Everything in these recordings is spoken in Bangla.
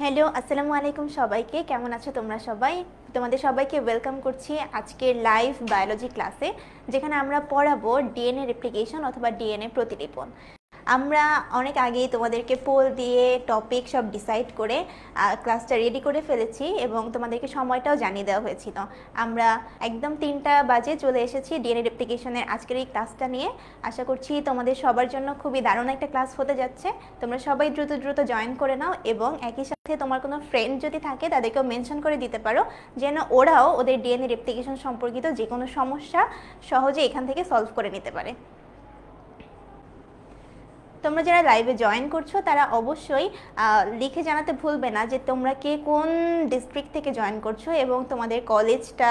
হ্যালো, আসসালামু আলাইকুম সবাইকে। কেমন আছো তোমরা সবাই? তোমাদের সবাইকে ওয়েলকাম করছি আজকের লাইভ বায়োলজি ক্লাসে, যেখানে আমরা পড়াবো ডিএনএ রেপ্লিকেশন অথবা ডিএনএ প্রতিলিপন। আমরা অনেক আগেই তোমাদেরকে পোল দিয়ে টপিক সব ডিসাইড করে ক্লাসটা রেডি করে ফেলেছি এবং তোমাদেরকে সময়টাও জানিয়ে দেওয়া হয়েছিল। আমরা একদম 3টা বাজে চলে এসেছি ডিএনএ রেপ্লিকেশনের আজকের এই ক্লাসটা নিয়ে। আশা করছি তোমাদের সবার জন্য খুবই দারুণ একটা ক্লাস হতে যাচ্ছে। তোমরা সবাই দ্রুত দ্রুত জয়েন করে নাও এবং একই সাথে তোমার কোনো ফ্রেন্ড যদি থাকে তাদেরকেও মেনশন করে দিতে পারো, যেন ওরাও ওদের ডিএনএ রেপ্লিকেশন সম্পর্কিত যে কোনো সমস্যা সহজে এখান থেকে সলভ করে নিতে পারে। তোমরা যারা লাইভে জয়েন করছো তারা অবশ্যই লিখে জানাতে ভুলবে না যে তোমরা কে কোন ডিস্ট্রিক্ট থেকে জয়েন করছো এবং তোমাদের কলেজটা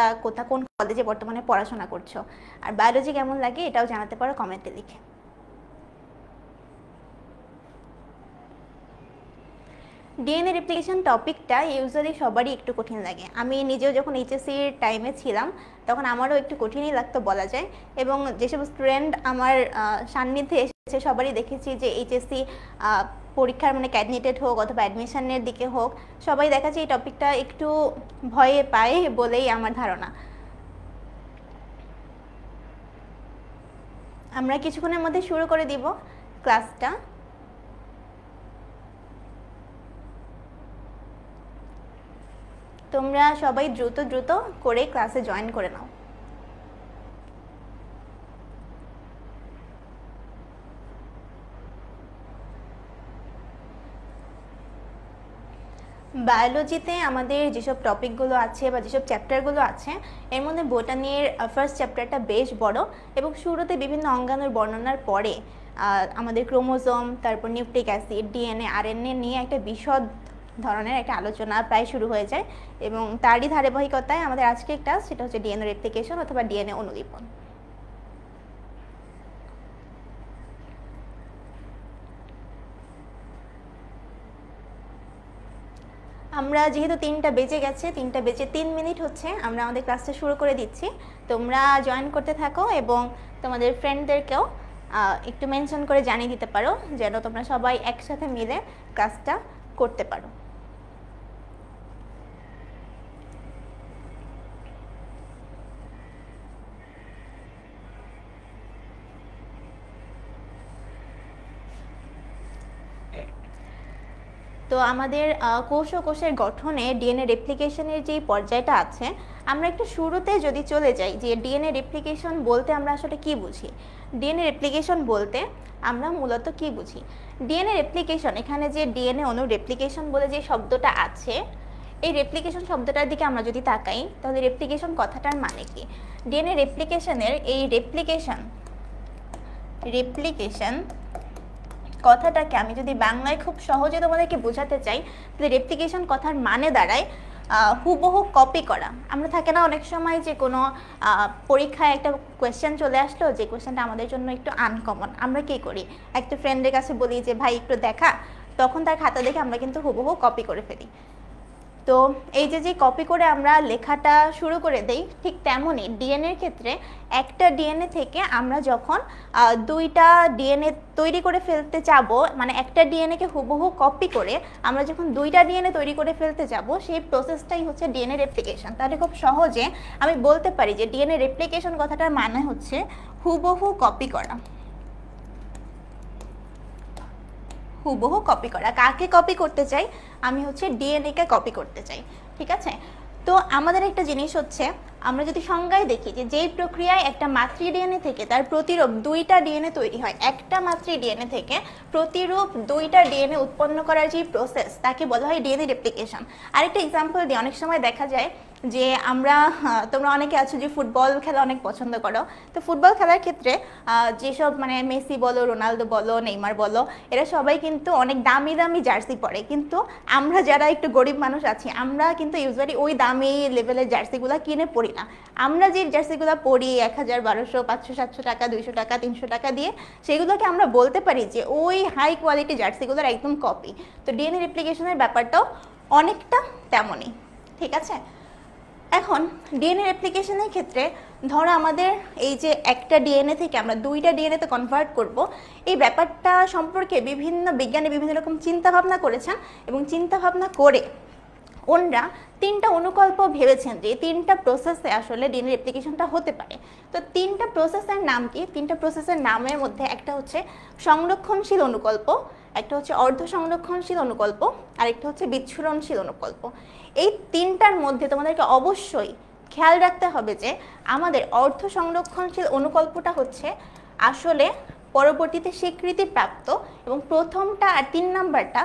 কোন কলেজে বর্তমানে পড়াশোনা করছো, আর বায়োলজি কেমন লাগে এটাও জানাতে পারো কমেন্টে লিখে। ডিএনএ রেপ্লিকেশন টপিকটা ইউজুয়ালি সবারই একটু কঠিন লাগে। আমি নিজেও যখন এইচএসসির টাইমে ছিলাম তখন আমারও একটু কঠিনই লাগতো বলা যায়, এবং যেসব স্টুডেন্ট আমার সান্নিধ্যে এসেছে সবারই দেখেছি যে এইচএসসি পরীক্ষার মানে ক্যান্ডিডেট হোক অথবা অ্যাডমিশনের দিকে হোক, সবাই দেখাচ্ছে এই টপিকটা একটু ভয়ে পায় বলেই আমার ধারণা। আমরা কিছুক্ষণের মধ্যে শুরু করে দিব ক্লাসটা। তোমরা সবাই দ্রুত দ্রুত করে ক্লাসে জয়েন করে নাও। বায়োলজিতে আমাদের যেসব টপিকগুলো আছে বা যেসব চ্যাপ্টারগুলো আছে, এর মধ্যে বোটানির ফার্স্ট চ্যাপ্টারটা বেশ বড় এবং শুরুতে বিভিন্ন অঙ্গাণুর বর্ণনার পরে আমাদের ক্রোমোজোম, তারপর নিউক্লিক অ্যাসিড, ডিএনএ, আরএনএ নিয়ে একটা বিশদ ধরনের একটা আলোচনা প্রায় শুরু হয়ে যায়, এবং তারই ধারাবাহিকতায় আমাদের আজকে একটা সেটা হচ্ছে ডিএনএ রেপ্লিকেশন অথবা ডিএনএ অনুলিপন। আমরা যেহেতু 3টা বেজে গেছে, 3টা বেজে 3 মিনিট হচ্ছে, আমরা আমাদের ক্লাসটা শুরু করে দিচ্ছি। তোমরা জয়েন করতে থাকো এবং তোমাদের ফ্রেন্ডদেরকেও একটু মেনশন করে জানিয়ে দিতে পারো যেন তোমরা সবাই একসাথে মিলে ক্লাসটা করতে পারো। তো আমাদের কোষ ও কোষের গঠনে ডিএনএ রেপ্লিকেশনের যে পর্যায়টা আছে, আমরা একটু শুরুতে যদি চলে যাই যে ডিএনএ রেপ্লিকেশন বলতে আমরা আসলে কি বুঝি। ডিএনএ রেপ্লিকেশন বলতে আমরা মূলত কি বুঝি? ডিএনএ রেপ্লিকেশন, এখানে যে ডিএনএ অণু রেপ্লিকেশন বলে যে শব্দটা আছে, এই রেপ্লিকেশন শব্দটার দিকে আমরা যদি তাকাই তাহলে রেপ্লিকেশন কথাটার মানে কি? ডিএনএ রেপ্লিকেশনের এই রেপ্লিকেশন কথাটাকে আমি যদি বাংলায় খুব সহজে তোমাদেরকে বোঝাতে চাই তাহলে রেপ্লিকেশন কথার মানে দাঁড়ায় হুবহু কপি করা। আমরা থাকে না অনেক সময় যে কোনো পরীক্ষায় একটা কোয়েশ্চেন চলে আসলো, যে কোয়েশ্চেনটা আমাদের জন্য একটু আনকমন, আমরা কী করি, একটা ফ্রেন্ডের কাছে বলি যে ভাই একটু দেখা, তখন তার খাতা দেখে আমরা কিন্তু হুবহু কপি করে ফেলি। তো এই যে কপি করে আমরা লেখাটা শুরু করে দেই, ঠিক তেমনই ডিএনএর ক্ষেত্রে একটা ডিএনএ থেকে আমরা যখন 2টা ডিএনএ তৈরি করে ফেলতে যাব, মানে একটা ডিএনএকে হুবহু কপি করে আমরা যখন 2টা ডিএনএ তৈরি করে ফেলতে যাব, সেই প্রসেসটাই হচ্ছে ডিএনএ রেপ্লিকেশন। তাহলে খুব সহজে আমি বলতে পারি যে ডিএনএ রেপ্লিকেশন কথাটার মানে হচ্ছে হুবহু কপি করা। হুবহু কপি করা। কাকে কপি করতে চাই? আমি হচ্ছে ডিএনএকে কপি করতে চাই, ঠিক আছে? তো আমাদের একটা জিনিস হচ্ছে, আমরা যদি সংজ্ঞায় দেখি যে যেই প্রক্রিয়ায় একটা মাতৃ ডিএনএ থেকে তার প্রতিরূপ 2টা ডিএনএ তৈরি হয়, একটা মাতৃ ডিএনএ থেকে প্রতিরূপ 2টা ডিএনএ উৎপন্ন করার যে প্রসেস, তাকে বলা হয় ডিএনএ রেপ্লিকেশন। আরেকটা এক্সাম্পল দিই, অনেক সময় দেখা যায় যে আমরা তোমরা অনেকে আছো যে ফুটবল খেলা অনেক পছন্দ করো, তো ফুটবল খেলার ক্ষেত্রে যেসব মানে মেসি বলো, রোনালদো বলো, নেইমার বলো, এরা সবাই কিন্তু অনেক দামি দামি জার্সি পরে, কিন্তু আমরা যারা একটু গরিব মানুষ আছি আমরা কিন্তু ইউজুয়ালি ওই দামি লেভেলের জার্সিগুলো কিনে পরি না। আমরা যে জার্সিগুলো পরি 1000, 1200, 500, 700 টাকা, 200 টাকা, 300 টাকা দিয়ে, সেগুলোকে আমরা বলতে পারি যে ওই হাই কোয়ালিটি জার্সিগুলোর একদম কপি। তো ডিএনএ রেপ্লিকেশনের ব্যাপারটাও অনেকটা তেমনই, ঠিক আছে? এখন ডিএনএ রেপ্লিকেশনের ক্ষেত্রে ধরো আমাদের এই যে একটা ডিএনএ থেকে আমরা দুইটা ডিএনএতে কনভার্ট করব, এই ব্যাপারটা সম্পর্কে বিভিন্ন বিজ্ঞানী বিভিন্ন রকম চিন্তাভাবনা করেছেন এবং চিন্তাভাবনা করে ওনরা তিনটা অনুকল্প ভেবেছেন যে তিনটা প্রসেসে আসলে ডিএনএ রেপ্লিকেশনটা হতে পারে। তো তিনটা প্রসেসের নাম কি? তিনটা প্রসেসের নামের মধ্যে একটা হচ্ছে সংরক্ষণশীল অনুকল্প, একটা হচ্ছে অর্ধ সংরক্ষণশীল অনুকল্প, আর একটা হচ্ছে বিচ্ছুরণশীল অনুকল্প। এই তিনটার মধ্যে তোমাদেরকে অবশ্যই খেয়াল রাখতে হবে যে আমাদের অর্ধ সংরক্ষণশীল অনুকল্পটা হচ্ছে আসলে পরবর্তীতে স্বীকৃতি প্রাপ্ত, এবং প্রথমটা আর 3 নাম্বারটা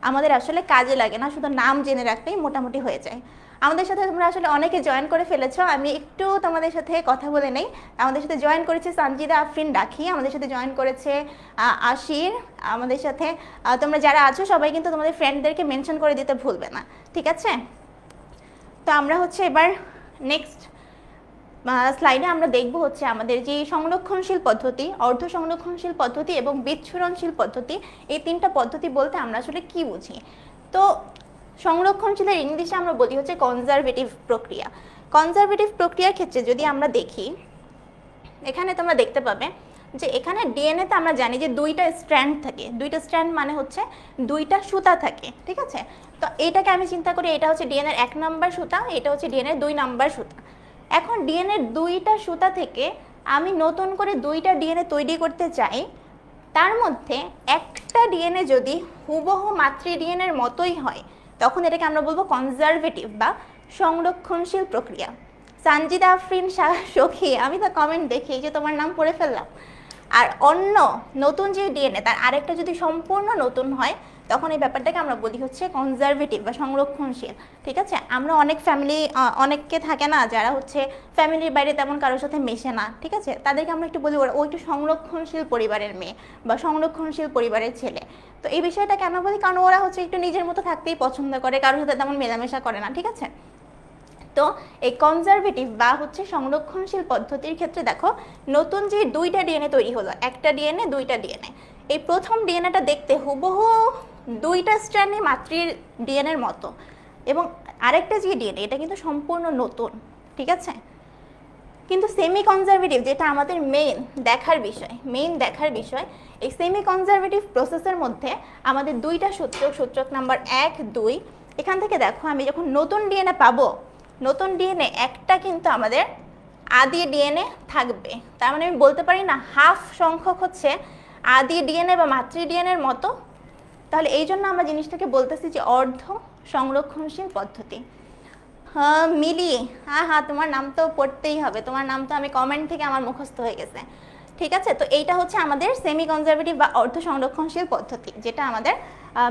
আমাদের আসলে কাজে লাগে না, শুধু নাম জেনে রাখলেই মোটামুটি হয়ে যায়। আমাদের সাথে তোমরা আসলে অনেকে জয়েন করে ফেলেছো, আমি একটু তোমাদের সাথে কথা বলে নেই। আমাদের সাথে জয়েন করেছে সানজিদা আফরিন রাখি, আমাদের সাথে জয়েন করেছে আশির, আমাদের সাথে তোমরা যারা আছো সবাই কিন্তু তোমাদের ফ্রেন্ডদেরকে মেনশন করে দিতে ভুলবে না, ঠিক আছে? তো আমরা হচ্ছে এবার নেক্সট স্লাইডে আমরা দেখব হচ্ছে আমাদের যে সংরক্ষণশীল পদ্ধতি, অর্ধ সংরক্ষণশীল পদ্ধতি এবং বিচ্ছুরণশীল পদ্ধতি, এই তিনটা পদ্ধতি বলতে আমরা আসলে কি বুঝি। তো সংরক্ষণশীলের ইংলিশে আমরা বলি হচ্ছে কনজারভেটিভ প্রক্রিয়া। কনজারভেটিভ প্রক্রিয়ার ক্ষেত্রে যদি আমরা দেখি, এখানে তোমরা দেখতে পাবে যে এখানে ডিএনএতে আমরা জানি যে দুইটা স্ট্র্যান্ড থাকে, দুইটা স্ট্র্যান্ড মানে হচ্ছে দুইটা সুতা থাকে, ঠিক আছে? তো এইটাকে আমি চিন্তা করি এটা হচ্ছে ডিএনএর 1 নাম্বার সুতা, এটা হচ্ছে ডিএনএর 2 নাম্বার সুতা। এখন ডিএনএর দুইটা সুতা থেকে আমি নতুন করে দুইটা ডিএনএ তৈরি করতে চাই, তার মধ্যে একটা ডিএনএ যদি হুবহু মাতৃ ডিএনএর মতোই হয় তখন এটাকে আমরা বলবো কনজারভেটিভ বা সংরক্ষণশীল প্রক্রিয়া। সানজিদা আফরিন সখী, আমি তো কমেন্ট দেখি যে তোমার নাম পড়ে ফেললাম। আর অন্য নতুন যে ডিএনএ তার আরেকটা যদি সম্পূর্ণ নতুন হয় তখন এই ব্যাপারটাকে আমরা বলি হচ্ছে কনজারভেটিভ বা সংরক্ষণশীল, ঠিক আছে? আমরা অনেক ফ্যামিলি, অনেককে থাকে না যারা হচ্ছে ফ্যামিলির বাইরে তেমন কারোর সাথে মেশে না, ঠিক আছে? তাদেরকে আমরা একটু বলি ও একটু সংরক্ষণশীল পরিবারের মেয়ে বা সংরক্ষণশীল পরিবারের ছেলে। তো এই বিষয়টা কেন বলি? কারণ ওরা হচ্ছে একটু নিজের মতো থাকতেই পছন্দ করে, কারোর সাথে তেমন মেলামেশা করে না, ঠিক আছে? তো এই কনজারভেটিভ বা হচ্ছে সংরক্ষণশীল পদ্ধতির ক্ষেত্রে দেখো নতুন যে দুইটা ডিএনএ তৈরি হলো, একটা ডিএনএ দুইটা ডিএনএ, এই প্রথম ডিএনএটা দেখতে হুবহু দুইটা স্ট্র্যান্ডে মাতৃর ডিএনএর মতো, এবং আরেকটা যে ডিএনএ এটা কিন্তু সম্পূর্ণ নতুন, ঠিক আছে? কিন্তু সেমি কনজারভেটিভ যেটা আমাদের মেইন দেখার বিষয়, এই সেমি কনজারভেটিভ প্রসেসের মধ্যে আমাদের দুইটা সূত্রক নাম্বার 1, 2, এখান থেকে দেখো আমি যখন নতুন ডিএনএ পাবো, নতুন ডিএনএ একটা কিন্তু আমাদের আদি ডিএনএ থাকবে। তার মানে আমি বলতে পারি না হাফ সংখ্যক হচ্ছে আদি ডিএনএ বা মাতৃ ডিএনএর মতো। তাহলে এই জন্য আমরা জিনিসটাকে বলতেছি যে অর্ধ সংরক্ষণশীল পদ্ধতি। হ্যাঁ মিলি, হ্যাঁ তোমার নাম তো পড়তেই হবে, তোমার নাম তো আমি কমেন্ট থেকে আমার মুখস্থ হয়ে গেছে, ঠিক আছে? তো এইটা হচ্ছে আমাদের সেমি কনজারভেটিভ বা অর্ধ সংরক্ষণশীল পদ্ধতি, যেটা আমাদের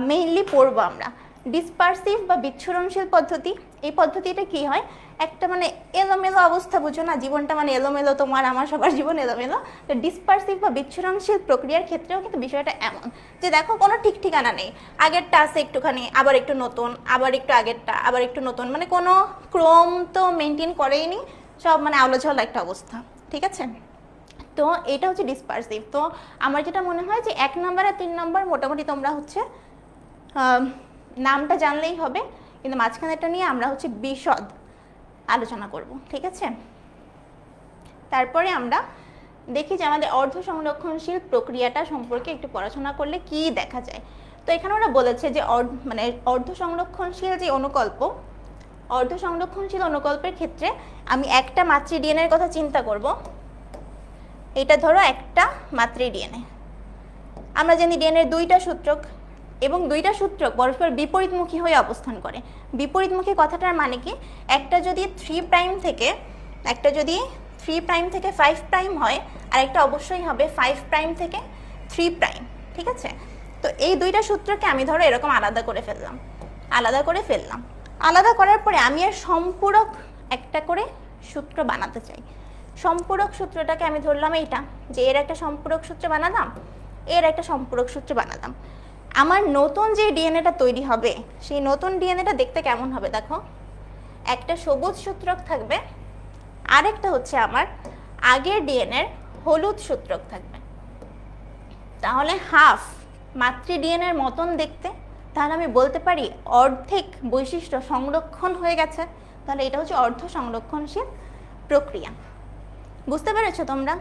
মেইনলি পড়বো আমরা। ডিসপারসিভ বা বিচ্ছুরণশীল পদ্ধতি, এই পদ্ধতিটা কি হয়, একটা মানে এলোমেলো অবস্থা, বুঝো না, জীবনটা মানে এলোমেলো, তোমার আমার সবার জীবন এলোমেলো। তো ডিসপারসিভ বা বিচ্ছুরণশীল প্রক্রিয়ার ক্ষেত্রেও কিন্তু বিষয়টা এমন যে দেখো কোনো ঠিক ঠিকানা নেই, আগেরটা আছে একটুখানি, আবার একটু নতুন, আবার একটু আগেরটা, আবার একটু নতুন, মানে কোনো ক্রম তো মেনটেন করেইনি, সব মানে আলোচনা একটা অবস্থা, ঠিক আছে? তো এটা হচ্ছে ডিসপারসিভ। তো আমার যেটা মনে হয় যে 1 নাম্বার আর 3 নাম্বার মোটামুটি তোমরা হচ্ছে নামটা জানলেই হবে, কিন্তু মাঝখানেটা নিয়ে আমরা হচ্ছে বিশদ আলোচনা করব, ঠিক আছে? তারপরে আমরা দেখি যে আমাদের অর্ধ সংরক্ষণশীল প্রক্রিয়াটা সম্পর্কে একটু পড়াশোনা করলে কি দেখা যায়। তো এখানে ওরা বলেছে যে মানে অর্ধ সংরক্ষণশীল যে অনুকল্প, অর্ধ সংরক্ষণশীল অনুকল্পের ক্ষেত্রে আমি একটা মাতৃ ডিএনএর কথা চিন্তা করব। এটা ধরো একটা মাতৃ ডিএনএ, আমরা জানি ডিএনএর দুইটা সূত্রক এবং দুইটা সূত্রক পরস্পর বিপরীতমুখী হয়ে অবস্থান করে। বিপরীতমুখী কথাটার মানে কি, একটা যদি 3 প্রাইম থেকে 5 প্রাইম হয়, আর একটা অবশ্যই হবে 5 প্রাইম থেকে 3 প্রাইম, ঠিক আছে? তো এই দুইটা সূত্রকে আমি ধরো এরকম আলাদা করে ফেললাম। আলাদা করার পরে আমি এর সম্পূরক একটা করে সূত্র বানাতে চাই। সম্পূরক সূত্রটাকে আমি ধরলাম এইটা, যে এর একটা সম্পূরক সূত্র বানালাম, এর একটা সম্পূরক সূত্র বানালাম। আমার নতুন যে ডিএনএটা তৈরি হবে, সেই নতুন ডিএনএটা দেখতে কেমন হবে দেখো, একটা সবুজ সূত্রক থাকবে, আরেকটা হচ্ছে আমার আগের ডিএনএর হলুদ সূত্রক থাকবে। তাহলে হাফ মাতৃ ডিএনএর মতন দেখতে, তাহলে আমি বলতে পারি অর্ধেক বৈশিষ্ট্য সংরক্ষণ হয়ে গেছে। তাহলে এটা হচ্ছে অর্ধ সংরক্ষণশীল প্রক্রিয়া। বুঝতে পেরেছো তোমরা?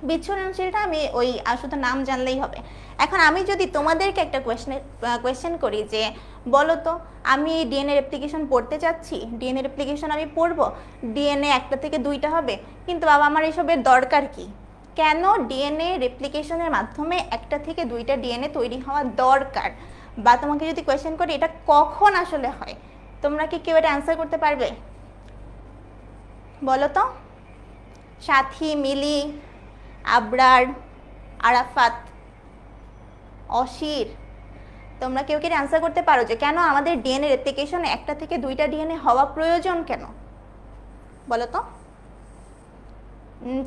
বিচ্ছুরণশীলটা আমি ওই শুধু নাম জানলেই হবে। এখন আমি যদি তোমাদেরকে একটা কোয়েশ্চেন করি যে বলো তো, আমি ডিএনএ রেপ্লিকেশন পড়তে চাচ্ছি, ডিএনএ রেপ্লিকেশন আমি পড়বো, ডিএনএ একটা থেকে দুইটা হবে, কিন্তু বাবা আমার এসবের দরকার কি? কেন ডিএনএ রেপ্লিকেশনের মাধ্যমে একটা থেকে দুইটা ডিএনএ তৈরি হওয়া দরকার? বা তোমাকে যদি কোয়েশ্চেন করি এটা কখন আসলে হয়, তোমরা কি কেউ এটা অ্যান্সার করতে পারবে? বলো তো। সাথী, মিলি, আবরার, আরাফাত, অশির, তোমরা কেউ কেউ অ্যান্সার করতে পারো যে কেন আমাদের ডিএনএ রেপ্লিকেশনে একটা থেকে দুইটা ডিএনএ হওয়া প্রয়োজন কেন? বলো তো।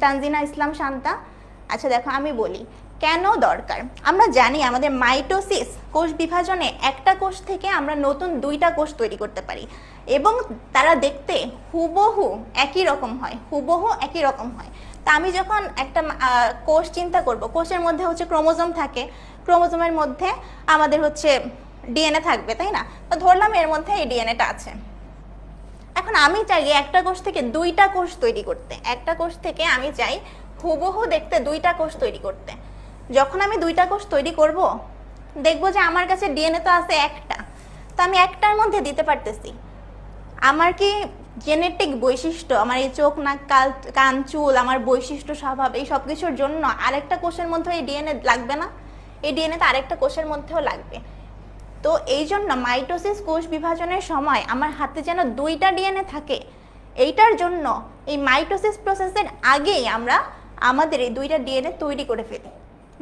তানজিনা ইসলাম, শান্তা। আচ্ছা দেখো আমি বলি কেন দরকার। আমরা জানি আমাদের মাইটোসিস কোষ বিভাজনে একটা কোষ থেকে আমরা নতুন দুইটা কোষ তৈরি করতে পারি এবং তারা দেখতে হুবহু একই রকম হয়, হুবহু একই রকম হয়। তা আমি যখন একটা কোষ চিন্তা করব, কোষের মধ্যে হচ্ছে ক্রোমোজোম থাকে, ক্রোমোজোমের মধ্যে আমাদের হচ্ছে ডিএনএ থাকবে, তাই না? তো ধরলাম এর মধ্যে এই ডিএনএটা আছে। এখন আমি চাই একটা কোষ থেকে দুইটা কোষ তৈরি করতে, একটা কোষ থেকে আমি চাই হুবহু দেখতে দুইটা কোষ তৈরি করতে। যখন আমি দুইটা কোষ তৈরি করব, দেখবো যে আমার কাছে ডিএনএ তো আছে একটা, তো আমি একটার মধ্যে দিতে পারতেছি। আমার কি জেনেটিক বৈশিষ্ট্য, আমার এই চোখ, নাক, কান, চুল, আমার বৈশিষ্ট্য, স্বভাব, এই সব কিছুর জন্য আরেকটা কোষের মধ্যে এই ডিএনএ লাগবে না? এই ডিএনএ তো আরেকটা কোষের মধ্যেও লাগবে। তো এই জন্য মাইটোসিস কোষ বিভাজনের সময় আমার হাতে যেন দুইটা ডিএনএ থাকে, এইটার জন্য এই মাইটোসিস প্রসেসের আগেই আমরা আমাদের এই দুইটা ডিএনএ তৈরি করে ফেলি,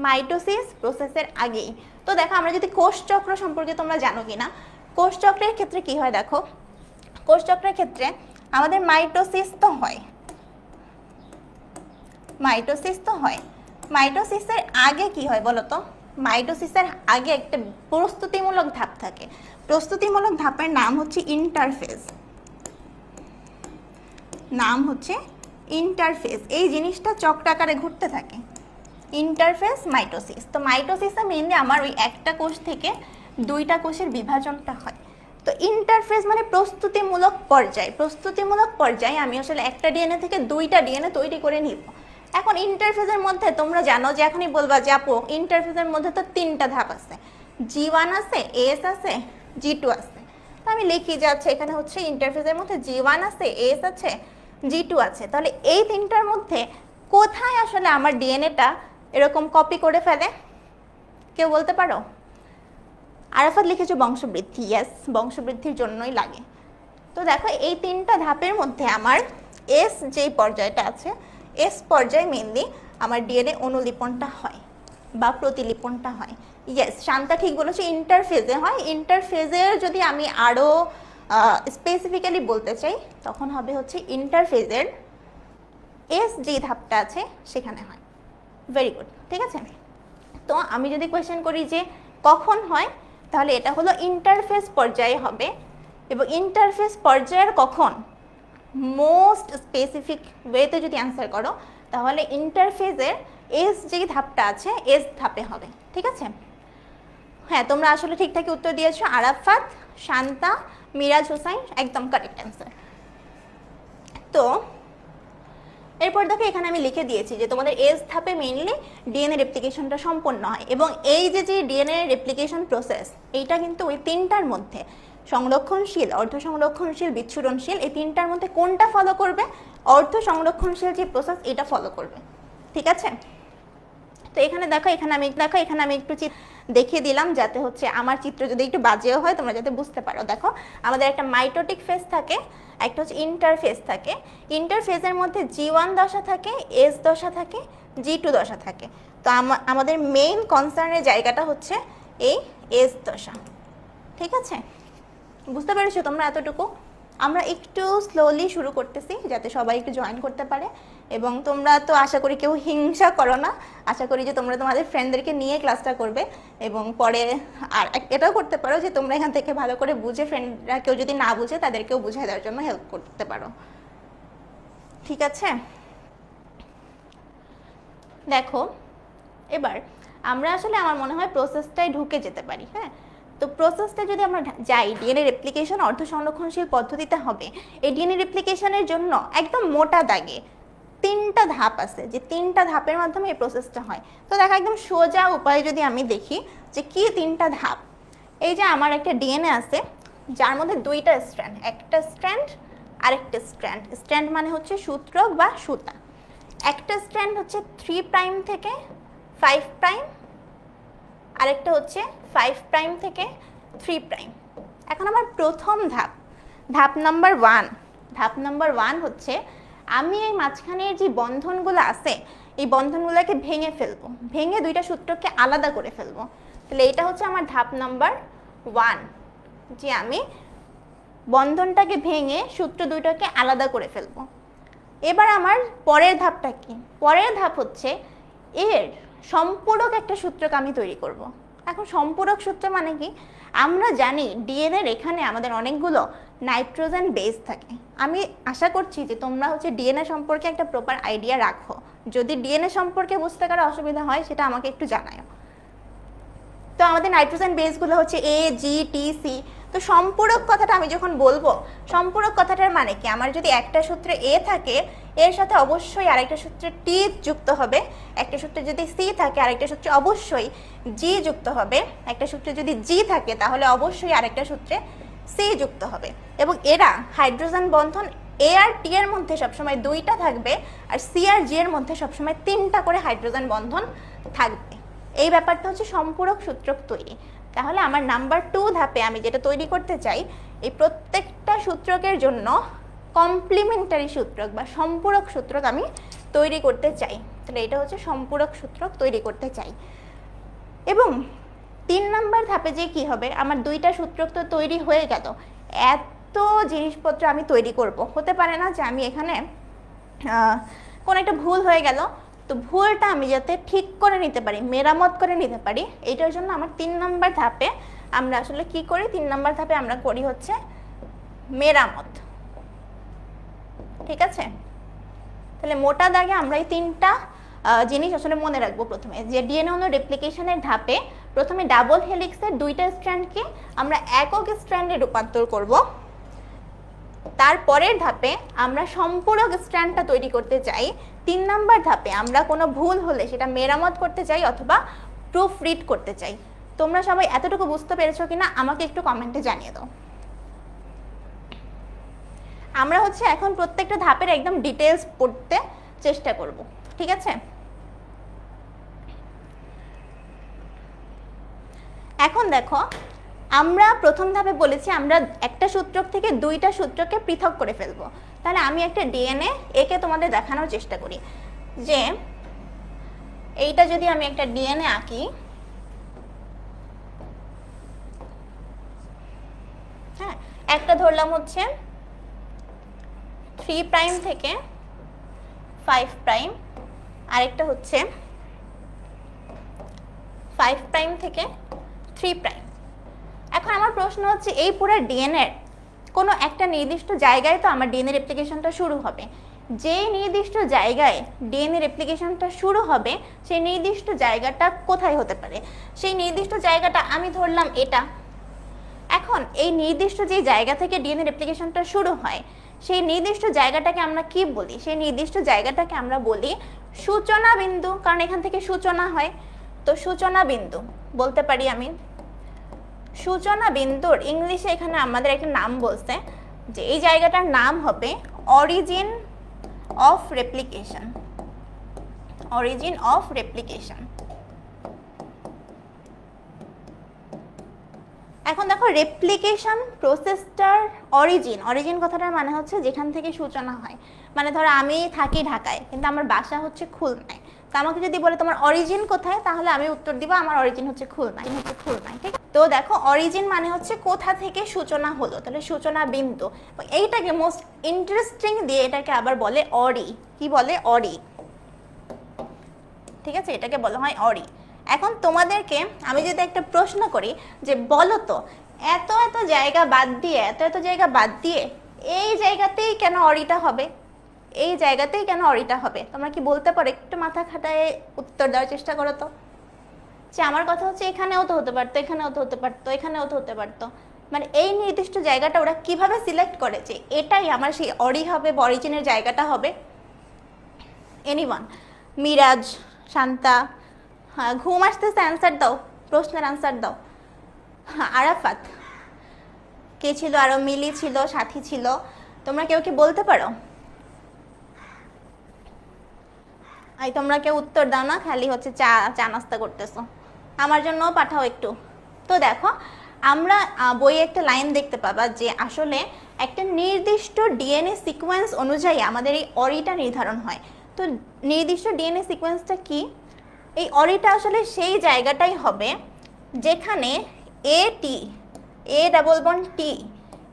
মাইটোসিস প্রসেসের আগেই। তো দেখো আমরা যদি কোষ চক্র সম্পর্কে তোমরা জানো কিনা, কোষ চক্রের ক্ষেত্রে কি হয় দেখো, কোষ চক্রের ক্ষেত্রে আমাদের মাইটোসিস তো হয়, মাইটোসিস তো হয়, মাইটোসিসের আগে কি হয় বলো তো? মাইটোসিসের আগে একটা প্রস্তুতিমূলক ধাপ থাকে, প্রস্তুতিমূলক ধাপের নাম হচ্ছে ইন্টারফেজ, নাম হচ্ছে ইন্টারফেজ। এই জিনিসটা চক্রাকারে ঘুরতে থাকে, ইন্টারফেজ মাইটোসিস। তো মাইটোসিসে মেইনলি আমার ওই একটা কোষ থেকে দুইটা কোষের বিভাজনটা হয়। তো ইন্টারফেজ মানে প্রস্তুতিমূলক পর্যায়, প্রস্তুতিমূলক পর্যায়ে আমি আসলে একটা ডিএনএ থেকে দুইটা ডিএনএ তৈরি করে নিব। এখন ইন্টারফেজের মধ্যে তোমরা জানো যে এখনই বলবা যে আপু ইন্টারফেজের মধ্যে তো তিনটা ধাপ আছে, G1 আছে, S আছে, G2 আছে। তো আমি লিখি যাচ্ছে এখানে হচ্ছে ইন্টারফেজের মধ্যে G1 আছে, S আছে, G2 আছে। তাহলে এই তিনটার মধ্যে কোথায় আসলে আমার ডিএনএটা এরকম কপি করে ফেলে, কেউ বলতে পারো? আরাফাত লিখেছো বংশবৃদ্ধি, ইয়েস, বংশবৃদ্ধির জন্যই লাগে। তো দেখো এই তিনটা ধাপের মধ্যে আমার এস যেই পর্যায়টা আছে, এস পর্যায়ে মেনলি আমার ডিএনএ অনুলিপনটা হয় বা প্রতিলিপনটা হয়। ইয়েস, শান্তা ঠিক বলেছে, ইন্টারফেজে হয়। ইন্টারফেজের যদি আমি আরও স্পেসিফিক্যালি বলতে চাই তখন হবে হচ্ছে ইন্টারফেজের এস যে ধাপটা আছে সেখানে হয়। ভেরি গুড, ঠিক আছে। তো আমি যদি কোয়েশ্চেন করি যে কখন হয়, তাহলে এটা হলো ইন্টারফেস পর্যায়ে হবে। এবং ইন্টারফেস পর্যায়ের কখন, মোস্ট স্পেসিফিক ওয়েতে যদি অ্যান্সার করো তাহলে ইন্টারফেজের এস যে ধাপটা আছে এস ধাপে হবে, ঠিক আছে। হ্যাঁ তোমরা আসলে ঠিকঠাকই উত্তর দিয়েছো, আরাফাত, শান্তা, মিরাজ হোসাইন, একদম কারেক্ট অ্যান্সার। তো এরপর দেখো এখানে আমি লিখে দিয়েছি যে তোমাদের এস ধাপে মেইনলি ডিএনএ রেপ্লিকেশনটা সম্পন্ন হয়। এবং এই যে ডিএনএ রেপ্লিকেশন প্রসেস, এইটা কিন্তু ওই তিনটার মধ্যে সংরক্ষণশীল, অর্ধ সংরক্ষণশীল, বিচ্ছুরণশীল, এই তিনটার মধ্যে কোনটা ফলো করবে? অর্ধ সংরক্ষণশীল যে প্রসেস এটা ফলো করবে, ঠিক আছে। তো এখানে দেখো, এখানে আমি একটু দেখিয়ে দিলাম যাতে হচ্ছে আমার চিত্র যদি একটু বাজেও হয় তোমরা যাতে বুঝতে পারো। দেখো আমাদের একটা মাইটোটিক ফেজ থাকে, একটা হচ্ছে ইন্টারফেজ থাকে। ইন্টারফেজের মধ্যে G1 দশা থাকে, S দশা থাকে, G2 দশা থাকে। তো আমাদের মেইন কনসার্নের জায়গাটা হচ্ছে এই S দশা, ঠিক আছে। বুঝতে পেরেছো তোমরা এতটুকু? আমরা একটু স্লোলি শুরু করতেছি যাতে সবাই একটু জয়েন করতে পারে। এবং তোমরা তো আশা করি কেউ হিংসা করো না, আশা করি যে তোমরা তোমাদের ফ্রেন্ডদেরকে নিয়ে ক্লাসটা করবে। এবং পরে আর এটাও করতে পারো যে তোমরা এখান থেকে ভালো করে বুঝে, ফ্রেন্ডরা কেউ যদি না বুঝে তাদেরকেও বুঝিয়ে দেওয়ার জন্য হেল্প করতে পারো, ঠিক আছে। দেখো এবার আমরা আসলে আমার মনে হয় প্রসেসটাই ঢুকে যেতে পারি। হ্যাঁ, তো প্রসেসটা যদি আমরা যাই, ডিএনএ রেপ্লিকেশন অর্ধ সংরক্ষণশীল পদ্ধতিতে হবে। এই ডিএনএ রেপ্লিকেশনের জন্য একদম মোটা দাগে 3টা ধাপ আছে, যে 3টা ধাপের মাধ্যমে এই প্রসেসটা হয়। তো দেখো একদম সোজা উপায়ে যদি আমি দেখি যে কি 3টা ধাপ। এই যে আমার একটা ডিএনএ আছে যার মধ্যে 2টা স্ট্র্যান্ড, একটা স্ট্র্যান্ড আরেকটা স্ট্র্যান্ড। স্ট্র্যান্ড মানে হচ্ছে সূত্রক বা সুতা। একটা স্ট্র্যান্ড হচ্ছে 3 প্রাইম থেকে 5 প্রাইম, আরেকটা হচ্ছে 5 প্রাইম থেকে 3 প্রাইম। এখন আমার প্রথম ধাপ, ধাপ নাম্বার 1। ধাপ নাম্বার 1 হচ্ছে আমি এই মাঝখানের যে বন্ধনগুলো আছে এই বন্ধনগুলোকে ভেঙে ফেলবো, ভেঙে 2টা সূত্রকে আলাদা করে ফেলবো। তাহলে এটা হচ্ছে আমার ধাপ নাম্বার 1, যে আমি বন্ধনটাকে ভেঙে সূত্র 2টাকে আলাদা করে ফেলবো। এবার আমার পরের ধাপটা কি? পরের ধাপ হচ্ছে এর সম্পূরক একটা সূত্রকে আমি তৈরি করব। এখন সম্পূরক সূত্র মানে কি? আমরা জানি ডিএনএর এখানে আমাদের অনেকগুলো নাইট্রোজেন বেস থাকে। আমি আশা করছি যে তোমরা হচ্ছে ডিএনএ সম্পর্কে একটা প্রপার আইডিয়া রাখো। যদি ডিএনএ সম্পর্কে বুঝতে কারো অসুবিধা হয় সেটা আমাকে একটু জানাও। তো আমাদের নাইট্রোজেন বেসগুলো হচ্ছে এ, জি, টি, সি। তো সম্পূরক কথাটা আমি যখন বলবো, সম্পূরক কথাটার মানে কি? আমার যদি একটা সূত্রে এ থাকে এর সাথে অবশ্যই আরেকটা সূত্রে টি যুক্ত হবে, একটা সূত্রে যদি সি থাকে আরেকটা সূত্রে অবশ্যই জি যুক্ত হবে, একটা সূত্রে যদি জি থাকে তাহলে অবশ্যই আরেকটা সূত্রে সি যুক্ত হবে। এবং এরা হাইড্রোজেন বন্ধন এ আর টি এর মধ্যে সবসময় 2টা থাকবে, আর সি আর জি এর মধ্যে সবসময় 3টা করে হাইড্রোজেন বন্ধন থাকবে। এই ব্যাপারটা হচ্ছে সম্পূরক সূত্রক তৈরি। তাহলে আমার নাম্বার 2 ধাপে আমি যেটা তৈরি করতে চাই, এই প্রত্যেকটা সূত্রকের জন্য কমপ্লিমেন্টারি সূত্রক বা সম্পূরক সূত্রক আমি তৈরি করতে চাই। তাহলে এটা হচ্ছে সম্পূরক সূত্রক তৈরি করতে চাই। এবং 3 নাম্বার ধাপে যে কি হবে, আমার 2টা সূত্রক তো তৈরি হয়ে গেল, এত জিনিসপত্র আমি তৈরি করব। হতে পারে না যে আমি এখানে কোনো একটা ভুল হয়ে গেল, তো ভুলটা আমি যাতে ঠিক করে নিতে পারি, মেরামত করে নিতে পারি, এইটার জন্য আমার 3 নাম্বার ধাপে আমরা আসলে কি করি? 3 নাম্বার ধাপে আমরা করি হচ্ছে মেরামত। ঠিক আছে? তাহলে মোটা দাগে আমরা এই 3টা জিনিস আসলে মনে রাখবো। প্রথমে যে ডিএনএ হলো রেপ্লিকেশনের ধাপে প্রথমে ডাবল হেলিক্সের 2টা স্ট্র্যান্ডকে আমরা একক স্ট্র্যান্ডে রূপান্তর করব। তারপরের ধাপে আমরা সম্পূরক স্ট্র্যান্ডটা তৈরি করতে চাই। 3 নাম্বার ধাপে আমরা কোনো ভুল হলে সেটা মেরামত করতে চাই অথবা প্রুফ রিড করতে চাই। তোমরা সবাই এতটুকু বুঝতে পেরেছো কিনা আমাকে একটু কমেন্টে জানিয়ে দাও। আমরা হচ্ছে এখন প্রত্যেকটা ধাপের একদম ডিটেলস পড়তে চেষ্টা করব। ঠিক আছে? এখন দেখো, আমরা প্রথম ধাপে বলেছি আমরা একটা সূত্রক থেকে 2টা সূত্রকে পৃথক করে ফেলবো। তাহলে আমি একটা ডিএনএ একে তোমাদের দেখানোর চেষ্টা করি যে এইটা যদি আমি একটা ডিএনএ আঁকি, হ্যাঁ, একটা ধরলাম হচ্ছে 3 প্রাইম থেকে 5 প্রাইম, আরেকটা হচ্ছে 5 প্রাইম থেকে 3 প্রাইম। এখন আমার প্রশ্ন হচ্ছে এই পুরো ডিএনএ কোনো একটা নির্দিষ্ট জায়গায় তো আমার ডিএনএ রেপ্লিকেশনটা শুরু হবে। যে নির্দিষ্ট জায়গায় ডিএনএ রেপ্লিকেশনটা শুরু হবে সেই নির্দিষ্ট জায়গাটা কোথায় হতে পারে? সেই নির্দিষ্ট জায়গাটা আমি ধরলাম এটা। এখন এই নির্দিষ্ট যে জায়গা থেকে ডিএনএ রেপ্লিকেশনটা শুরু হয় সেই নির্দিষ্ট জায়গাটাকে আমরা কি বলি? সেই নির্দিষ্ট জায়গাটাকে আমরা বলি সূচনা বিন্দু, কারণ এখান থেকে সূচনা হয়। তো সূচনা বিন্দু বলতে পারি আমি। সূচনা বিন্দুর ইংলিশে এখানে আমাদের একটা নাম বলছে যে এই জায়গাটার নাম হবে origin of replication. Origin of replication. এখন দেখো রেপ্লিকেশন প্রসেসটার অরিজিন কথাটার মানে হচ্ছে যেখান থেকে সূচনা হয়। মানে ধরো আমি থাকি ঢাকায় কিন্তু আমার বাসা হচ্ছে খুলনায়, তো আমাকে যদি বলে তোমার অরিজিন কোথায়, তাহলে আমি উত্তর দিব আমার অরিজিন হচ্ছে খুলনায়। ঠিক? তো দেখো অরিজিন মানে হচ্ছে কোথা থেকে সূচনা হলো, তাহলে সূচনা বিন্দু। এইটাকে মোস্ট ইন্টারেস্টিং দিয়ে এটাকে আবার বলে অরি। কি বলে? অরি। ঠিক আছে, এটাকে বলা হয় অরি। এখন তোমাদেরকে আমি যদি একটা প্রশ্ন করি যে বলো তো এত এত জায়গা বাদ দিয়ে এই জায়গাতেই কেন অরিটা হবে? এই জায়গাতেই কেন অরিটা হবে? তোমরা কি বলতে পারো? একটু মাথা খাটায় উত্তর দেওয়ার চেষ্টা করো তো। যে আমার কথা হচ্ছে এখানেও তো হতে পারতো, এখানেও তো হতে পারতো, এখানেও তো হতে পারতো। মানে এই নির্দিষ্ট জায়গাটা ওরা কিভাবে সিলেক্ট করেছে, এটাই আমার সেই অরি হবে বা অরিজিনের জায়গাটা হবে। এনিওয়ান? মিরাজ, শান্তা, হ্যাঁ ঘুম আসতেছে, অ্যান্সার দাও, প্রশ্নের অ্যান্সার দাও। হ্যাঁ আরাফাত, কে ছিল আরো? মিলি ছিল, সাথী ছিল, তোমরা কেউ কি বলতে পারো? এই তোমরা কেউ উত্তর দাও না, খালি হচ্ছে চা চা নাস্তা করতেছো। আমার জন্যও পাঠাও একটু। তো দেখো আমরা বইয়ে একটা লাইন দেখতে পাবা যে আসলে একটা নির্দিষ্ট ডিএনএ সিকোয়েন্স অনুযায়ী আমাদের এই অরিটা নির্ধারণ হয়। তো নির্দিষ্ট ডিএনএ সিকোয়েন্সটা কি? এই অরিটা আসলে সেই জায়গাটাই হবে যেখানে এটি, এ ডাবল বন্ড টি,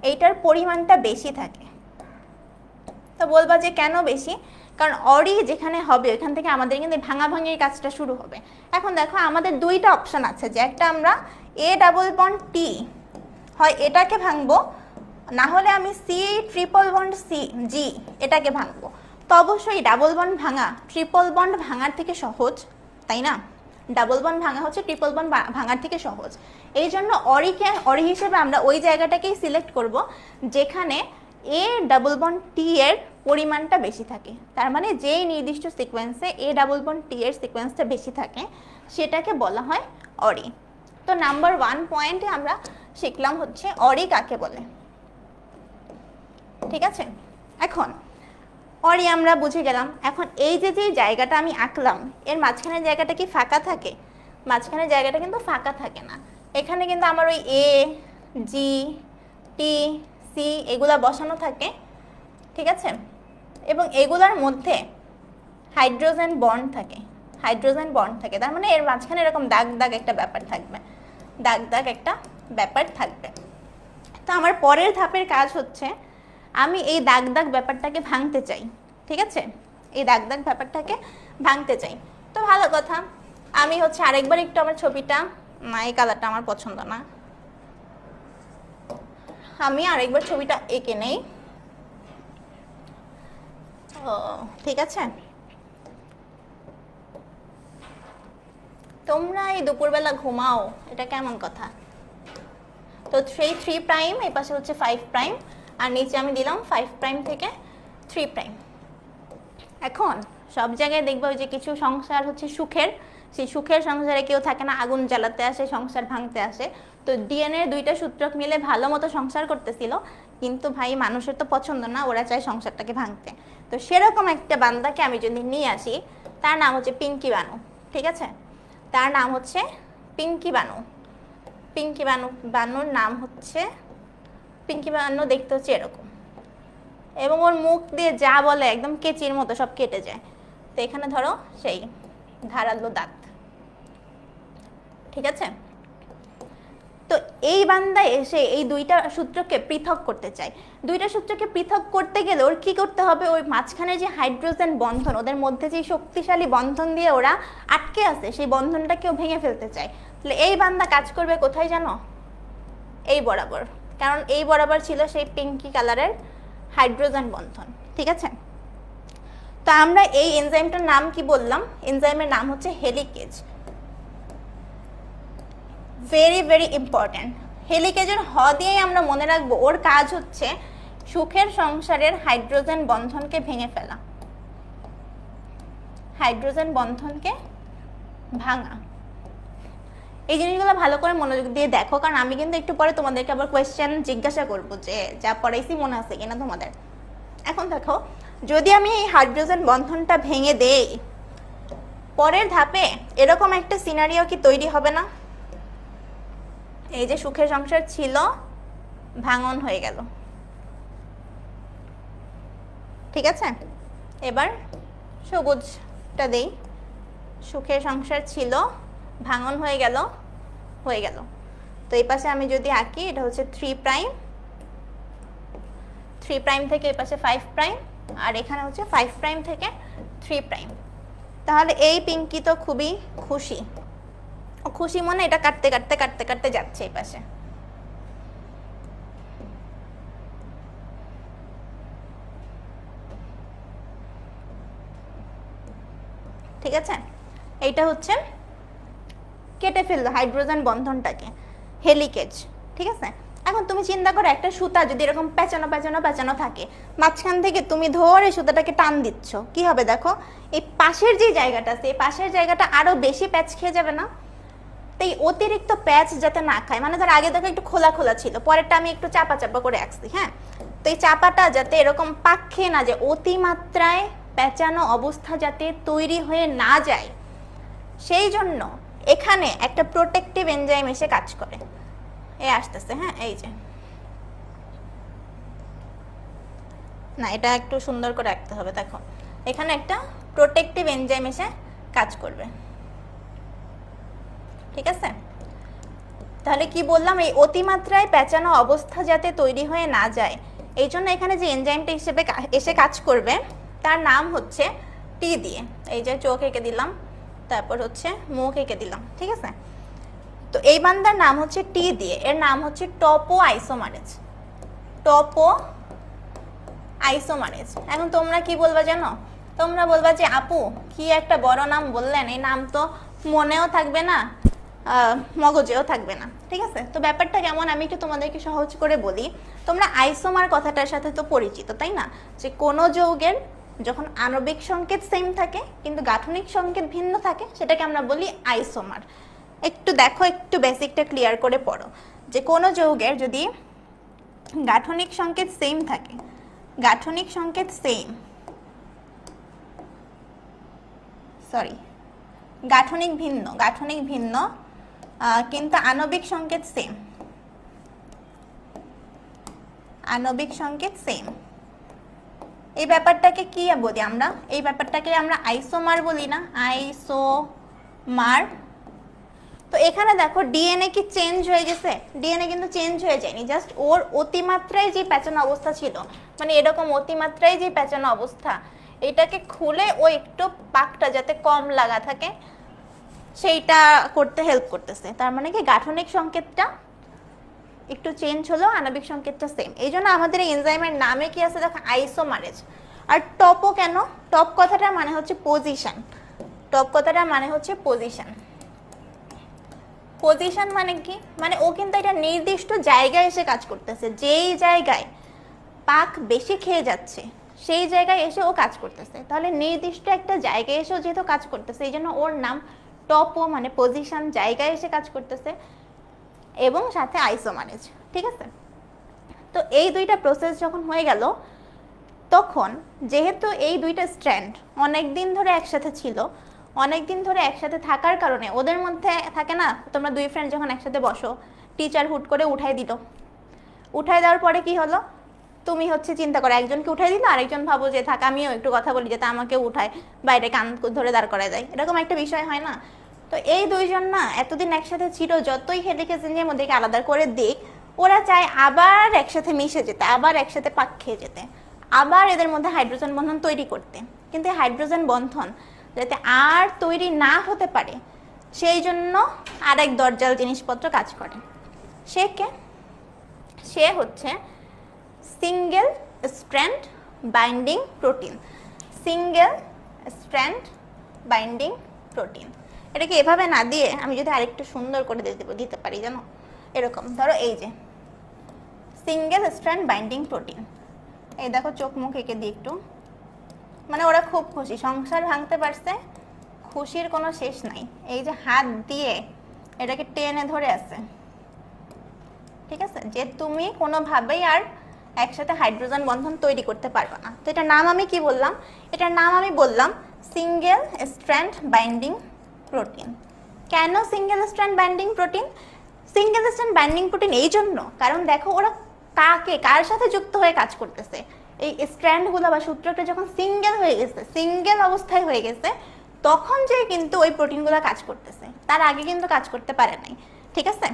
এইটার পরিমাণটা বেশি থাকে। তো বলবা যে কেন বেশি? কারণ অরি যেখানে হবে ওইখান থেকে আমাদের কিন্তু ভাঙাভাঙির কাজটা শুরু হবে। এখন দেখো আমাদের দুইটা অপশন আছে, যে একটা আমরা এ ডাবল বন্ড টি হয় এটাকে ভাঙবো, না হলে আমি সি ট্রিপল বন্ড সি জি এটাকে ভাঙবো। তো অবশ্যই ডাবল বন্ড ভাঙা ট্রিপল বন্ড ভাঙার থেকে সহজ, তাই না? ডাবল বন্ড ভাঙা হচ্ছে ট্রিপল বন্ড ভাঙার থেকে সহজ। এই জন্য অরি হিসেবে আমরা ওই জায়গাটাকেই সিলেক্ট করব যেখানে এ ডাবল বন্ড টি এর পরিমাণটা বেশি থাকে। তার মানে যেই নির্দিষ্ট সিকোয়েন্সে এ ডাবল বন্ড টি এর সিকোয়েন্সটা বেশি থাকে সেটাকে বলা হয় অরি। তো নাম্বার 1 পয়েন্টে আমরা শিখলাম হচ্ছে অরি কাকে বলে। ঠিক আছে, এখন অরি আমরা বুঝে গেলাম। এখন এই যে জায়গাটা আমি আঁকলাম এর মাঝখানের জায়গাটা কি ফাঁকা থাকে? মাঝখানের জায়গাটা কিন্তু ফাঁকা থাকে না। এখানে কিন্তু আমার ওই এ জি টি সি এগুলা বসানো থাকে, ঠিক আছে? এবং এগুলার মধ্যে হাইড্রোজেন বন্ড থাকে, হাইড্রোজেন বন্ড থাকে। তার মানে এর মাঝখানে এরকম দাগ দাগ একটা ব্যাপার থাকবে, দাগ দাগ একটা ব্যাপার থাকবে। তো আমার পরের ধাপের কাজ হচ্ছে আমি এই দাগ দাগ ব্যাপারটাকে ভাঙতে চাই, ঠিক আছে? এই দাগ দাগ ব্যাপারটাকে ভাঙতে চাই। তো ভালো কথা, আমি হচ্ছে আরেকবার একটু আমার ছবিটা, না এই কালারটা আমার পছন্দ না, আমি আরেকবার ছবিটা এঁকে নেই। ও ঠিক আছে, তোমরা এই দুপুরবেলা ঘুমাও, এটা কেমন কথা? তো সেই 3 প্রাইম এই পাশে হচ্ছে 5 প্রাইম, আর নিচে আমি দিলাম 5 প্রাইম থেকে 3 প্রাইম। এখন সব জায়গায় দেখবো যে কিছু সংসার হচ্ছে সুখের, সেই সুখের সংসারে কেউ থাকে না, আগুন জ্বালাতে আসে, সংসার ভাঙতে আসে। তো ডিএনএ দুইটা সূত্রক মিলে ভালো মতো সংসার করতেছিল, কিন্তু ভাই মানুষের তো পছন্দ না, ওরা চায় সংসারটাকে ভাঙতে। তো সেরকম একটা বান্দাকে আমি যদি নিয়ে আসি, তার নাম হচ্ছে পিঙ্কি বানু, ঠিক আছে? তার নাম হচ্ছে পিঙ্কি বানু। পিঙ্কি বানুর নাম হচ্ছে, পিঙ্কি বানু দেখতে হচ্ছে এরকম, এবং ওর মুখ দিয়ে যা বলে একদম কেচির মতো সব কেটে যায়। তো এখানে ধরো সেই ধারালো দাঁত, ঠিক আছে? তো এই বান্দা এসে এই দুইটা সূত্রকে পৃথক করতে চায়। দুইটা সূত্রকে পৃথক করতে গেলে ওর কি করতে হবে? ওই মাঝখানে যে হাইড্রোজেন বন্ধন, ওদের মধ্যে যে শক্তিশালী বন্ধন দিয়ে ওরা আটকে আছে, সেই বন্ধনটাকেও ভেঙে ফেলতে চায়। তাহলে এই বান্দা কাজ করবে কোথায় জানো? এই বরাবর, কারণ এই বরাবর ছিল সেই পিঙ্কি কালারের হাইড্রোজেন বন্ধন, ঠিক আছে? তো আমরা এই এনজাইমটার নাম কি বললাম? এনজাইমের নাম হচ্ছে হেলিকেজ। Very very important. হেলিকেজের হ দিয়েই আমরা মনে রাখবো ওর কাজ হচ্ছে সুখের সংসারের হাইড্রোজেন বন্ধনকে ভেঙে ফেলা, হাইড্রোজেন বন্ধনকে ভাঙা। এই জিনিসগুলো ভালো করে মনোযোগ দিয়ে দেখো, কারণ আমি কিন্তু একটু পরে তোমাদেরকে আবার কোয়েশ্চেন জিজ্ঞাসা করবো যে যা পড়াইছি মনে আছে কিনা তোমাদের। এখন দেখো, যদি আমি এই হাইড্রোজেন বন্ধনটা ভেঙে দেই, পরের ধাপে এরকম একটা সিনারিও কি তৈরি হবে না? এই যে সুখের সংসার ছিল, ভাঙন হয়ে গেল, ঠিক আছে? এবার সবুজটা দেই, সুখের সংসার ছিল, ভাঙন হয়ে গেল, হয়ে গেল। তো এই পাশে আমি যদি আঁকি, এটা হচ্ছে 3 প্রাইম, 3 প্রাইম থেকে এই পাশে 5 প্রাইম, আর এখানে হচ্ছে 5 প্রাইম থেকে 3 প্রাইম। তাহলে এই পিঙ্কি তো খুবই খুশি, খুশি মনে এটা কাটতে কাটতে কাটতে কাটতে যাচ্ছে এই পাশে। ঠিক আছে, এইটা হচ্ছে কেটে ফেললো হাইড্রোজেন বন্ধনটাকে, হেলিকেজ। ঠিক আছে, এখন তুমি চিন্তা করো একটা সুতা যদি এরকম পেঁচানো পেঁচানো পেঁচানো থাকে, মাঝখান থেকে তুমি ধরে সুতাটাকে টান দিচ্ছ, কি হবে দেখো, এই পাশের যে জায়গাটা আছে এই পাশের জায়গাটা আরো বেশি প্যাচ খেয়ে যাবে না? তো এই অতিরিক্ত প্যাচ যাতে না খায়, মানে ধর আগে দেখো একটু খোলা খোলা ছিল, পরেরটা আমি একটু চাপা চাপা করে রাখছি, হ্যাঁ, তো এই চাপাটা যাতে এরকম পাক খেয়ে না যায়, অতিমাত্রায় পেঁচানো অবস্থা যাতে তৈরি হয়ে না যায়, সেই জন্য এখানে একটা প্রোটেক্টিভ এনজাইম এসে কাজ করে। এই আসতেছে, হ্যাঁ, এই যে, না এটা একটু সুন্দর করে রাখতে হবে, দেখো এখানে একটা প্রোটেক্টিভ এনজাইম এসে কাজ করবে। ঠিক আছে, তাহলে কি বললাম, এই অতিমাত্রায় পেঁচানো অবস্থা যাতে তৈরি হয়ে না যায়, এই জন্য এখানে যে এনজাইমটা হিসেবে এসে কাজ করবে তার নাম হচ্ছে টি দিয়ে, এই যে চোখ এঁকে দিলাম, তারপর হচ্ছে মুখ এঁকে দিলাম। ঠিক আছে, তো এই বান্দার নাম হচ্ছে টি দিয়ে, এর নাম হচ্ছে টপো আইসোমারেজ, টপো আইসোমারেজ। এখন তোমরা কি বলবা জানো, তোমরা বলবা যে আপু কি একটা বড় নাম বললেন, এই নাম তো মনেও থাকবে না, মগজেও থাকবে না। ঠিক আছে, তো ব্যাপারটা কেমন আমি একটু তোমাদেরকে সহজ করে বলি। তোমরা আইসোমার কথাটার সাথে তো পরিচিত, তাই না, যে কোনো যৌগের যখন আণবিক সংকেত সেম থাকে কিন্তু গাঠনিক সংকেত ভিন্ন থাকে সেটাকে আমরা বলি আইসোমার। একটু দেখো, একটু বেসিকটা ক্লিয়ার করে পড়ো, যে কোনো যৌগের যদি গাঠনিক সংকেত সেম থাকে, গাঠনিক সংকেত সেম, সরি গাঠনিক ভিন্ন, গাঠনিক ভিন্ন কিন্তু আণবিক সংকেত সেম, আণবিক সংকেত সেম, এই ব্যাপারটাকে কি বলি আমরা, এই ব্যাপারটাকে আমরা আইসোমার বলি না, আইসোমার। তো এখানে দেখো ডিএনএ কি চেঞ্জ হয়ে গেছে, ডিএনএ কিন্তু চেঞ্জ হয়ে যায়নি, জাস্ট ওর অতিমাত্রায় যে পেঁচানো অবস্থা ছিল, মানে এরকম অতিমাত্রায় যে পেঁচানো অবস্থা, এটাকে খুলে ও একটু পাকটা যাতে কম লাগা থাকে সেইটা করতে হেল্প করতেছে। তার মানে কি গাঠনিক সংকেতটা একটু চেঞ্জ হলো, আণবিক সংকেতটা সেম, এই জন্য আমাদের এই এনজাইমের নামে কি আছে দেখো আইসোমারেজ। আর টপো কেন, টপ কথাটার মানে হচ্ছে পজিশন, টপ কথাটার মানে হচ্ছে পজিশন। পজিশন মানে কি, মানে ও কিন্তু এটা নির্দিষ্ট জায়গায় এসে কাজ করতেছে, যেই জায়গায় পাক বেশি খেয়ে যাচ্ছে সেই জায়গায় এসে ও কাজ করতেছে, তাহলে নির্দিষ্ট একটা জায়গায় এসেও যেহেতু কাজ করতেছে এই জন্য ওর নাম টপো, মানে পজিশন, জায়গায় এসে কাজ করতেছে, এবং সাথে আইসোমারেজ। ঠিক আছে, তো এই দুইটা প্রসেস যখন হয়ে গেল, তখন যেহেতু এই দুইটা স্ট্র্যান্ড অনেক দিন ধরে একসাথে ছিল, অনেক দিন ধরে একসাথে থাকার কারণে ওদের মধ্যে থাকে না, তোমরা দুই ফ্রেন্ড যখন একসাথে বসো, টিচার হুট করে উঠাই দিল, উঠাই দেওয়ার পরে কি হলো, তুমি হচ্ছে চিন্তা করো একজনকে উঠাই দিল, আরেকজন ভাবো যে থাক আমিও একটু কথা বলি যাতে আমাকে উঠায়, বাইরে কান ধরে দাঁড় করায় দেয়, এরকম একটা বিষয় হয় না। তো এই দুইজন না এতদিন একসাথে ছিল, যতই হেলিকেজ এনজাইম ওদেরকে আলাদা করে দিক, ওরা চায় আবার একসাথে মিশে যেতে, আবার একসাথে পাক খেয়ে যেতে, আবার এদের মধ্যে হাইড্রোজেন বন্ধন তৈরি করতে। কিন্তু হাইড্রোজেন বন্ধন যাতে আর তৈরি না হতে পারে সেই জন্য আরেক দরজাল জিনিসপত্র কাজ করে। সে কে, সে হচ্ছে single strand binding protein, single strand binding protein. এটাকে এভাবে না দিয়ে আমি যদি আরেকটু সুন্দর করে দিতে পারি জানো, এরকম ধরো এই যে সিঙ্গেল স্ট্র্যান্ড বাইন্ডিং প্রোটিন, এই দেখো চোখ মুখ এঁকে দিই একটু, মানে ওরা খুব খুশি, সংসার ভাঙতে পারছে, খুশির কোনো শেষ নাই, এই যে হাত দিয়ে এটাকে টেনে ধরে আছে। ঠিক আছে, যে তুমি কোনোভাবেই আর একসাথে হাইড্রোজেন বন্ধন তৈরি করতে পারবে না। তো এটার নাম আমি কি বললাম, এটার নাম আমি বললাম সিঙ্গেল স্ট্র্যান্ড বাইন্ডিং প্রোটিন। কেন single strand binding protein, single strand binding protein এই জন্য কারণ দেখো ওরা কার সাথে যুক্ত হয়ে কাজ করতেছে, এই স্ট্র্যান্ডগুলো বা সূত্রটা যখন সিঙ্গেল হয়ে গেছে, সিঙ্গেল অবস্থায় হয়ে গেছে, তখন যে কিন্তু ওই প্রোটিনগুলো কাজ করতেছে, তার আগে কিন্তু কাজ করতে পারে নাই। ঠিক আছে,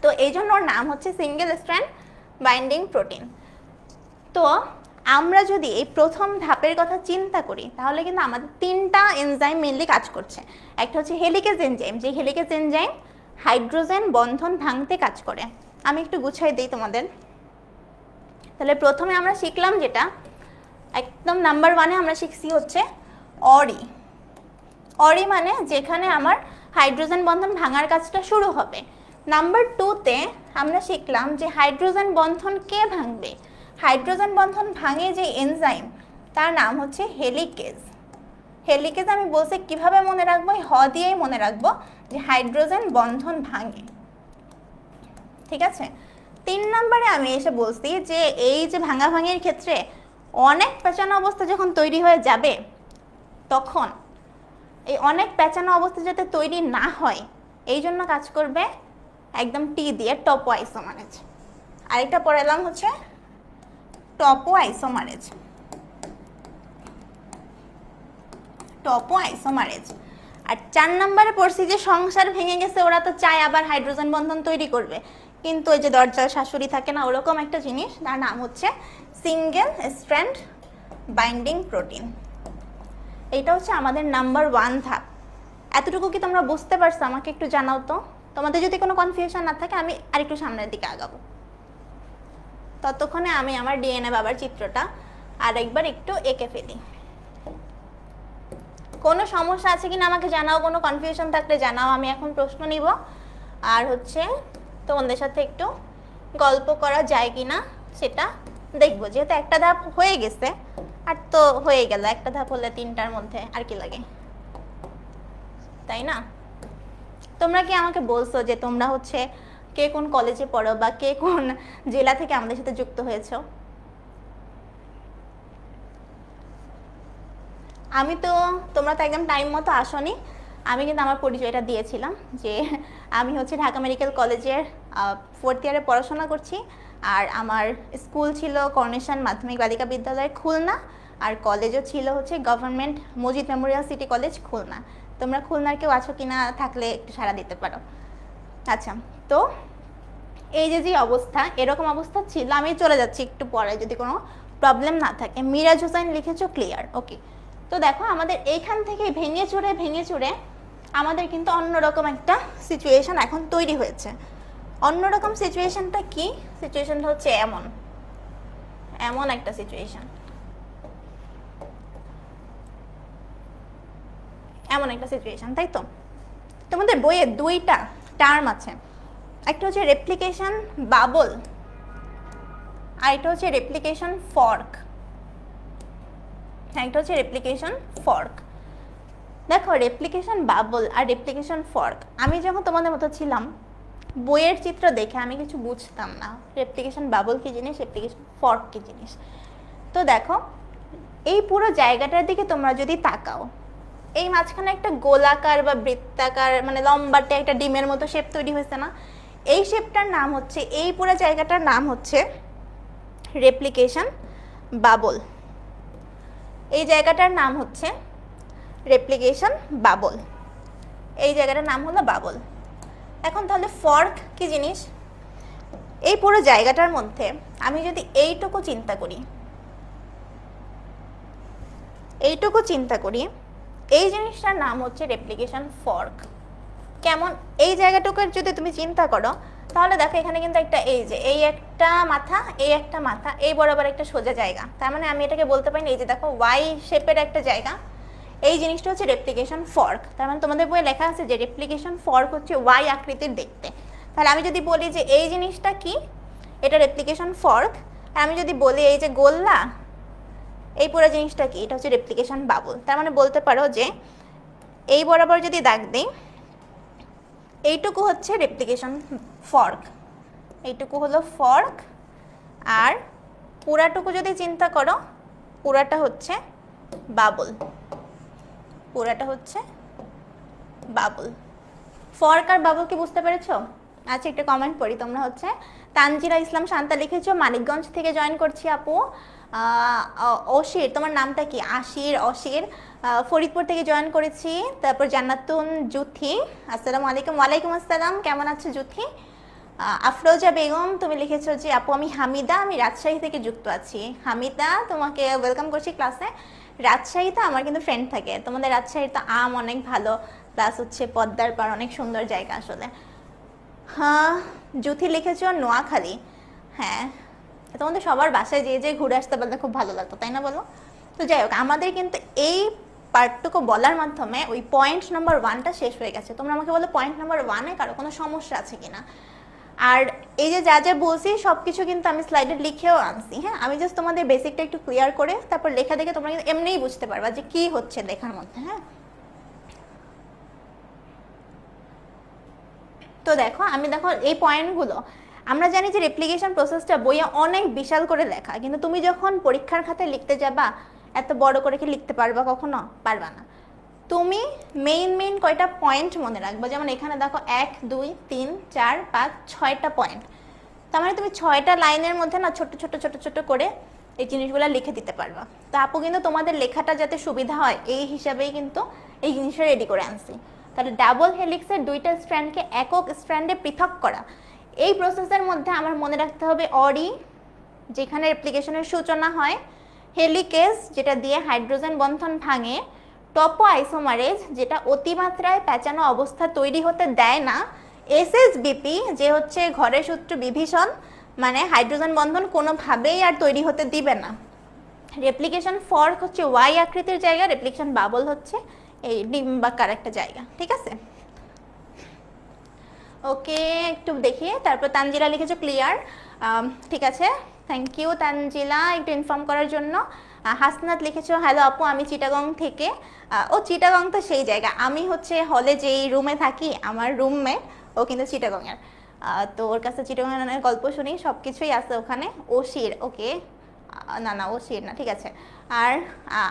তো এই জন্য ওর নাম হচ্ছে সিঙ্গেল স্ট্র্যান্ড বাইন্ডিং প্রোটিন। তো আমরা যদি এই প্রথম ধাপের কথা চিন্তা করি তাহলে কিন্তু আমাদের তিনটা এনজাইম মেইনলি কাজ করছে। একটা হচ্ছে হেলিকেজ এনজাইম, যে হেলিকেজ এনজাইম হাইড্রোজেন বন্ধন ভাঙতে কাজ করে। আমি একটু গুছাই দিই তোমাদের। তাহলে প্রথমে আমরা শিখলাম যেটা একদম নাম্বার 1-এ আমরা শিখছি হচ্ছে অরি। অরি মানে যেখানে আমার হাইড্রোজেন বন্ধন ভাঙার কাজটা শুরু হবে। নাম্বার 2তে আমরা শিখলাম যে হাইড্রোজেন বন্ধন কে ভাঙবে। হাইড্রোজেন বন্ধন ভাঙে যে এনজাইম তার নাম হচ্ছে হেলিকেজ। হেলিকেজ আমি বলছি কিভাবে মনে রাখবো, হ দিয়েই মনে রাখবো যে হাইড্রোজেন বন্ধন ভাঙে। ঠিক আছে, 3 নম্বরে আমি এসে বলছি যে এই যে ভাঙাভাঙির ক্ষেত্রে অনেক পেঁচানো অবস্থা যখন তৈরি হয়ে যাবে, তখন এই অনেক পেঁচানো অবস্থা যাতে তৈরি না হয় এই জন্য কাজ করবে একদম টি দিয়ে টপো আইসোমারেজ। আরেকটা পড়ালাম হচ্ছে টপো আইসোমারেজ। টপো আইসোমারেজ। আর 4 নম্বরে পড়ছি যে সংসার ভেঙে গেছে, ওরা তো চায় আবার হাইড্রোজেন বন্ধন তৈরি করবে, কিন্তু ওই যে দরজার শাশুড়ি থাকে না, ওরকম একটা জিনিস, তার নাম হচ্ছে সিঙ্গেল স্ট্র্যান্ড বাইন্ডিং প্রোটিন। এইটা হচ্ছে আমাদের নাম্বার 1 ধাপ। এতটুকু কি তোমরা বুঝতে পারছো? আমাকে একটু জানাও তো। তোমাদের যদি কোনো কনফিউশন না থাকে আমি আরেকটু সামনের দিকে আগাবো। ততক্ষণে আমি আমার ডিএনএ বাবার চিত্রটা আরেকবার একটু এঁকে ফেলি। কোনো সমস্যা আছে কিনা আমাকে জানাও, কোনো কনফিউশন থাকলে জানাও, আমি এখন প্রশ্ন নিব আর হচ্ছে তোমাদের সাথে একটু গল্প করা যায় কিনা সেটা দেখবো। যেহেতু একটা ধাপ হয়ে গেছে আর তো হয়ে গেল, একটা ধাপ হলে 3টার মধ্যে আর কি লাগে, তাই না? তোমরা কি আমাকে বলছো যে তোমরা হচ্ছে কে কোন কলেজে পড়ো বা কে কোন জেলা থেকে আমাদের সাথে যুক্ত হয়েছো? আমি তো, তোমরা তো একদম টাইম মতো আসোনি। আমি কিন্তু আমার পরিচয়টা দিয়েছিলাম যে আমি হচ্ছে ঢাকা মেডিকেল কলেজের 4th ইয়ারে পড়াশোনা করছি, আর আমার স্কুল ছিল করোনেশন মাধ্যমিক বালিকা বিদ্যালয় খুলনা, আর কলেজও ছিল হচ্ছে government Majid Memorial city college Khulna. তোমরা খুলনার কেউ আছো কিনা, থাকলে একটু সাড়া দিতে পারো। আচ্ছা, তো এই যে অবস্থা, এরকম অবস্থা ছিল। আমি চলে যাচ্ছি একটু পরে যদি কোনো প্রবলেম না থাকে। মিরাজ হোসেন লিখেছো ক্লিয়ার, ওকে। তো দেখো আমাদের এইখান থেকে ভেঙে চুরে আমাদের কিন্তু অন্যরকম একটা সিচুয়েশন এখন তৈরি হয়েছে। অন্যরকম সিচুয়েশনটা কি? সিচুয়েশনটা হচ্ছে এমন একটা সিচুয়েশন, তাই তো? তোমাদের বইয়ে 2টা টার্ম আছে, একটা হচ্ছে রেপ্লিকেশন বাবল আর একটা হচ্ছে রেপ্লিকেশন ফর্ক। একটা হচ্ছে রেপ্লিকেশন ফর্ক। দেখো, রেপ্লিকেশন বাবল আর রেপ্লিকেশন ফর্ক, আমি যখন তোমাদের মতো ছিলাম বইয়ের চিত্র দেখে আমি কিছু বুঝতাম না রেপ্লিকেশন বাবল কি জিনিস, রেপ্লিকেশন ফর্ক কি জিনিস। তো দেখো এই পুরো জায়গাটার দিকে তোমরা যদি তাকাও, এই মাঝখানে একটা গোলাকার বা বৃত্তাকার মানে লম্বাটে একটা ডিমের মতো শেপ তৈরি হয়েছে না, এই শেপটার নাম হচ্ছে, এই পুরো জায়গাটার নাম হচ্ছে রেপ্লিকেশন বাবল। এই জায়গাটার নাম হচ্ছে রেপ্লিকেশন বাবল, এই জায়গাটার নাম হলো বাবল। এখন তাহলে ফর্ক কি জিনিস? এই পুরো জায়গাটার মধ্যে আমি যদি এইটুকু চিন্তা করি, এই জিনিসটার নাম হচ্ছে রেপ্লিকেশন ফর্ক। কেমন? এই জায়গাটুকুর যদি তুমি চিন্তা করো তাহলে দেখো এখানে কিন্তু একটা এই একটা মাথা, এই একটা মাথা, এই বরাবর একটা সোজা জায়গা, তার মানে আমি এটাকে বলতে পারি এই যে দেখো ওয়াই শেপের একটা জায়গা, এই জিনিসটা হচ্ছে রেপ্লিকেশন ফর্ক। তার মানে তোমাদের বইয়ে লেখা আছে যে রেপ্লিকেশন ফর্ক হচ্ছে ওয়াই আকৃতির দেখতে। তাহলে আমি যদি বলি যে এই জিনিসটা কি, এটা রেপ্লিকেশন ফর্ক, আর আমি যদি বলি এই যে গোল্লা, এই পুরো জিনিসটা কি, এটা হচ্ছে রেপ্লিকেশন বাবল। তার মানে বলতে পারো যে এই বরাবর যদি দাগ দিই, এইটুকু হচ্ছে রেপ্লিকেশন ফর্ক, এইটুকু হলো ফর্ক, আর পুরাটুকু যদি চিন্তা করো পুরাটা হচ্ছে বাবল, পুরাটা হচ্ছে বাবল। ফর্ক আর বাবল কি বুঝতে পেরেছো? আচ্ছা, একটা কমেন্ট পড়ি। তোমরা হচ্ছে তানজিরা ইসলাম শান্তা লিখেছো মানিকগঞ্জ থেকে জয়েন করছি আপু। অশির, তোমার নামটা কি? অশির ফরিদপুর থেকে জয়েন করেছি। তারপর জান্নাতুন জুথি, আসসালামু আলাইকুম। ওয়ালাইকুম আসসালাম, কেমন আছো জুথি? আফরোজা বেগম তুমি লিখেছো যে আপু আমি হামিদা, আমি রাজশাহী থেকে যুক্ত আছি। হামিদা, তোমাকে ওয়েলকাম করছি ক্লাসে। রাজশাহীতে আমার কিন্তু ফ্রেন্ড থাকে, তোমাদের রাজশাহীর তো আম অনেক ভালো, প্লাস হচ্ছে পদ্মার পাড় অনেক সুন্দর জায়গা আসলে। হ্যাঁ, জুথি লিখেছো নোয়াখালী। হ্যাঁ, তোমাদের সবার বাসায় যে ঘুরে আসতে পারলে খুব ভালো লাগতো, তাই না বলো? তো যাই হোক, আমাদের কিন্তু এই পার্টটুকু বলার মাধ্যমে ওই পয়েন্ট নাম্বার 1টা শেষ হয়ে গেছে। তোমরা আমাকে বলো পয়েন্ট নাম্বার 1-এ কারো কোনো সমস্যা আছে কিনা। আর এই যে যা যা বলছি সব কিছু কিন্তু আমি স্লাইডে লিখেও আনছি, হ্যাঁ। আমি জাস্ট তোমাদের বেসিকটা একটু ক্লিয়ার করে তারপর লেখা দেখে তোমরা কিন্তু এমনিই বুঝতে পারবা যে কি হচ্ছে লেখার মধ্যে, হ্যাঁ। তো দেখো আমি দেখো এই পয়েন্টগুলো আমরা জানি যে রেপ্লিকেশন প্রসেসটা বইয়ে অনেক বিশাল করে লেখা, কিন্তু তুমি যখন পরীক্ষার খাতায় লিখতে যাবা এত বড় করে কি লিখতে পারবা? কখনো পারবা না। তুমি মেইন কয়টা পয়েন্ট মনে রাখবা, যেমন এখানে দেখো 1 2 3 4 5 6টা পয়েন্ট। তার মানে তুমি 6টা লাইনের মধ্যে না ছোট ছোট ছোট ছোট করে এই জিনিসগুলো লিখে দিতে পারবা। তো আপু কিন্তু তোমাদের লেখাটা যাতে সুবিধা হয় এই হিসাবেই কিন্তু এই জিনিসটা রেডি করে আনছি। তাহলে ডাবল হেলিক্সের 2টা স্ট্র্যান্ডকে একক স্ট্র্যান্ডে পৃথক করা, এই প্রসেসের মধ্যে আমার মনে রাখতে হবে অরি যেখানে রেপ্লিকেশনের সূচনা হয়, হেলিকেজ যেটা দিয়ে হাইড্রোজেন বন্ধন ভাঙে, টপো আইসোমারেজ যেটা অতিমাত্রায় প্যাঁচানো অবস্থা তৈরি হতে দেয় না, এসএসবিপি যে হচ্ছে ঘরের সূত্র বিভীষণ মানে হাইড্রোজেন বন্ধন কোনোভাবেই আর তৈরি হতে দিবে না, রেপ্লিকেশন ফর্ক হচ্ছে ওয়াই আকৃতির জায়গা, রেপ্লিকেশন বাবল হচ্ছে এই ডিম্বাকার একটা জায়গা, ঠিক আছে। ওকে একটু দেখি, তারপর তানজিলা লিখেছো ক্লিয়ার, ঠিক আছে, থ্যাংক ইউ তানজিলা একটু ইনফর্ম করার জন্য। হাসনাত লিখেছো হ্যালো আপু আমি চিটাগং থেকে। ও চিটাগং তো সেই জায়গা, আমি হচ্ছে হলে যেই রুমে থাকি আমার রুমমেট ও কিন্তু চিটাগংয়ের, তো ওর কাছে চিটাগংয়ের গল্প শুনি, সব কিছুই আছে ওখানে। ও শির, ওকে না ও শির না, ঠিক আছে। আর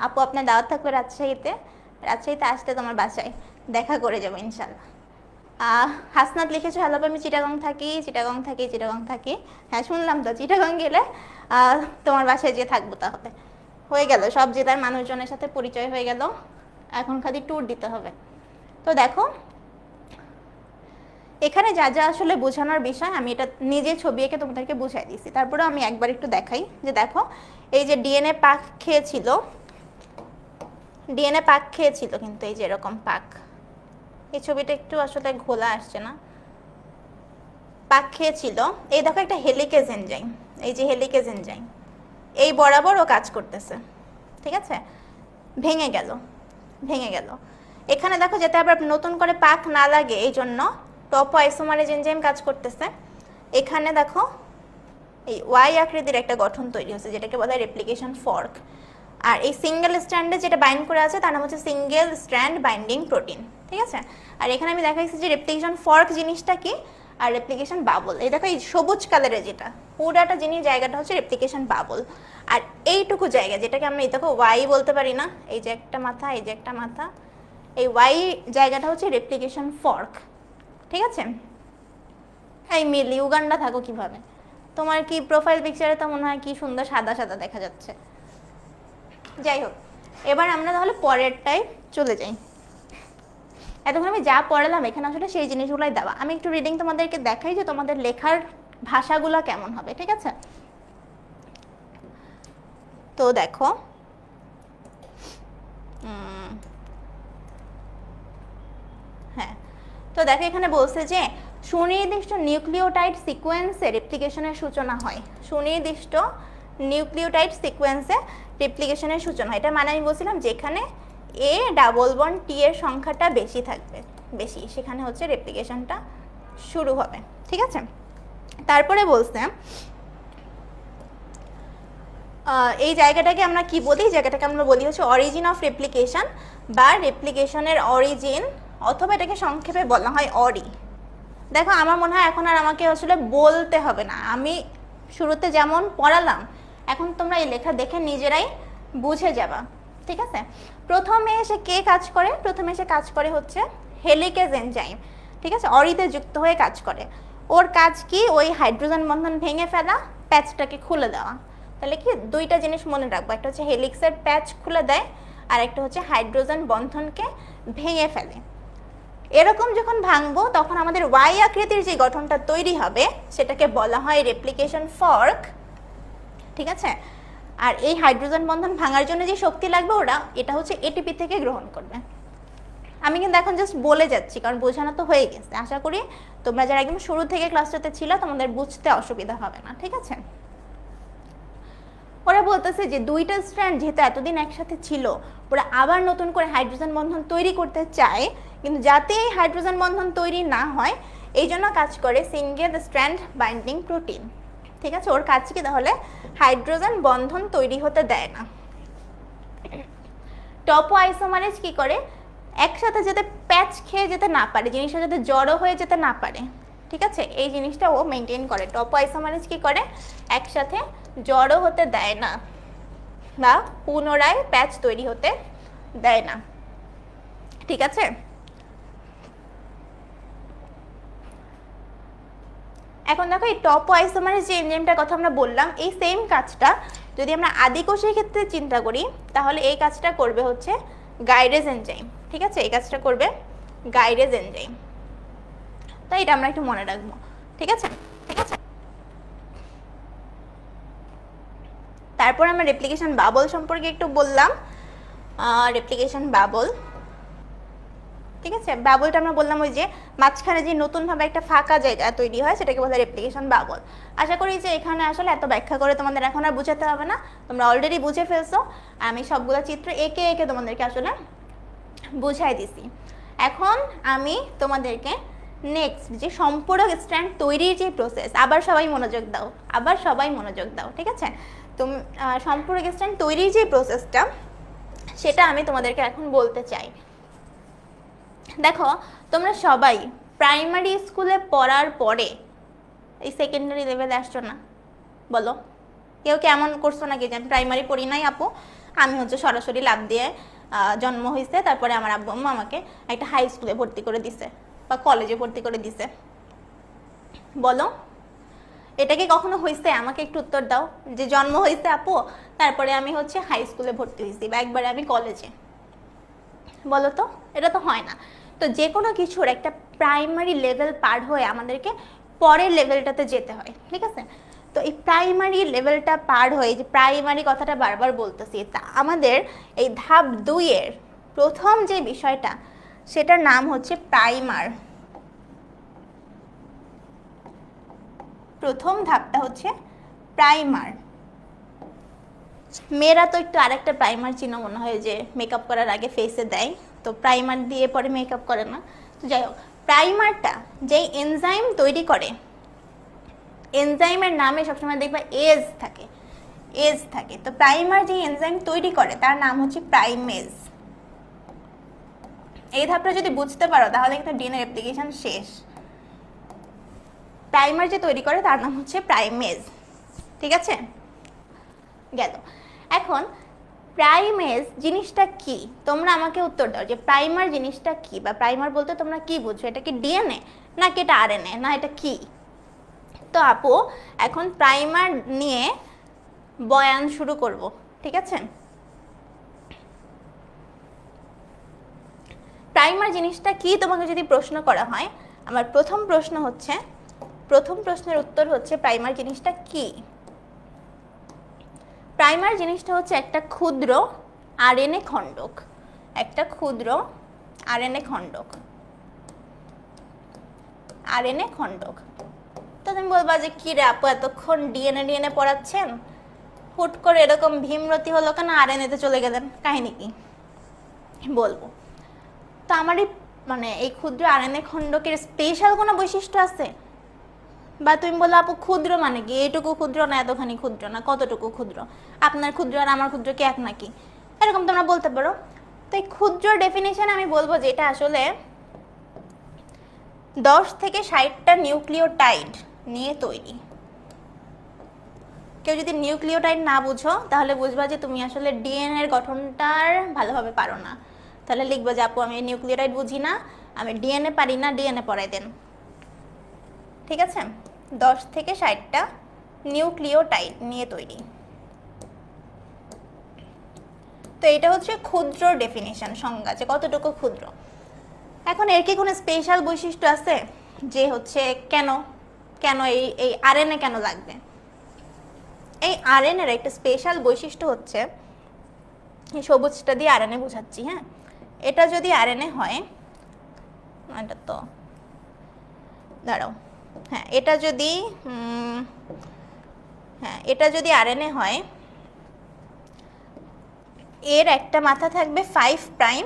আপু আপনার দাওয়াত থাকবে রাজশাহীতে আসলে তোমার বাসায় দেখা করে যাবো ইনশাল্লাহ। হাসনাত লিখেছো হ্যালো আমি চিটাগং থাকি। হ্যাঁ শুনলাম তো, চিটাগং গেলে তোমার বাসায় যেয়ে থাকবো। তাহলে হয়ে গেল, সব জেলার মানুষজনের সাথে পরিচয় হয়ে গেল, এখন খালি ট্যুর দিতে হবে। তো দেখো এখানে যা যা আসলে বোঝানোর বিষয় আমি এটা নিজে ছবি এঁকে তোমাদেরকে বুঝাই দিয়েছি, তারপরে আমি একবার একটু দেখাই যে দেখো এই যে ডিএনএ পাক খেয়েছিল কিন্তু এই যে এরকম পাক, এই ছবিটা একটু আসলে ঘোলা আসছে না, পাক খেয়েছিল। এই দেখো একটা হেলিকেজ এনজাইম, এই যে হেলিকেজ এনজাইম এই বরাবর ও কাজ করতেছে, ঠিক আছে। ভেঙে গেল এখানে দেখো যাতে আবার নতুন করে পাক না লাগে এই জন্য টপো আইসোমারেজ এনজাইম কাজ করতেছে। এখানে দেখো এই ওয়াই আকৃতির একটা গঠন তৈরি হচ্ছে যেটাকে বলা হয় রেপ্লিকেশন ফর্ক, আর এই সিঙ্গেল স্ট্র্যান্ডে যেটা বাইন্ড করে আছে তার নাম হচ্ছে সিঙ্গেল স্ট্র্যান্ড বাইন্ডিং প্রোটিন, ঠিক আছে। আর এখানে আমি দেখাইছি যে রেপ্লিকেশন ফর্ক জিনিসটা কি আর রেপ্লিকেশন বাবল, এই দেখো এই সবুজ কালারের যেটা পুরাটা জিনিস জায়গাটা হচ্ছে রেপ্লিকেশন বাবল। আর এইটুকু জায়গা যেটাকে আমরা এই দেখো ওয়াই বলতে পারি না, এই যে একটা মাথা এই ওয়াই জায়গাটা হচ্ছে রেপ্লিকেশন ফর্ক, ঠিক আছে। এই মিলি উগান্ডা থাকো কিভাবে? তোমার কি প্রোফাইল পিকচারে তো মনে হয় কি সুন্দর সাদা সাদা দেখা যাচ্ছে। যাই হোক, এবার আমরা তাহলে পরেরটায় চলে যাই। এতক্ষণ আমি যা পড়ালাম এখানে আসলে সেই জিনিসগুলোই দেওয়া। আমি একটু রিডিং তোমাদেরকে দেখাই যে তোমাদের লেখার ভাষাগুলো কেমন হবে, ঠিক আছে। তো দেখো হ্যাঁ, তো দেখো এখানে বলছে যে সুনির্দিষ্ট নিউক্লিওটাইড সিকোয়েন্সে রেপ্লিকেশনের সূচনা হয়, সুনির্দিষ্ট নিউক্লিওটাইড সিকোয়েন্সে রেপ্লিকেশনের সূচনা হয়। এটা মানে আমি বলছিলাম যেখানে এ ডাবল বন্ড টি এর সংখ্যাটা বেশি থাকবে, সেখানে হচ্ছে রেপ্লিকেশনটা শুরু হবে, ঠিক আছে। তারপরে বলছে এই জায়গাটাকে আমরা কি বলি, জায়গাটাকে আমরা বলি হচ্ছে অরিজিন অফ রেপ্লিকেশন বা রেপ্লিকেশনের অরিজিন, অথবা এটাকে সংক্ষেপে বলা হয় অরি। দেখো আমার মনে হয় এখন আর আমাকে আসলে বলতে হবে না, আমি শুরুতে যেমন পড়ালাম এখন তোমরা এই লেখা দেখে নিজেরাই বুঝে যাবা, ঠিক আছে। প্রথমে এসে কে কাজ করে? প্রথমে এসে কাজ করে হচ্ছে হেলিকেজ এনজাইম, ঠিক আছে, অরিতে যুক্ত হয়ে কাজ করে। ওর কাজ কি? ওই হাইড্রোজেন বন্ধন ভেঙে ফেলা, প্যাচটাকে খুলে দেওয়া। তাহলে কি দুইটা জিনিস মনে রাখবো, একটা হচ্ছে হেলিক্সের প্যাচ খুলে দেয় আর একটা হচ্ছে হাইড্রোজেন বন্ধনকে ভেঙে ফেলে। এরকম যখন ভাঙবো তখন আমাদের ওয়াই আকৃতির যে গঠনটা তৈরি হবে সেটাকে বলা হয় রেপ্লিকেশন ফর্ক, ঠিক আছে। আর এই হাইড্রোজেন বন্ধন ভাঙার জন্য যে শক্তি লাগবে এটা হচ্ছে এটিপি থেকে গ্রহণ করবে। আমি কিন্তু এখন জাস্ট বলে যাচ্ছি কারণ বোঝানো তো হয়ে গেছে। আশা করি তোমরা যারা একদম শুরু থেকে ক্লাসটাতে ছিল তোমাদের বুঝতে অসুবিধা হবে না, ঠিক আছে। ওরা বলতেছে যে দুইটা স্ট্র্যান্ড যেহেতু এতদিন একসাথে ছিল, ওরা আবার নতুন করে হাইড্রোজেন বন্ধন তৈরি করতে চায়, কিন্তু যাতে এই হাইড্রোজেন বন্ধন তৈরি না হয় এই জন্য কাজ করে সিঙ্গেল স্ট্র্যান্ড বাইন্ডিং প্রোটিন। ঠিক আছে, ওর কাজ কি তাহলে? হাইড্রোজেন বন্ধন তৈরি হতে দেয় না। টপো আইসোমারেজ কি করে? একসাথে যাতে প্যাচ খেয়ে যেতে না পারে, জিনিসটা যাতে জড়ো হয়ে যেতে না পারে, ঠিক আছে, এই জিনিসটা ও মেনটেন করে। টপো আইসোমারেজ কি করে? একসাথে জড়ো হতে দেয় না বা পুনরায় প্যাচ তৈরি হতে দেয় না। ঠিক আছে, এখন দেখো এই টপো আইসোমারেজ যে এনজাইমটার কথা আমরা বললাম, এই সেম কাজটা যদি আমরা আদিকোষের ক্ষেত্রে চিন্তা করি তাহলে এই কাজটা করবে হচ্ছে গাইরেজ এনজাইম। ঠিক আছে, এই কাজটা করবে গাইরেজ এনজাইম। তাই এটা আমরা একটু মনে রাখবো। ঠিক আছে, ঠিক আছে। তারপর আমরা রেপ্লিকেশন বাবল সম্পর্কে একটু বললাম। রেপ্লিকেশন বাবল, ঠিক আছে, বাবলটা আমরা বললাম ওই যে মাঝখানে যে নতুনভাবে একটা ফাঁকা জায়গা তৈরি হয় সেটাকে বলে রেপ্লিকেশন বাবল। আশা করি যে এখানে আসলে এত ব্যাখ্যা করে তোমাদের এখন আর বুঝাতে হবে না, তোমরা অলরেডি বুঝে ফেলছো। আমি সবগুলো চিত্র একে একে তোমাদেরকে আসলে বুঝাই দিছি। এখন আমি তোমাদেরকে নেক্সট যে সম্পূরক স্ট্র্যান্ড তৈরির যে প্রসেস, আবার সবাই মনোযোগ দাও, আবার সবাই মনোযোগ দাও। ঠিক আছে, তো সম্পূরক স্ট্র্যান্ড তৈরির যে প্রসেসটা সেটা আমি তোমাদেরকে এখন বলতে চাই। দেখো তোমরা সবাই প্রাইমারি স্কুলে পড়ার পরে এই সেকেন্ডারি লেভেলে আসছো না? বলো, কেউ কেমন করছো নাকি যে আমি প্রাইমারি পড়ি নাই আপু, আমি হচ্ছে সরাসরি লাভ দিয়ে জন্ম হয়েছে, তারপরে আমার আব্বু আম্মা আমাকে একটা হাই স্কুলে ভর্তি করে দিছে বা কলেজে ভর্তি করে দিছে। বলো, এটা কি কখনো হয়েছে? আমাকে একটু উত্তর দাও যে জন্ম হয়েছে আপু, তারপরে আমি হচ্ছে হাই স্কুলে ভর্তি হয়েছি বা একবারে আমি কলেজে। বলো তো, এটা তো হয় না। তো যে কোনো কিছুর একটা প্রাইমারি লেভেল পার হয়ে আমাদেরকে পরের লেভেলটাতে যেতে হয়। ঠিক আছে, তো এই প্রাইমারি লেভেলটা পার হয়ে, যে প্রাইমারি কথাটা বারবার বলতেছি, তা আমাদের এই ধাপ 2-এর প্রথম যে বিষয়টা সেটার নাম হচ্ছে প্রাইমার। প্রথম ধাপটা হচ্ছে প্রাইমার। মেয়েরা তো একটু আরেকটা প্রাইমার চিহ্ন মনে হয় যে মেকআপ করার আগে ফেসে দেয়, তো প্রাইমার দিয়ে পরে মেকআপ করে না। তো যাই হোক, প্রাইমারটা যেই এনজাইম তৈরি করে, এনজাইমের নামে সবসময় দেখবা এজ থাকে, এজ থাকে। তো প্রাইমার যে এনজাইম তৈরি করে তার নাম হচ্ছে প্রাইমেজ। এই ধাপটা যদি বুঝতে পারো তাহলে কিন্তু ডিএনএ রেপ্লিকেশন শেষ। প্রাইমার যে তৈরি করে তার নাম হচ্ছে প্রাইমেজ। ঠিক আছে, গেল। এখন প্রাইমেজ জিনিসটা কি? তোমরা আমাকে উত্তর দাও যে প্রাইমার জিনিসটা কি, বা প্রাইমার বলতে তোমরা কি বুঝছো? এটা কি ডিএনএ নাকি এটা আরএনএ, না এটা কি? তো আপু এখন প্রাইমার নিয়ে বয়ান শুরু করব। ঠিক আছে, প্রাইমার জিনিসটা কি তোমাকে যদি প্রশ্ন করা হয়, আমার প্রথম প্রশ্ন হচ্ছে, প্রথম প্রশ্নের উত্তর হচ্ছে প্রাইমার জিনিসটা কি? প্রাইমার জিনিসটা হচ্ছে একটা ক্ষুদ্র আরএনএ খণ্ডক, একটা ক্ষুদ্র আরএনএ খণ্ডক, আরএনএ খণ্ডক। তো তুমি বলবা যে কি রে আপু এতক্ষণ ডিএনএ পড়াচ্ছেন, হুট করে এরকম ভীমরতি হলো কেন, আরএনএতে চলে গেলেন, কাহিনী কি? বলবো। তো আমার এই ক্ষুদ্র আরএনএ খণ্ডকের স্পেশাল কোনো বৈশিষ্ট্য আছে? বা তুমি বলো আপু ক্ষুদ্র মানে কি, এইটুকু ক্ষুদ্র না এতখানি ক্ষুদ্র না কতটুকু ক্ষুদ্র, আপনার ক্ষুদ্র আর আমার ক্ষুদ্র কি এক নাকি, এরকম তোমরা বলতে পারো। তো এই ক্ষুদ্র ডেফিনেশন আমি বলবো যে এটা আসলে 10 থেকে 60টা নিউক্লিওটাইড নিয়ে তৈরি। কেউ যদি নিউক্লিওটাইড না বুঝো তাহলে বুঝবা যে তুমি আসলে ডিএনএ এর গঠনটার ভালোভাবে পারো না। তাহলে লিখবা যে আপু আমি নিউক্লিওটাইড বুঝি না, আমি ডিএনএ পারি না, ডিএনএ পড়াই দেন। ঠিক আছে, 10 থেকে 60টা নিউক্লিওটাইড নিয়ে তৈরি। তো এটা হচ্ছে ক্ষুদ্র ডেফিনিশন, সংজ্ঞা যে কতটুকু ক্ষুদ্র। এখন এর কি কোনো স্পেশাল বৈশিষ্ট্য আছে যে হচ্ছে কেন কেন এই আরএনএ কেন লাগবে? এই আরএনএ এর একটা স্পেশাল বৈশিষ্ট্য হচ্ছে, এই সবুজটা দিয়ে আরএনএ বোঝাচ্ছি, হ্যাঁ, এটা যদি আরএনএ হয়, এটা তো দাঁড়াও, হ্যাঁ এটা যদি আরএনএ হয় এর একটা মাথা থাকবে 5 প্রাইম,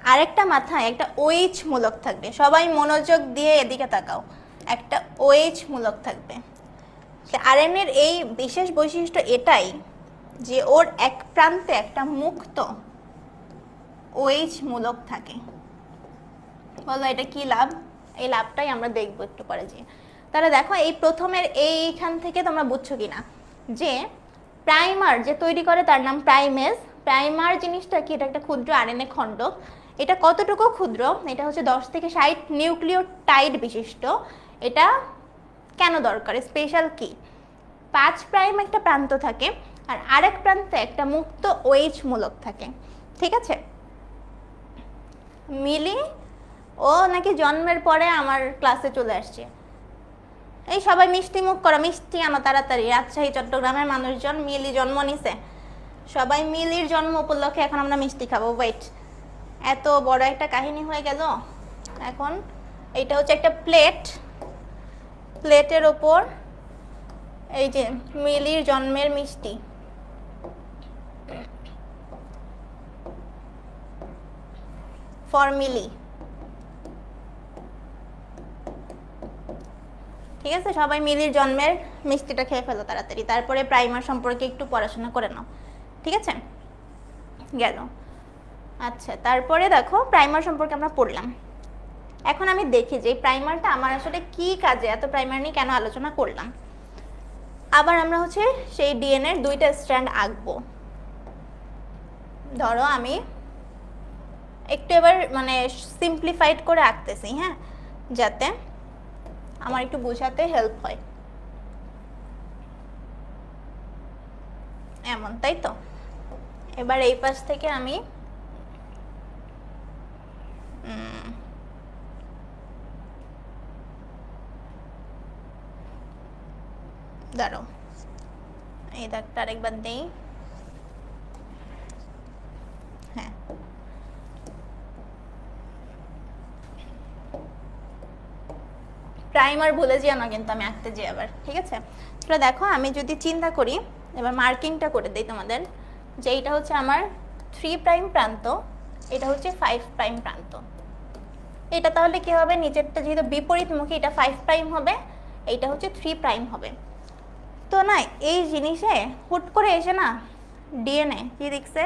আর একটা মাথায় একটা OH মূলক থাকবে। সবাই মনোযোগ দিয়ে এদিকে তাকাও, একটা OH মূলক থাকবে। আরএনএর এই বিশেষ বৈশিষ্ট্য এটাই যে ওর এক প্রান্তে একটা মুক্ত OH মূলক থাকে। বলো এটা কি লাভ? এই লাভটাই আমরা দেখবো একটু পরে। যে তাহলে দেখো এই প্রথমের এইখান থেকে তোমরা বুঝছো কিনা যে প্রাইমার যে তৈরি করে তার নাম প্রাইমেজ। প্রাইমার জিনিসটা কি? এটা একটা ক্ষুদ্র আরএনএ খণ্ড। এটা কতটুকু ক্ষুদ্র? এটা হচ্ছে 10 থেকে 60 নিউক্লিওটাইড বিশিষ্ট। এটা কেন দরকার? স্পেশাল কি? 5 প্রাইম একটা প্রান্ত থাকে আর আরেক প্রান্তে একটা মুক্ত OH মূলক থাকে। ঠিক আছে? মিলি ও নাকি জন্মের পরে আমার ক্লাসে চলে আসছে। এই সবাই মিষ্টি মুখ করো, মিষ্টি আনো তাড়াতাড়ি। রাজশাহী চট্টগ্রামের মানুষজন, মিলি জন্ম নিছে, সবাই মিলির জন্ম উপলক্ষে এখন আমরা মিষ্টি খাবো। ওয়েট, এত বড় একটা কাহিনী হয়ে গেল। এখন এইটা হচ্ছে একটা প্লেট, প্লেটের ওপর এই যে মিলির জন্মের মিষ্টি। ফর মিলি। ঠিক আছে, সবাই মিলির জন্মের মিষ্টিটা খেয়ে ফেলো তাড়াতাড়ি, তারপরে প্রাইমার সম্পর্কে একটু পড়াশোনা করে নাও। ঠিক আছে, গেল। আচ্ছা, তারপরে দেখো প্রাইমার সম্পর্কে আমরা পড়লাম। এখন আমি দেখি যে প্রাইমারটা আমার আসলে কি কাজে, এত প্রাইমার নিয়ে কেন আলোচনা করলাম। আবার আমরা হচ্ছে সেই ডিএনএ এর 2টা স্ট্র্যান্ড আঁকবো। ধরো আমি একটু এবার মানে সিম্পলিফাইড করে আঁকতেছি, হ্যাঁ, যাতে আমার একটু বোঝাতে হেল্প হয়। এমন, তাই তো? এবার এই পাশ থেকে আমি দাঁড়াও, এই দাগটা আরেকবার দেই। হ্যাঁ, প্রাইমার ভুলে যেও না কিন্তু আমি আঁকতে যাই আবার। ঠিক আছে, তাহলে দেখো আমি যদি চিন্তা করি, এবার মার্কিংটা করে দিই তোমাদের, যে এইটা হচ্ছে আমার 3 প্রাইম প্রান্ত, এটা হচ্ছে 5 প্রাইম প্রান্ত। এটা তাহলে কি হবে? নিচেরটা যেহেতু বিপরীতমুখী, এটা 5 প্রাইম হবে, এইটা হচ্ছে 3 প্রাইম হবে। তো না, এই জিনিসে হুট করে এসে না ডিএনএ কি দেখছে,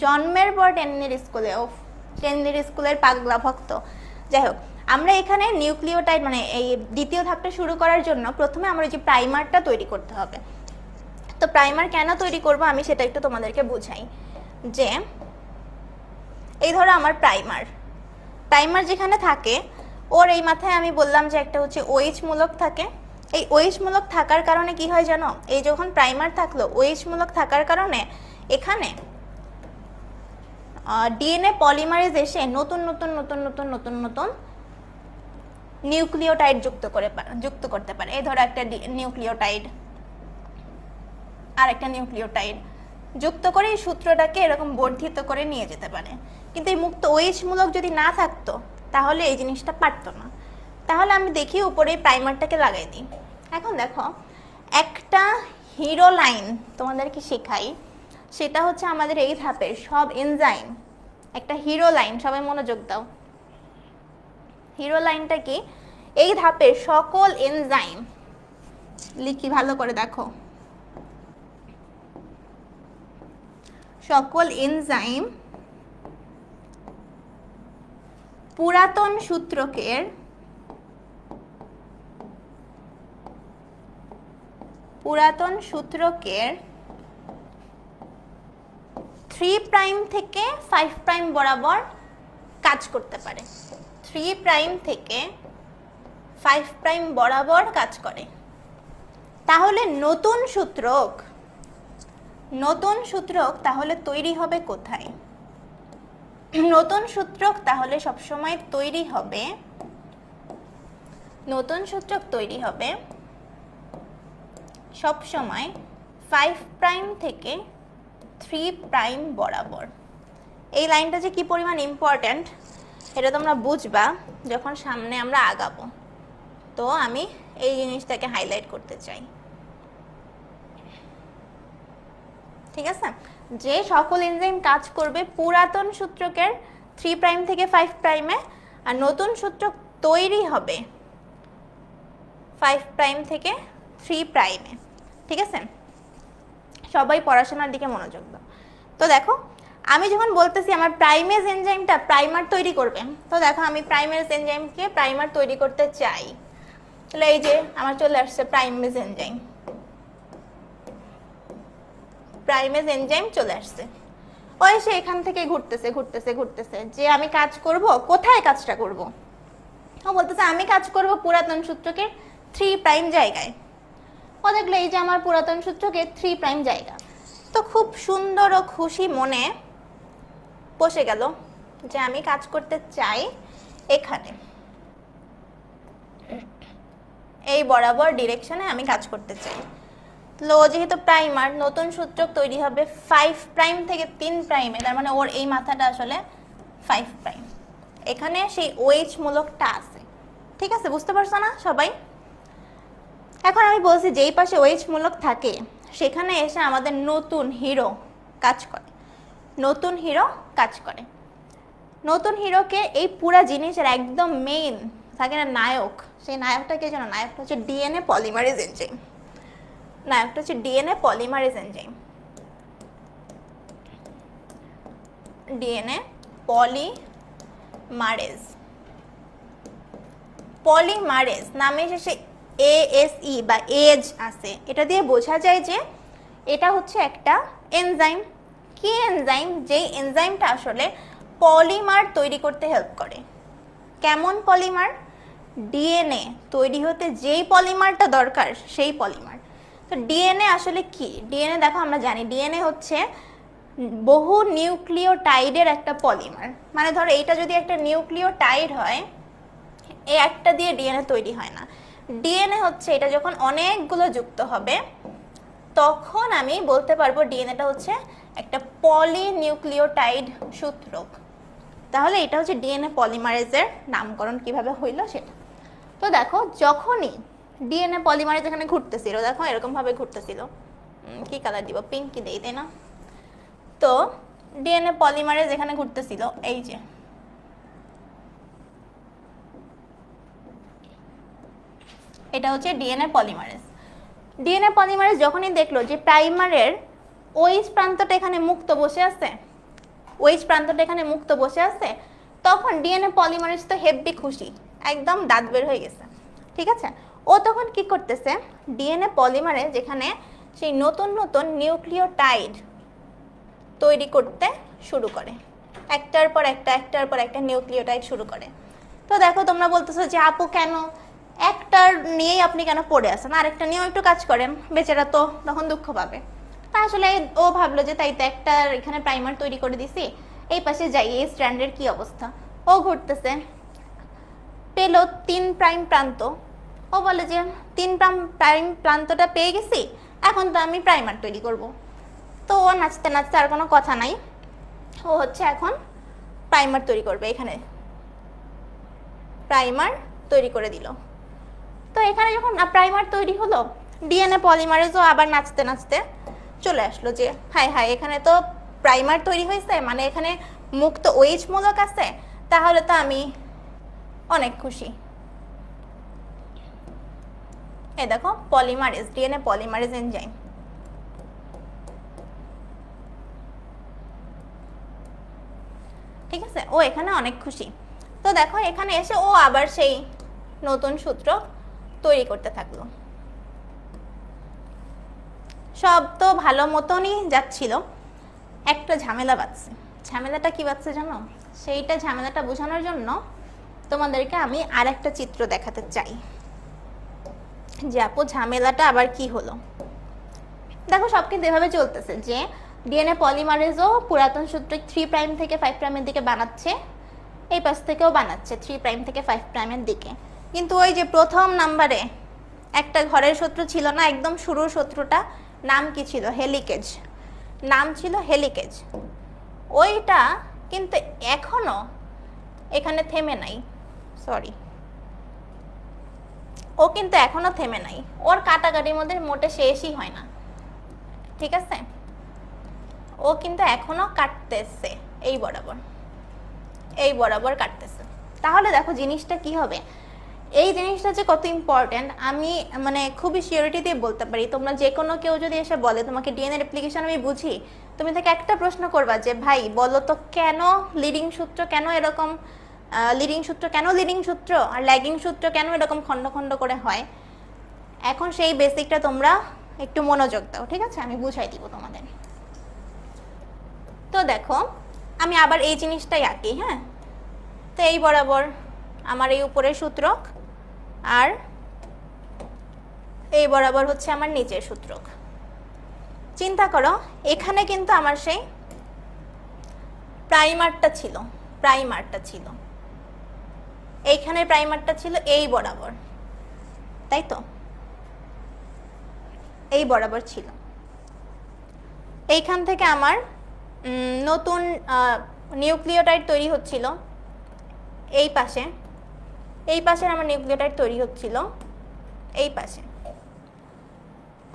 জন্মের পর টেন্নির স্কুলে, ও টেন্নির স্কুলের পাগলা ভক্ত। যাই হোক, আমরা এখানে নিউক্লিওটাইড মানে এই দ্বিতীয় ধাপটা শুরু করার জন্য প্রথমে আমরা যে প্রাইমারটা তৈরি করতে হবে। তো প্রাইমার কেন তৈরি করব আমি সেটা একটু তোমাদেরকে বুঝাই। যে এই ধরো আমার প্রাইমার যেখানে থাকে, ওর এই মাথায় আমি বললাম যে একটা হচ্ছে OH মূলক থাকে। এই OH মূলক থাকার কারণে কি হয় জানো? এই যখন প্রাইমার থাকলো, OH মূলক থাকার কারণে এখানে ডিএনএ পলিমারেজ এসে নতুন নতুন নতুন নতুন নতুন নতুন নিউক্লিওটাইড যুক্ত করতে পারে। এই ধরো একটা নিউক্লিওটাইড আর একটা নিউক্লিওটাইড যুক্ত করে এই সূত্রটাকে এরকম বর্ধিত করে নিয়ে যেতে পারে। কিন্তু এই মুক্ত OH মূলক যদি না থাকতো তাহলে এই জিনিসটা পারতো না। তাহলে আমি দেখি উপরে প্রাইমারটাকে লাগাই দিই। এখন দেখো একটা হিরো লাইন তোমাদেরকে শেখাই, সেটা হচ্ছে আমাদের এই ধাপের সব এনজাইম। একটা হিরো লাইন, সবাই মনোযোগ দাও। হিরো লাইনটা কি? এই ধাপের সকল এনজাইম, লিখি ভালো করে দেখো, সকল এনজাইম পুরাতন সূত্রকের থ্রি প্রাইম থেকে 5 প্রাইম বরাবর কাজ করতে পারে। 3 প্রাইম থেকে 5 প্রাইম বরাবর কাজ করে। তাহলে নতুন সূত্রক তাহলে তৈরি হবে কোথায়? নতুন সূত্রক তাহলে সবসময় তৈরি হবে, সবসময় 5 প্রাইম থেকে 3 প্রাইম বরাবর। এই লাইনটা যে কি পরিমাণ ইম্পর্ট্যান্ট এটা তোমরা বুঝবা যখন সামনে আমরা আগাবো। তো আমি এই জিনিসটাকে হাইলাইট করতে চাই। ঠিক আছে, যে সকল এনজাইম কাজ করবে পুরাতন সূত্রকের 3 প্রাইম থেকে 5 প্রাইমে, আর নতুন সূত্রক তৈরি হবে 5 প্রাইম থেকে 3 প্রাইমে। ঠিক আছে, সবাই পড়াশোনার দিকে মনোযোগ দাও। তো দেখো আমি যখন বলতেছি আমার প্রাইমেজ এনজাইমটা প্রাইমার তৈরি করবে, তো দেখো আমি প্রাইমেজ এনজাইমকে প্রাইমার তৈরি করতে চাই, তাহলে এই যে আমার চলে আসছে প্রাইমেজ এনজাইম, প্রাইমেজ এনজাইম চলে আসছে। ওই সে এখান থেকে ঘুরতেছে ঘুরতেছে ঘুরতেছে যে আমি কাজ করব, কোথায় কাজটা করব? ও বলতেছে আমি কাজ করব পুরাতন সূত্রকের 3 প্রাইম জায়গায়। ও দেখলো এই যে আমার পুরাতন সূত্রকের 3 প্রাইম জায়গা, তো খুব সুন্দর ও খুশি মনে বসে গেল যে আমি কাজ করতে চাই এখানে, এই বরাবর ডিরেকশনে আমি কাজ করতে চাই। লো যেহেতু প্রাইমার, নতুন সূত্রক তৈরি হবে 5 প্রাইম থেকে 3 প্রাইমে, তার মানে ওর এই মাথাটা আসলে 5 প্রাইম, এখানে সেই OH মূলকটা আছে। ঠিক আছে, বুঝতে পারছো না সবাই? এখন আমি বলছি যেই পাশে OH মূলক থাকে সেখানে এসে আমাদের নতুন হিরো কাজ করে, নতুন হিরো কাজ করে। নতুন হিরোকে এই পুরা জিনিসের একদম মেইন থাকে না নায়ক, সেই নায়কটা কে জানো? নায়কটা হচ্ছে ডিএনএ পলিমারেজ এনজাইম। নায়কটা হচ্ছে DNA polymerase enzyme, DNA polymerase. Polymerase নামে শেষে ASE বা এজ আছে, এটা দিয়ে বোঝা যায় যে এটা হচ্ছে একটা এনজাইম। কি এনজাইম? যেই এনজাইমটা আসলে পলিমার তৈরি করতে হেল্প করে। কেমন পলিমার? ডিএনএ তৈরি হতে যেই পলিমারটা দরকার সেই পলিমার। তো ডিএনএ আসলে কি? ডিএনএ দেখো আমরা জানি ডিএনএ হচ্ছে বহু নিউক্লিওটাইডের একটা পলিমার। মানে ধরো এইটা যদি একটা নিউক্লিওটাইড হয়, এই একটা দিয়ে ডিএনএ তৈরি হয় না। ডিএনএ হচ্ছে এটা যখন অনেকগুলো যুক্ত হবে তখন আমি বলতে পারবো ডিএনএটা হচ্ছে একটা পলিনিউক্লিওটাইড সূত্রক। তাহলে এটা হচ্ছে ডিএনএ পলিমারেজের নামকরণ কিভাবে হইলো সেটা। তো দেখো যখনই ডিএনএ পলিমারেজ এখানে ঘুরতেছিল, দেখো এরকম ভাবে ঘুরতেছিল, কি কালার দিব? পিঙ্ক কি দেই, তাই না? তো ডিএনএ পলিমারেজ এখানে ঘুরতেছিল, এই যে এটা হচ্ছে ডিএনএ পলিমারেজ। ডিএনএ পলিমারেজ যখনই দেখলো যে প্রাইমারের OH প্রান্তটা এখানে মুক্ত বসে আছে, OH প্রান্তটা এখানে মুক্ত বসে আছে, তখন ডিএনএ পলিমারেজ তো হেভি খুশি, একদম দাঁত বের হয়ে গেছে। ঠিক আছে, ও তখন কি করতেছে? ডিএনএ পলিমারেজ এখানে সেই নতুন নতুন নিউক্লিওটাইড তৈরি করতে শুরু করে, একটার পর একটা একটার পর একটা নিউক্লিওটাইড শুরু করে। তো দেখো তোমরা বলতেছো যে আপু কেন একটার নিয়েই আপনি কেন পড়ে আছেন, আরেকটা নিয়েও একটু কাজ করেন, বেচারা তো তখন দুঃখ পাবে। তা আসলে ও ভাবলো যে তাই তো একটা এখানে প্রাইমার তৈরি করে দিছি, এই পাশে যাই এই স্ট্র্যান্ডের কি অবস্থা। ও ঘুরতেছে, পেলো 3 প্রাইম প্রান্ত। ও বলে যে 3 প্রাইম প্রান্তটা পেয়ে গেছি, এখন তো আমি প্রাইমার তৈরি করব। তো ও নাচতে নাচতে, আর কোনো কথা নাই, ও হচ্ছে এখন প্রাইমার তৈরি করবে। এখানে প্রাইমার তৈরি করে দিল। তো এখানে যখন প্রাইমার তৈরি হলো, ডিএনএ পলিমারেজও আবার নাচতে নাচতে চলে আসলো যে হাই হাই এখানে তো প্রাইমার তৈরি হয়েছে, মানে এখানে মুক্ত OH মূলক আছে, তাহলে তো আমি অনেক খুশি। এই দেখো পলিমারেজ, ডিএনএ পলিমারেজ এনজাইম। ঠিক আছে, ও এখানে অনেক খুশি। তো দেখো এখানে এসে ও আবার সেই নতুন সূত্র তৈরি করতে থাকলো। সব তো ভালো মতনই যাচ্ছিল, একটা ঝামেলা বাঁধছে। ঝামেলাটা কি বাঁধছে জানো? সেইটা ঝামেলাটা বোঝানোর জন্য তোমাদেরকে আমি আরেকটা চিত্র দেখাতে চাই যে আপু ঝামেলাটা আবার কি হলো। দেখো সব কিন্তু এভাবে চলতেছে যে ডিএনএ পলিমারেজও পুরাতন সূত্র 3 প্রাইম থেকে 5 প্রাইমের দিকে বানাচ্ছে, এই পাশ থেকেও বানাচ্ছে 3 প্রাইম থেকে 5 প্রাইমের দিকে। কিন্তু ওই যে প্রথম নাম্বারে একটা ঘরের শত্রু ছিল না, একদম শুরুর শত্রুটা, নাম কি ছিল? হেলিকেজ, নাম ছিল হেলিকেজ। ওইটা কিন্তু এখনো এখানে থেমে নাই, সরি, ও কিন্তু এখনো থেমে নাই, ওর কাটাকাটির মধ্যে মোটে শেষই হয় না। ঠিক আছে, ও কিন্তু এখনো কাটতেছে এই বরাবর কাটতেছে। তাহলে দেখো জিনিসটা কি হবে, এই জিনিসটা যে কত ইম্পর্টেন্ট আমি মানে খুবই সিওরিটি দিয়ে বলতে পারি। তোমরা যে কোনো কেউ যদি এসে বলে তোমাকে ডিএনএ রেপ্লিকেশন আমি বুঝি, তুমি তাকে একটা প্রশ্ন করবা যে ভাই বলো তো কেন লিডিং সূত্র কেন এরকম লিডিং সূত্র আর ল্যাগিং সূত্র কেন এরকম খন্ড খন্ড করে হয়। এখন সেই বেসিকটা তোমরা একটু মনোযোগ দাও, ঠিক আছে? আমি বুঝাই দিব তোমাদের। তো দেখো আমি আবার এই জিনিসটাই আঁকি, হ্যাঁ। তো এই বরাবর আমার এই উপরের সূত্রক আর এই বরাবর হচ্ছে আমার নিচের সূত্রক। চিন্তা করো এখানে কিন্তু আমার সেই প্রাইমারটা ছিল, এইখানে প্রাইমারটা ছিল এই বরাবর, তাই তো? এই বরাবর ছিল। এইখান থেকে আমার নতুন নিউক্লিওটাইড তৈরি হচ্ছিল এই পাশের আমার নিউক্লিওটাইড তৈরি হচ্ছিল এই পাশে।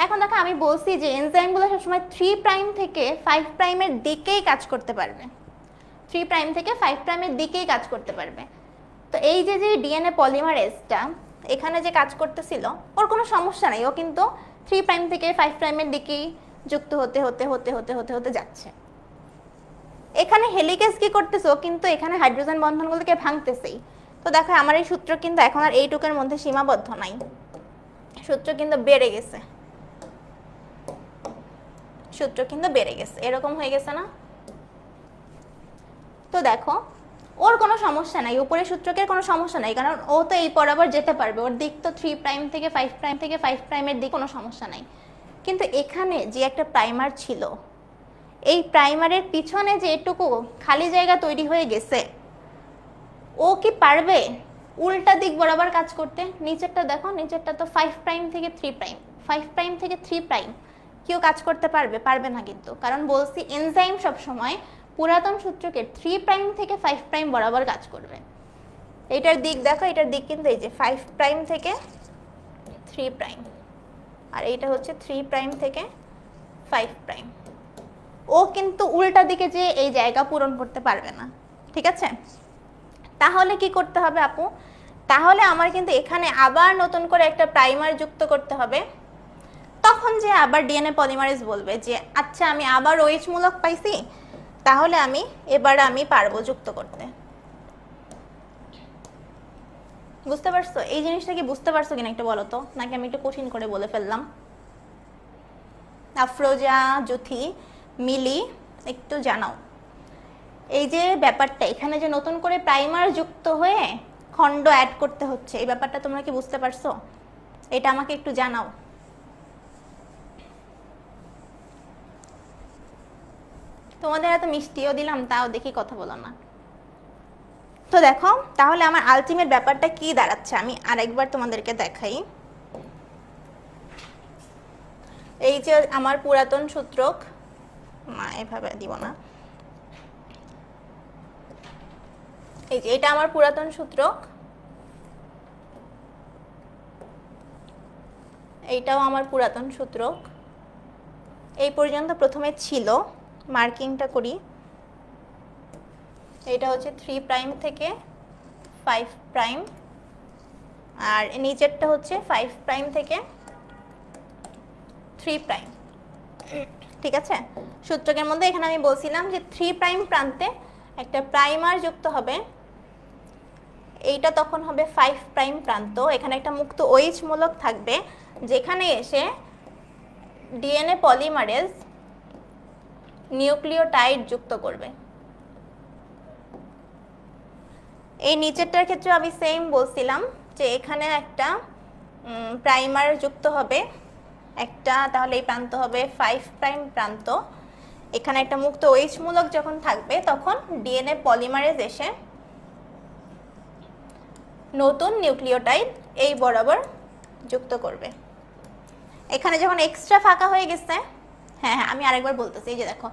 এখন দেখো আমি বলছি যে এনজাইমগুলো সবসময় 3 প্রাইম থেকে 5 প্রাইমের দিকেই কাজ করতে পারবে, 3 প্রাইম থেকে 5 প্রাইমের দিকেই কাজ করতে পারবে। তো এই যে ডিএনএ পলিমারেজটা এখানে যে কাজ করতেছিল ওর কোনো সমস্যা নাই, ও কিন্তু 3 প্রাইম থেকে 5 প্রাইমের দিকেই যুক্ত হতে হতে হতে হতে হতে হতে যাচ্ছে। এখানে হেলিকেজ কি করতেছে, ও কিন্তু এখানে হাইড্রোজেন বন্ধনগুলোকে ভাঙতেছেই। তো দেখো আমার এই সূত্র কিন্তু এখন আর এইটুকের মধ্যে সীমাবদ্ধ নাই, সূত্র কিন্তু বেড়ে গেছে, এরকম হয়ে গেছে না? তো দেখো ওর কোনো সমস্যা নাই, উপরের সূত্রকের কোনো সমস্যা নাই, কারণ ও তো এই বরাবর যেতে পারবে, ওর দিক তো 3 প্রাইম থেকে 5 প্রাইম থেকে 5 প্রাইমের দিক, কোনো সমস্যা নাই। কিন্তু এখানে যে একটা প্রাইমার ছিল, এই প্রাইমারের পিছনে যে এটুকু খালি জায়গা তৈরি হয়ে গেছে, ও কি পারবে উল্টা দিক বরাবর কাজ করতে? নিচেরটা দেখো, নিচেরটা তো 5 প্রাইম থেকে 3 প্রাইম, 5 প্রাইম থেকে 3 প্রাইম কেউ কাজ করতে পারবে? পারবে না কিন্তু, কারণ বলছি এনজাইম সবসময় পুরাতন সূত্রকে 3 প্রাইম থেকে 5 প্রাইম বরাবর কাজ করবে। এটার দিক দেখো, এটার দিক কিন্তু এই যে 5 প্রাইম থেকে 3 প্রাইম, আর এইটা হচ্ছে 3 প্রাইম থেকে 5 প্রাইম। ও কিন্তু উল্টা দিকে যে এই জায়গা পূরণ করতে পারবে না, ঠিক আছে? তাহলে কি করতে হবে আপু? তাহলে আমার কিন্তু এখানে আবার নতুন করে একটা প্রাইমার যুক্ত করতে হবে। তখন যে আবার ডিএনএ পলিমারেজ বলবে যে আচ্ছা আমি আবার OH মূলক পাইছি, তাহলে এবার আমি পারবো যুক্ত করতে। বুঝতে পারছো? এই জিনিসটা কি বুঝতে পারছো কিনা একটু বলো তো, নাকি আমি একটু কঠিন করে বলে ফেললাম? আফরোজা, জুথি, মিলি একটু জানাও এই যে ব্যাপারটা, এখানে যে নতুন করে প্রাইমার যুক্ত হয়ে খণ্ড অ্যাড করতে হচ্ছে, এই ব্যাপারটা তোমরা কি বুঝতে পারছো? এটা আমাকে একটু জানাও। তোমাদের এত মিষ্টিও দিলাম, তাও দেখি কথা বলো না। তো দেখো তাহলে আমার আলটিমেট ব্যাপারটা কি দাঁড়াচ্ছে, আমি আরেকবার তোমাদেরকে দেখাই। এই যে আমার পুরাতন সূত্রক, না এভাবে দিব না, এই যে এটা আমার পুরাতন সূত্রক, এইটাও আমার পুরাতন সূত্রক। এই পর্যন্ত প্রথমে ছিল, মার্কিংটা করি। এটা হচ্ছে 3 প্রাইম থেকে 5 প্রাইম, আর নিচেরটা হচ্ছে 5 প্রাইম থেকে 3 প্রাইম, ঠিক আছে? সূত্রকের মধ্যে এখানে আমি বলছিলাম যে 3 প্রাইম প্রান্তে একটা প্রাইমার যুক্ত হবে, এইটা তখন হবে 5 প্রাইম প্রান্ত। এখানে একটা মুক্ত OH মূলক থাকবে, যেখানে এসে ডিএনএ পলিমারেজ নিউক্লিওটাইড যুক্ত করবে। এই নিচেরটার ক্ষেত্রে আমি সেম বলছিলাম যে এখানে একটা প্রাইমার যুক্ত হবে একটা, তাহলে এই প্রান্ত হবে 5 প্রাইম প্রান্ত। এখানে একটা মুক্ত OH মূলক যখন থাকবে তখন ডিএনএ পলিমারেজ এসে নতুন নিউক্লিওটাইড এই বরাবর যুক্ত করবে। এখানে যখন এক্সট্রা ফাঁকা হয়ে গেছে, হ্যাঁ আমি আরেকবার বলতেছি, এই যে দেখো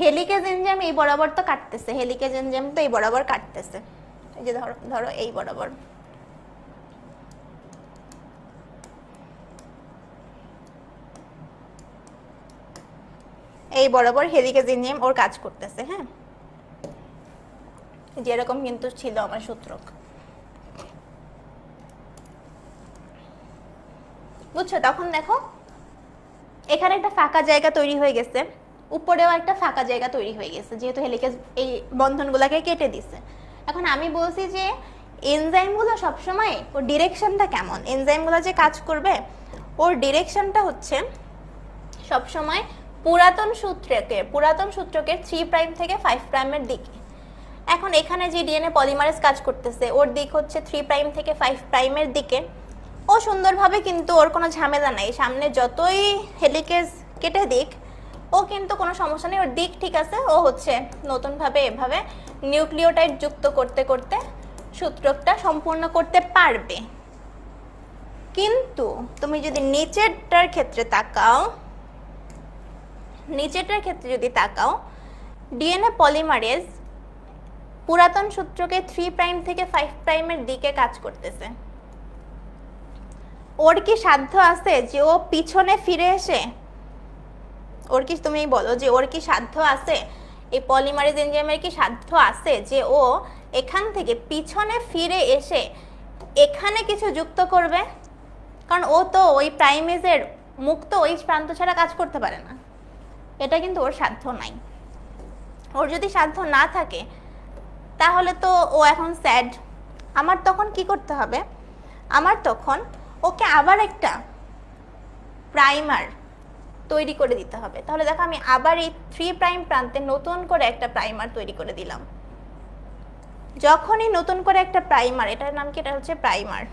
হেলিকেজ এনজাইম এই বরাবর তো কাটতেছে, হেলিকেজ এনজাইম তো এই বরাবর কাটতেছে, এই যে ধরো এই বরাবর। এই বরাবর হেলিকেজ এনজাইম ওর কাজ করতেছে। হ্যাঁ, যেরকম কিন্তু ছিল আমার সূত্রক, বুঝছো? তখন দেখো এখানে একটা ফাঁকা জায়গা তৈরি হয়ে গেছে, উপরেও একটা ফাঁকা জায়গা তৈরি হয়ে গেছে, যেহেতু হেলিকেজ এই বন্ধনগুলোকে কেটে দিছে। এখন আমি বলছি যে এনজাইমগুলো সবসময় ওর ডিরেকশনটা কেমন, এনজাইমগুলো যে কাজ করবে ওর ডিরেকশনটা হচ্ছে সবসময় পুরাতন সূত্রকের 3 প্রাইম থেকে 5 প্রাইমের দিকে। এখন এখানে যে ডিএনএ পলিমারেজ কাজ করতেছে ওর দিক হচ্ছে 3 প্রাইম থেকে 5 প্রাইমের দিকে। ও সুন্দরভাবে, কিন্তু ওর কোনো ঝামেলা নাই, সামনে যতই হেলিকেজ কেটে দিক ও কিন্তু কোনো সমস্যা নেই, ওর দিক ঠিক আছে। ও হচ্ছে নতুনভাবে এভাবে নিউক্লিওটাইড যুক্ত করতে করতে সূত্রকটা সম্পূর্ণ করতে পারবে। কিন্তু তুমি যদি নিচেরটার ক্ষেত্রে তাকাও, ডিএনএ পলিমারেজ পুরাতন সূত্রকে 3 প্রাইম থেকে 5 প্রাইমের দিকে কাজ করতেছে। ওর কি সাধ্য আছে যে ও পিছনে ফিরে এসে, ওর কি, তুমি বলো যে ওর কি সাধ্য আছে, এই পলিমারেজ এনজাইমের কি সাধ্য আছে যে ও এখান থেকে পিছনে ফিরে এসে এখানে কিছু যুক্ত করবে? কারণ ও তো ওই প্রাইমেজের মুক্ত ওই প্রান্ত ছাড়া কাজ করতে পারে না, এটা কিন্তু ওর সাধ্য নাই। ওর যদি সাধ্য না থাকে তাহলে তো ও এখন স্যাড। আমার তখন কি করতে হবে? আমার তখন ওকে আবার একটা প্রাইমার তৈরি করে দিতে হবে। তাহলে দেখো আমি আবার এই 3 প্রাইম প্রান্তে নতুন করে একটা প্রাইমার তৈরি করে দিলাম। যখনই নতুন করে একটা প্রাইমার, এটার নাম কি, এটা হচ্ছে প্রাইমার,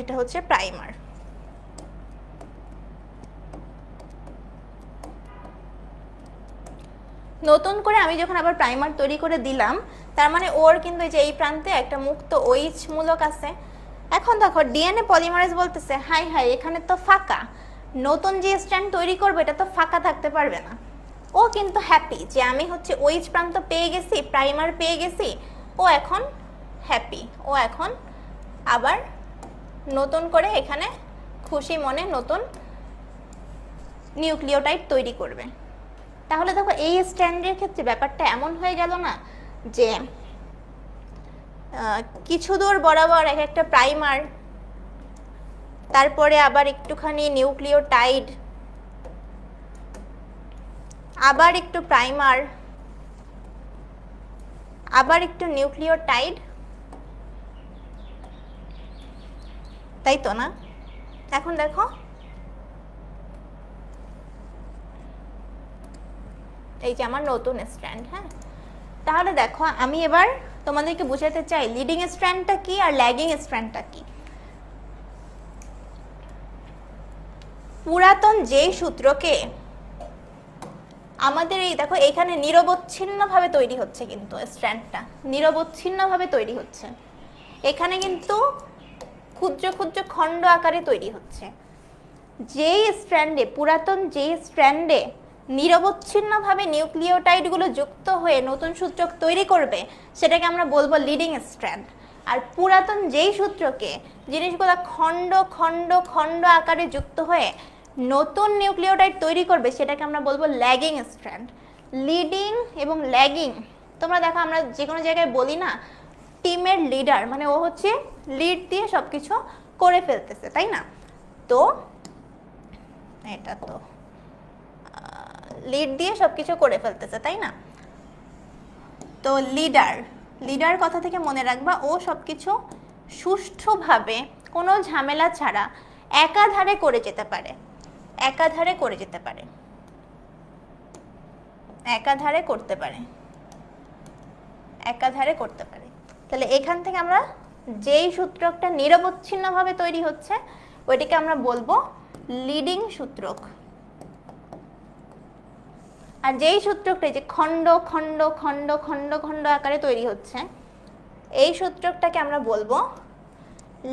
এটা হচ্ছে প্রাইমার। নতুন করে আমি যখন আবার প্রাইমার তৈরি করে দিলাম, তার মানে ওর কিন্তু এই যে এই প্রান্তে একটা মুক্ত OH মূলক আছে। এখন দেখো ডিএনএ পলিমারেজ বলতেছে হাই হাই এখানে তো ফাঁকা, নতুন যে স্ট্র্যান্ড তৈরি করবে এটা তো ফাঁকা থাকতে পারবে না। ও কিন্তু হ্যাপি যে আমি হচ্ছে OH প্রান্ত পেয়ে গেছি, প্রাইমার পেয়ে গেছি। ও এখন হ্যাপি, ও এখন আবার নতুন করে এখানে খুশি মনে নতুন নিউক্লিওটাইড তৈরি করবে। তাহলে দেখো এই স্ট্র্যান্ডের ক্ষেত্রে ব্যাপারটা এমন হয়ে গেল না যে কিছু দূর বরাবর এক একটা প্রাইমার, তারপরে আবার একটুখানি নিউক্লিওটাইড, আবার একটু প্রাইমার, আবার একটু নিউক্লিওটাইড, তাই তো না? এখন দেখো এই যে আমার নতুন স্ট্র্যান্ড। হ্যাঁ, তাহলে দেখো আমি এবার তোমাদেরকে বোঝাতে চাই লিডিং স্ট্র্যান্ডটা কি আর ল্যাগিং স্ট্র্যান্ডটা কি। পুরাতন যেই সূত্রকে আমাদের এই দেখো এখানে নিরবচ্ছিন্নভাবে তৈরি হচ্ছে, কিন্তু স্ট্র্যান্ডটা নিরবচ্ছিন্নভাবে তৈরি হচ্ছে, এখানে কিন্তু ক্ষুদ্র ক্ষুদ্র খণ্ড আকারে তৈরি হচ্ছে। যেই স্ট্র্যান্ডে, পুরাতন যেই স্ট্র্যান্ডে নিরবচ্ছিন্নভাবে নিউক্লিওটাইডগুলো যুক্ত হয়ে নতুন সূত্রক তৈরি করবে সেটাকে আমরা বলবো লিডিং স্ট্র্যান্ড। আর পুরাতন যেই সূত্রকে জিনিসগুলো খণ্ড খণ্ড খণ্ড আকারে যুক্ত হয়ে নতুন নিউক্লিওটাইড তৈরি করবে সেটাকে আমরা বলবো ল্যাগিং স্ট্র্যান্ড। লিডিং এবং ল্যাগিং, তোমরা দেখো আমরা যে কোনো জায়গায় বলি না টিমের লিডার, মানে ও হচ্ছে লিড দিয়ে সব কিছু করে ফেলতেছে, তাই না? তো এটা তো লিড দিয়ে সব কিছু করে ফেলতেছে, তাই না? তো লিডার কথা থেকে মনে রাখবা ও সব কিছু সুষ্ঠুভাবে কোনো ঝামেলা ছাড়া একাধারে করে যেতে পারে, একাধারে করে যেতে পারে, একাধারে করতে পারে, একাধারে করতে পারে। তাহলে এখান থেকে আমরা যেই সূত্রকটা নিরবচ্ছিন্নভাবে তৈরি হচ্ছে ওইটাকে আমরা বলবো লিডিং সূত্রক। আর যেই সূত্রকটা যে খণ্ড খণ্ড খণ্ড খণ্ড খণ্ড আকারে তৈরি হচ্ছে এই সূত্রকটাকে আমরা বলবো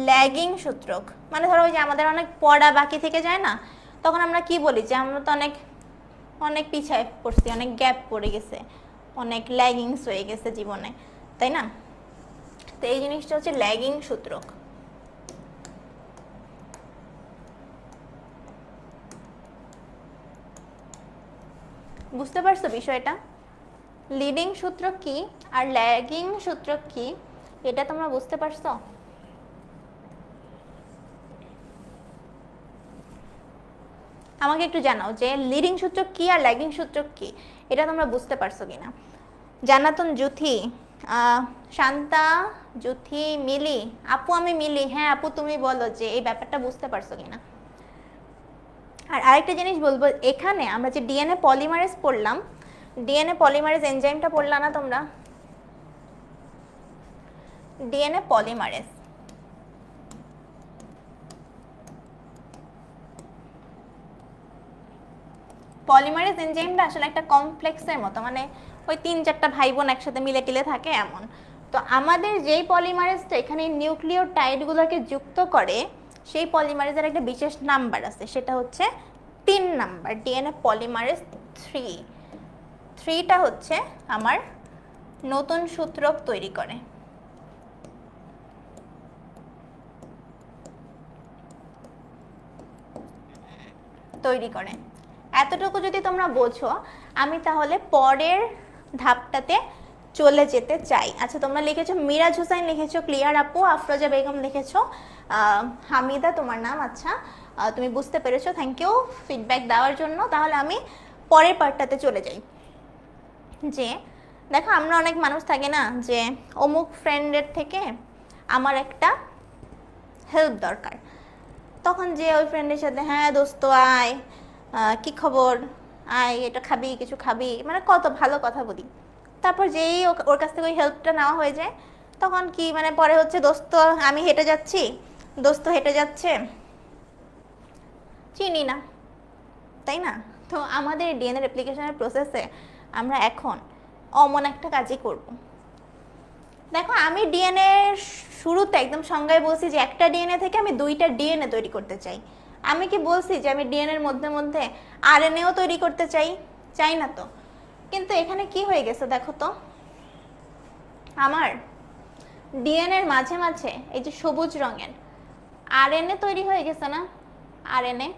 ল্যাগিং সূত্রক। মানে ধরো ওই যে আমাদের অনেক পড়া বাকি থেকে যায় না, তখন আমরা কি বলি যে আমরা তো অনেক পিছায় পড়ছি, অনেক গ্যাপ পড়ে গেছে, অনেক ল্যাগিংস হয়ে গেছে জীবনে, তাই না? তো এই জিনিসটা হচ্ছে ল্যাগিং সূত্রক। বুঝতে পারছো বিষয়টা? লিডিং সূত্র কি আর ল্যাগিং সূত্র কি এটা তোমরা বুঝতে পারছো? আমাকে একটু জানাও যে লিডিং সূত্র কি আর ল্যাগিং সূত্র কি, এটা তোমরা বুঝতে পারছো কিনা। জানাতুন, জুথি, শান্তা, জুথি, মিলি, আপু আমি মিলি, হ্যাঁ আপু তুমি বলো যে এই ব্যাপারটা বুঝতে পারছো কিনা। আর আরেকটা জিনিস বলবো, এখানে আমরা যে ডিএনএ পলিমারেজ পড়লাম, ডিএনএ পলিমারেজ এনজাইমটা পড়লা না তোমরা? ডিএনএ পলিমারেজ পলিমারেজ এনজাইমটা আসলে একটা কমপ্লেক্সের মতো, মানে ওই 3-4টা ভাই বোন একসাথে মিলে টিলে থাকে এমন। তো আমাদের যেই পলিমারেজটা এখানে নিউক্লিওটাইডগুলোকে যুক্ত করে, সেই পলিমারেজের একটা বিশেষ নাম্বার আছে, সেটা হচ্ছে 3 নাম্বার, ডিএনএ পলিমারেজ 3। 3টা হচ্ছে আমার নতুন সূত্রক তৈরি করে। এতটুকু যদি তোমরা বোঝো, আমি তাহলে পরের ধাপটাতে চলে যেতে চাই। আচ্ছা তোমরা লিখেছো মিরাজ হোসেন, লিখেছো ক্লিয়ার আপু, আফরোজা বেগম লিখেছো, হামিদা তোমার নাম, আচ্ছা তুমি বুঝতে পেরেছো, থ্যাংক ইউ ফিডব্যাক দেওয়ার জন্য। তাহলে আমি পরের পার্টটাতে চলে যাই। যে দেখো আমরা অনেক মানুষ থাকি না যে অমুক ফ্রেন্ডের থেকে আমার একটা হেল্প দরকার, তখন যে ওই ফ্রেন্ডের সাথে হ্যাঁ দোস্ত আয়, কি খবর, আয় এটা খাবি, কিছু খাবি, মানে কত ভালো কথা বলি। তারপর যেই ওর কাছ থেকে ওই হেল্পটা নেওয়া হয়ে যায়, তখন কি মানে পরে হচ্ছে দোস্ত আমি হেঁটে যাচ্ছি, দোস্ত হেঁটে যাচ্ছে, চিনি না, তাই না? তো আমাদের ডিএনএ রেপ্লিকেশনের প্রসেসে আমরা এখন অমন একটা কাজই করব। দেখো আমি ডিএনএ শুরুতে একদম সংজ্ঞায় বলছি যে একটা ডিএনএ থেকে আমি 2টা ডিএনএ তৈরি করতে চাই। আমি কি বলছি যে আমি ডিএনএর মধ্যে মধ্যে আরএনএও তৈরি করতে চাই? চাই না তো। কিন্তু এখানে কি হয়ে গেছে দেখো তো, আমার ডিএনএর মাঝে মাঝে এই যে সবুজ রঙের আরএনএ তৈরি হয়ে গেছে না? আরএনএ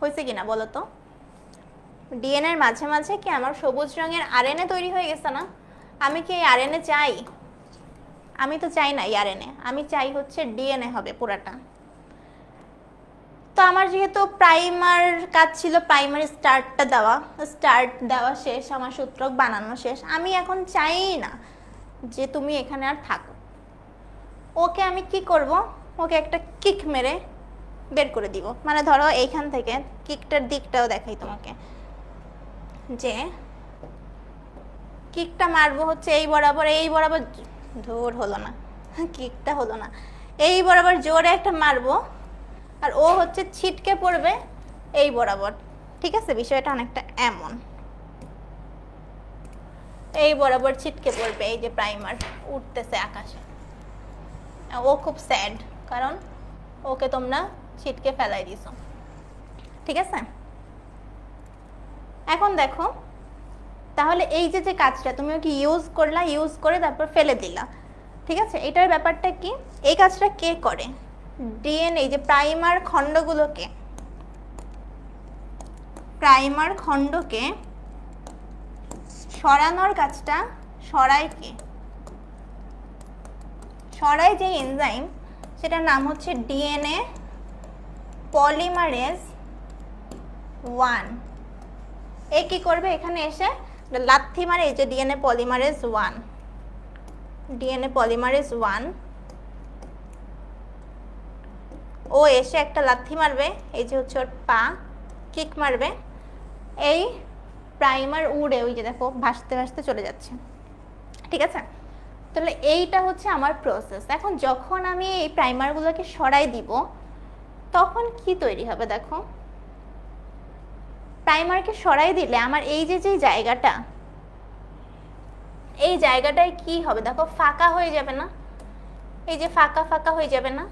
হয়েছে কিনা বলো তো? ডিএনএর মাঝে মাঝে কি আমার সবুজ রঙের আরএনএ তৈরি হয়ে গেছে না? আমি কি এই আরএনএ চাই? আমি তো চাই না এই আরএনএ, আমি চাই হচ্ছে ডিএনএ হবে পুরাটা। তো আমার যেহেতু প্রাইমার কাজ ছিল, প্রাইমার স্টার্ট দেওয়া শেষ, আমার সূত্রক বানানো শেষ, আমি এখন চাই না যে তুমি এখানে আর থাকো। ওকে আমি কি করব, ওকে একটা কিক মেরে বের করে দিব। মানে ধরো এইখান থেকে কিকটার দিকটাও দেখাই তোমাকে, যে কিকটা মারবো হচ্ছে এই বরাবর ধর হলো না, কিকটা হলো না, এই বরাবর জোরে একটা মারবো, আর ও হচ্ছে ছিটকে পড়বে এই বরাবর। ঠিক আছে, বিষয়টা অনেকটা এমন, এই বরাবর ছিটকে পড়বে, এই যে প্রাইমার উঠতেছে আকাশে। ও খুব স্যাড, কারণ ওকে তোমরা ছিটকে ফেলাই দিছো। ঠিক আছে, এখন দেখো তাহলে এই যে কাজটা তুমি ওকে ইউজ করলা, ইউজ করে তারপর ফেলে দিলা। ঠিক আছে, এটার ব্যাপারটা কি, এই কাজটা কে করে? ডিএনএ যে প্রাইমার খণ্ডকে সরানোর কাজটা সরায় কে? সরাই যে এনজাইম, সেটার নাম হচ্ছে ডিএনএ পলিমারেজ 1। এ কি করবে, এখানে এসে লাথি মারে, এই যে ডিএনএ পলিমারেজ 1, ও এসে একটা লাথি মারবে, এই যে হচ্ছে ওর পা, কিক মারবে, এই প্রাইমার উড়ে ওই যে দেখো ভাসতে ভাসতে চলে যাচ্ছে। ঠিক আছে, তাহলে এইটা হচ্ছে আমার প্রসেস। এখন যখন আমি এই প্রাইমারগুলোকে সরাই দিব, তখন কি তৈরি হবে দেখো, প্রাইমারকে সরাই দিলে আমার এই যে জায়গাটা, এই জায়গাটায় কি হবে দেখো, ফাঁকা হয়ে যাবে না? এই যে ফাঁকা ফাঁকা হয়ে যাবে না?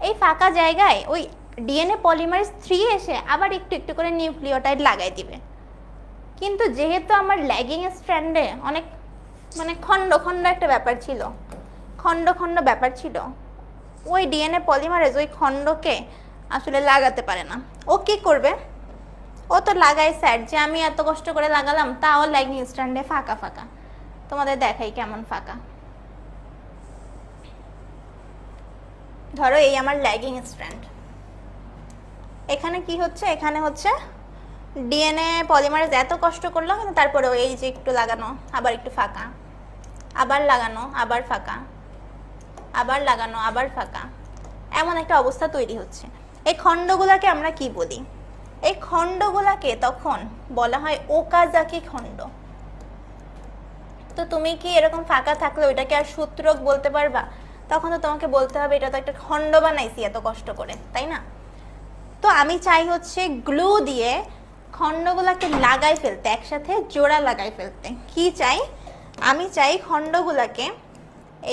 এই ফাঁকা জায়গায় ওই ডিএনএ পলিমারেজ 3 এসে আবার একটু একটু করে নিউক্লিওটাইড লাগাই দিবে। কিন্তু যেহেতু আমার ল্যাগিং স্ট্র্যান্ডে অনেক মানে খণ্ড খণ্ড একটা ব্যাপার ছিল, ওই ডিএনএ পলিমারেজ ওই খণ্ডকে আসলে লাগাতে পারে না। ও কি করবে, ও তো লাগাই স্যার, যে আমি এত কষ্ট করে লাগালাম তাও লেগিং স্ট্যান্ডে ফাঁকা ফাঁকা। তোমাদের দেখাই কেমন ফাঁকা। ধরো এই আমার লেগিং স্ট্র্যান্ড, এখানে কি হচ্ছে, এখানে হচ্ছে ডিএনএ পলিমারেজ এত কষ্ট করলো, কিন্তু তারপরেও এই যে একটু লাগানো, আবার একটু ফাঁকা, আবার লাগানো, আবার ফাঁকা, আবার লাগানো, আবার ফাঁকা, এমন একটা অবস্থা তৈরি হচ্ছে। এই খণ্ডগুলাকে আমরা কি বলি? এই খণ্ডগুলাকে তখন বলা হয় ওকাজাকি খণ্ড। তো তুমি কি এরকম ফাঁকা থাকলে ওইটাকে আর সূত্রক বলতে পারবা? তখন তো তোমাকে বলতে হবে এটা তো একটা খণ্ড বানাইছি এত কষ্ট করে, তাই না? তো আমি চাই হচ্ছে গ্লু দিয়ে খণ্ডগুলাকে লাগাই ফেলতে, একসাথে জোড়া লাগাই ফেলতে। কি চাই? আমি চাই খণ্ডগুলাকে,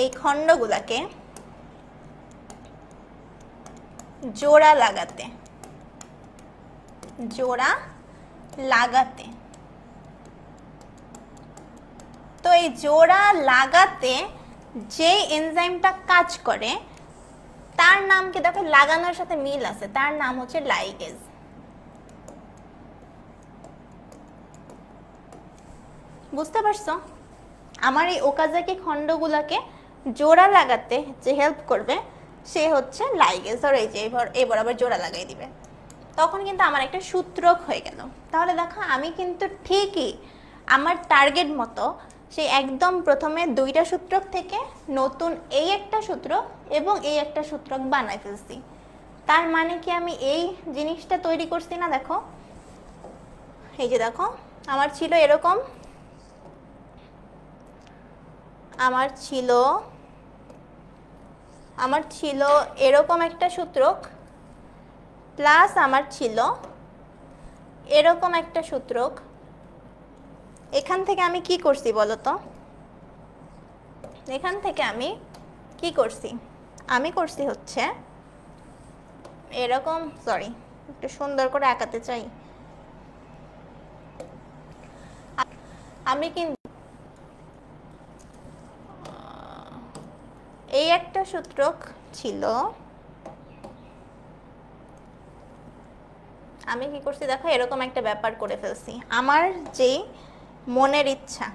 এই খণ্ডগুলাকে জোড়া লাগাতে, জোড়া লাগাতে। তো এই জোড়া লাগাতে যে এনজাইমটা কাজ করে তার নাম কি দেখো, লাগানোর সাথে মিল আছে, তার নাম হচ্ছে লাইগেজ। বুঝতে পারছো? আমার এই ওকাজাকি খণ্ডগুলোকে জোড়া লাগাতে যে হেল্প করবে সে হচ্ছে লাইগেজ। আর এই যে এবার আবার জোড়া লাগাই দিবে, তখন কিন্তু আমার একটা সূত্রক হয়ে গেল। তাহলে দেখো আমি কিন্তু ঠিকই আমার টার্গেট মতো সেই একদম প্রথমে দুইটা সূত্রক থেকে নতুন এই একটা সূত্রক এবং এই একটা সূত্রক বানাই ফেলছি। তার মানে কি আমি এই জিনিসটা তৈরি করছি না? দেখো এই যে দেখো আমার ছিল এরকম, আমার ছিল এরকম একটা সূত্রক, প্লাস আমার ছিল এরকম একটা সূত্রক। এখান থেকে আমি কি করছি বলো তো? এখান থেকে আমি কি করছি? আমি করছি হচ্ছে এরকম, সরি একটু সুন্দর করে আঁকাতে চাই। আমি কিন্তু এই একটা সূত্রক ছিল, আমি কি করছি দেখো এরকম একটা ব্যাপার করে ফেলছি। আমার যে মনের ইচ্ছা,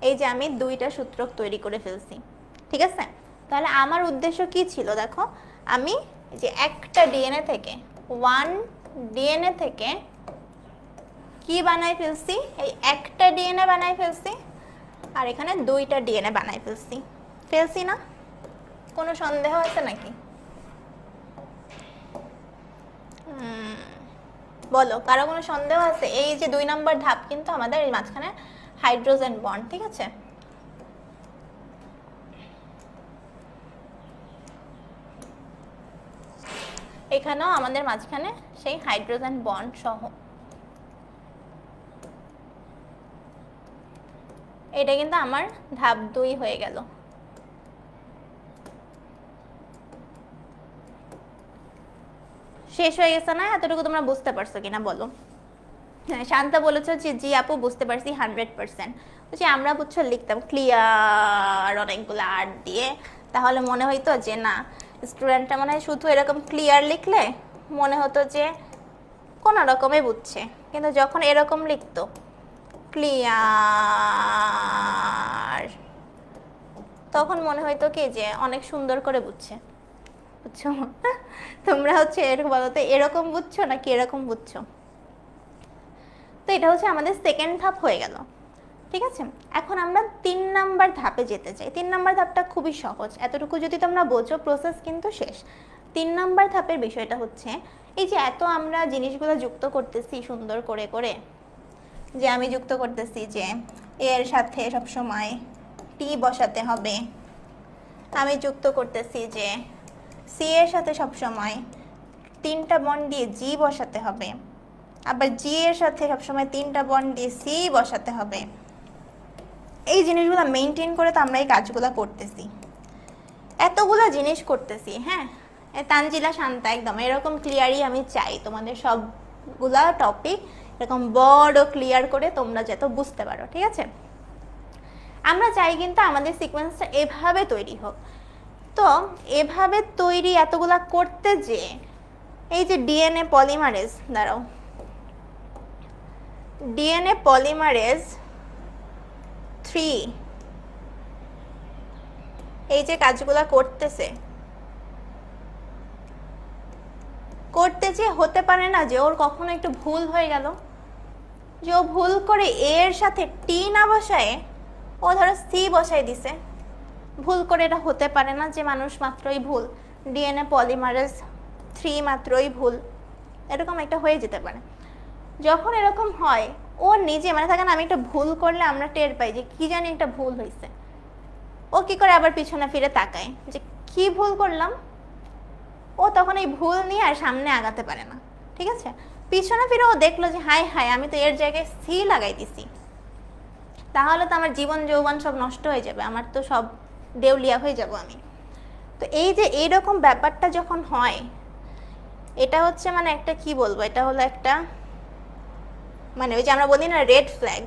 এই যে আমি দুইটা সূত্রক তৈরি করে ফেলছি, ঠিক আছে? তাহলে আমার উদ্দেশ্য কি ছিল দেখো, আমি যে একটা ডিএনএ থেকে, ওয়ান ডিএনএ থেকে কি বানাই ফেলছি? এই একটা ডিএনএ বানাই ফেলছি, আর এখানে দুইটা ডিএনএ বানাই ফেলছি না? কোনো সন্দেহ আছে নাকি? বলো, কারো কোনো সন্দেহ আছে? এই যে 2 নম্বর ধাপ কিন্তু আমাদের এই মাঝখানে হাইড্রোজেন বন্ড, ঠিক আছে? এখানেও আমাদের মাঝখানে সেই হাইড্রোজেন বন্ড সহ, এটা কিন্তু আমার ধাপ 2 হয়ে গেল। শেষ হয়ে গেছে না? এতটুকু তোমরা বুঝতে পারছো কিনা বলো? হ্যাঁ, শান্তা বলেছো যে জি আপু বুঝতে পারছি 100%। যে আমরা বুঝছো লিখতাম ক্লিয়ার অনেকগুলো আর্ট দিয়ে, তাহলে মনে হইতো যে না স্টুডেন্টটা মনে হয় শুধু এরকম ক্লিয়ার লিখলে মনে হতো যে কোনো রকমে বুঝছে, কিন্তু যখন এরকম লিখতো ক্লিয়ার তখন মনে হইতো কি যে অনেক সুন্দর করে বুঝছে। বুঝছো? তোমরা হচ্ছে এরকম বলো তো, এরকম বুঝছো নাকি এরকম বুঝছো? তো এটা হচ্ছে আমাদের সেকেন্ড ধাপ হয়ে গেল, ঠিক আছে? এখন আমরা 3 নাম্বার ধাপে যেতে চাই। 3 নাম্বার ধাপটা খুবই সহজ, এতটুকু যদি তোমরা বোঝো প্রসেস কিন্তু শেষ। 3 নাম্বার ধাপের বিষয়টা হচ্ছে এই যে এত আমরা জিনিসগুলো যুক্ত করতেছি সুন্দর করে করে, যে আমি যুক্ত করতেছি যে এর সাথে সবসময় টি বসাতে হবে, আমি যুক্ত করতেছি যে সি এর সাথে সবসময় 3টা বন্ড দিয়ে জি বসাতে হবে, আবার জি এর সাথে সবসময় 3টা বন্ড দিয়ে সি বসাতে হবে। এই জিনিসগুলো মেনটেন করে তো আমরা এই কাজগুলো করতেছি, এতগুলা জিনিস করতেছি। হ্যাঁ, তানজিলা শান্তা একদম এরকম ক্লিয়ারই আমি চাই, তোমাদের সবগুলা টপিক এরকম বড় ক্লিয়ার করে তোমরা যাতে বুঝতে পারো, ঠিক আছে? আমরা চাই কিন্তু আমাদের সিকোয়েন্সটা এভাবে তৈরি হোক। তো এভাবে তৈরি এতগুলা করতে যে এই যে ডিএনএ পলিমারেজ, দাঁড়াও, ডিএনএ পলিমারেজ 3 এই যে কাজগুলা করতেছে, করতে যে হতে পারে না যে ওর কখনো একটু ভুল হয়ে গেল, যে ও ভুল করে এর সাথে টি না বসায় ও ধরো সি বসাই দিছে। ভুল করে এটা হতে পারে না যে মানুষ মাত্রই ভুল, ডিএনএ পলিমারেজ 3 মাত্রই ভুল, এরকম একটা হয়ে যেতে পারে। যখন এরকম হয় ও নিজে মানে থাকে না, আমি একটা ভুল করলে আমরা টের পাই যে কি জানি একটা ভুল হয়েছে, ও কি করে আবার পিছনে ফিরে তাকায় যে কি ভুল করলাম, ও তখন এই ভুল নিয়ে আর সামনে আগাতে পারে না। ঠিক আছে, পিছনে ফিরে ও দেখলো যে হায় হায় আমি তো এর জায়গায় সি লাগাই দিছি, তাহলে তো আমার জীবন যৌবন সব নষ্ট হয়ে যাবে, আমার তো সব দেউলিয়া হয়ে যাব আমি। তো এই যে এইরকম ব্যাপারটা যখন হয়, এটা হচ্ছে মানে একটা কি বলবো, এটা হলো একটা মানে ওই যে আমরা বলি না রেড ফ্ল্যাগ,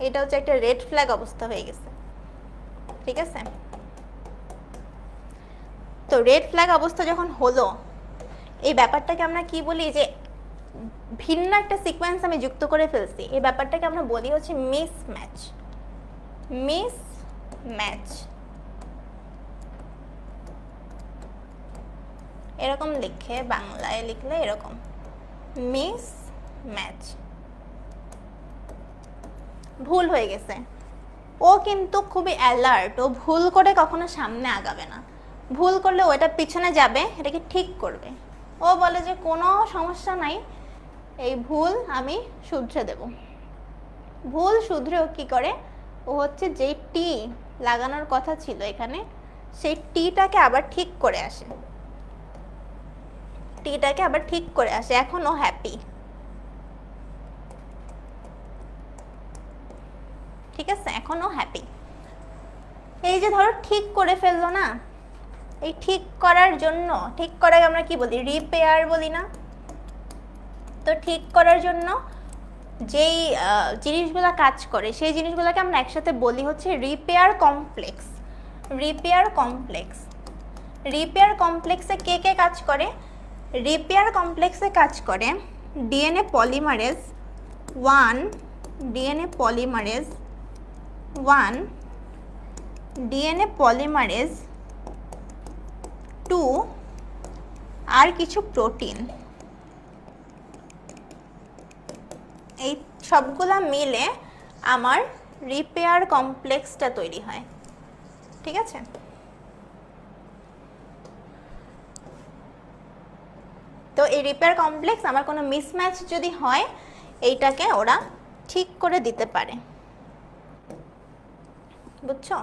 এটা হচ্ছে একটা রেড ফ্ল্যাগ অবস্থা হয়ে গেছে। ঠিক আছে, তো রেড ফ্ল্যাগ অবস্থা যখন হলো, এই ব্যাপারটাকে আমরা কি বলি, যে ভিন্ন একটা সিকোয়েন্স আমি যুক্ত করে ফেলছি, এই ব্যাপারটাকে আমরা বলি হচ্ছে মিসম্যাচ। মিসম্যাচ এরকম লিখে বাংলায় লিখলে এরকম মিসম্যাচ, ভুল হয়ে গেছে। ও কিন্তু খুবই অ্যালার্ট, ও ভুল করে কখনো সামনে আগাবে না, ভুল করলে ওটা পিছনে যাবে, এটাকে ঠিক করবে। ও বলে যে কোনো সমস্যা নাই, এই ভুল আমি শুধরে দেব। ভুল শুধরেও কি করে, ও হচ্ছে যেই টি লাগানোর কথা ছিল এখানে, সেই টিটাকে আবার ঠিক করে আসে, টিটাকে আবার ঠিক করে আসে। এখন ও হ্যাপি। ঠিক আছে, এখন ও হ্যাপি। এই যে ধরো ঠিক করে ফেললো না, এই ঠিক করার জন্য, ঠিক করাকে আমরা কি বলি, রিপেয়ার বলি না? তো ঠিক করার জন্য যেই জিনিসগুলো কাজ করে সেই জিনিসগুলোকে আমরা একসাথে বলি হচ্ছে repair complex. Repair complex, repair কমপ্লেক্সে কে কে কাজ করে? রিপেয়ার কমপ্লেক্সে কাজ করে DNA polymerase 1, DNA polymerase 1, DNA polymerase 2 আর কিছু প্রোটিন। এই সবগুলা মিলে আমার রিপেয়ার কমপ্লেক্সটা তৈরি হয়। ঠিক আছে, তো এই রিপেয়ার কমপ্লেক্স আমার কোনো মিসম্যাচ যদি হয় এইটাকে ওরা ঠিক করে দিতে পারে। বুঝছো,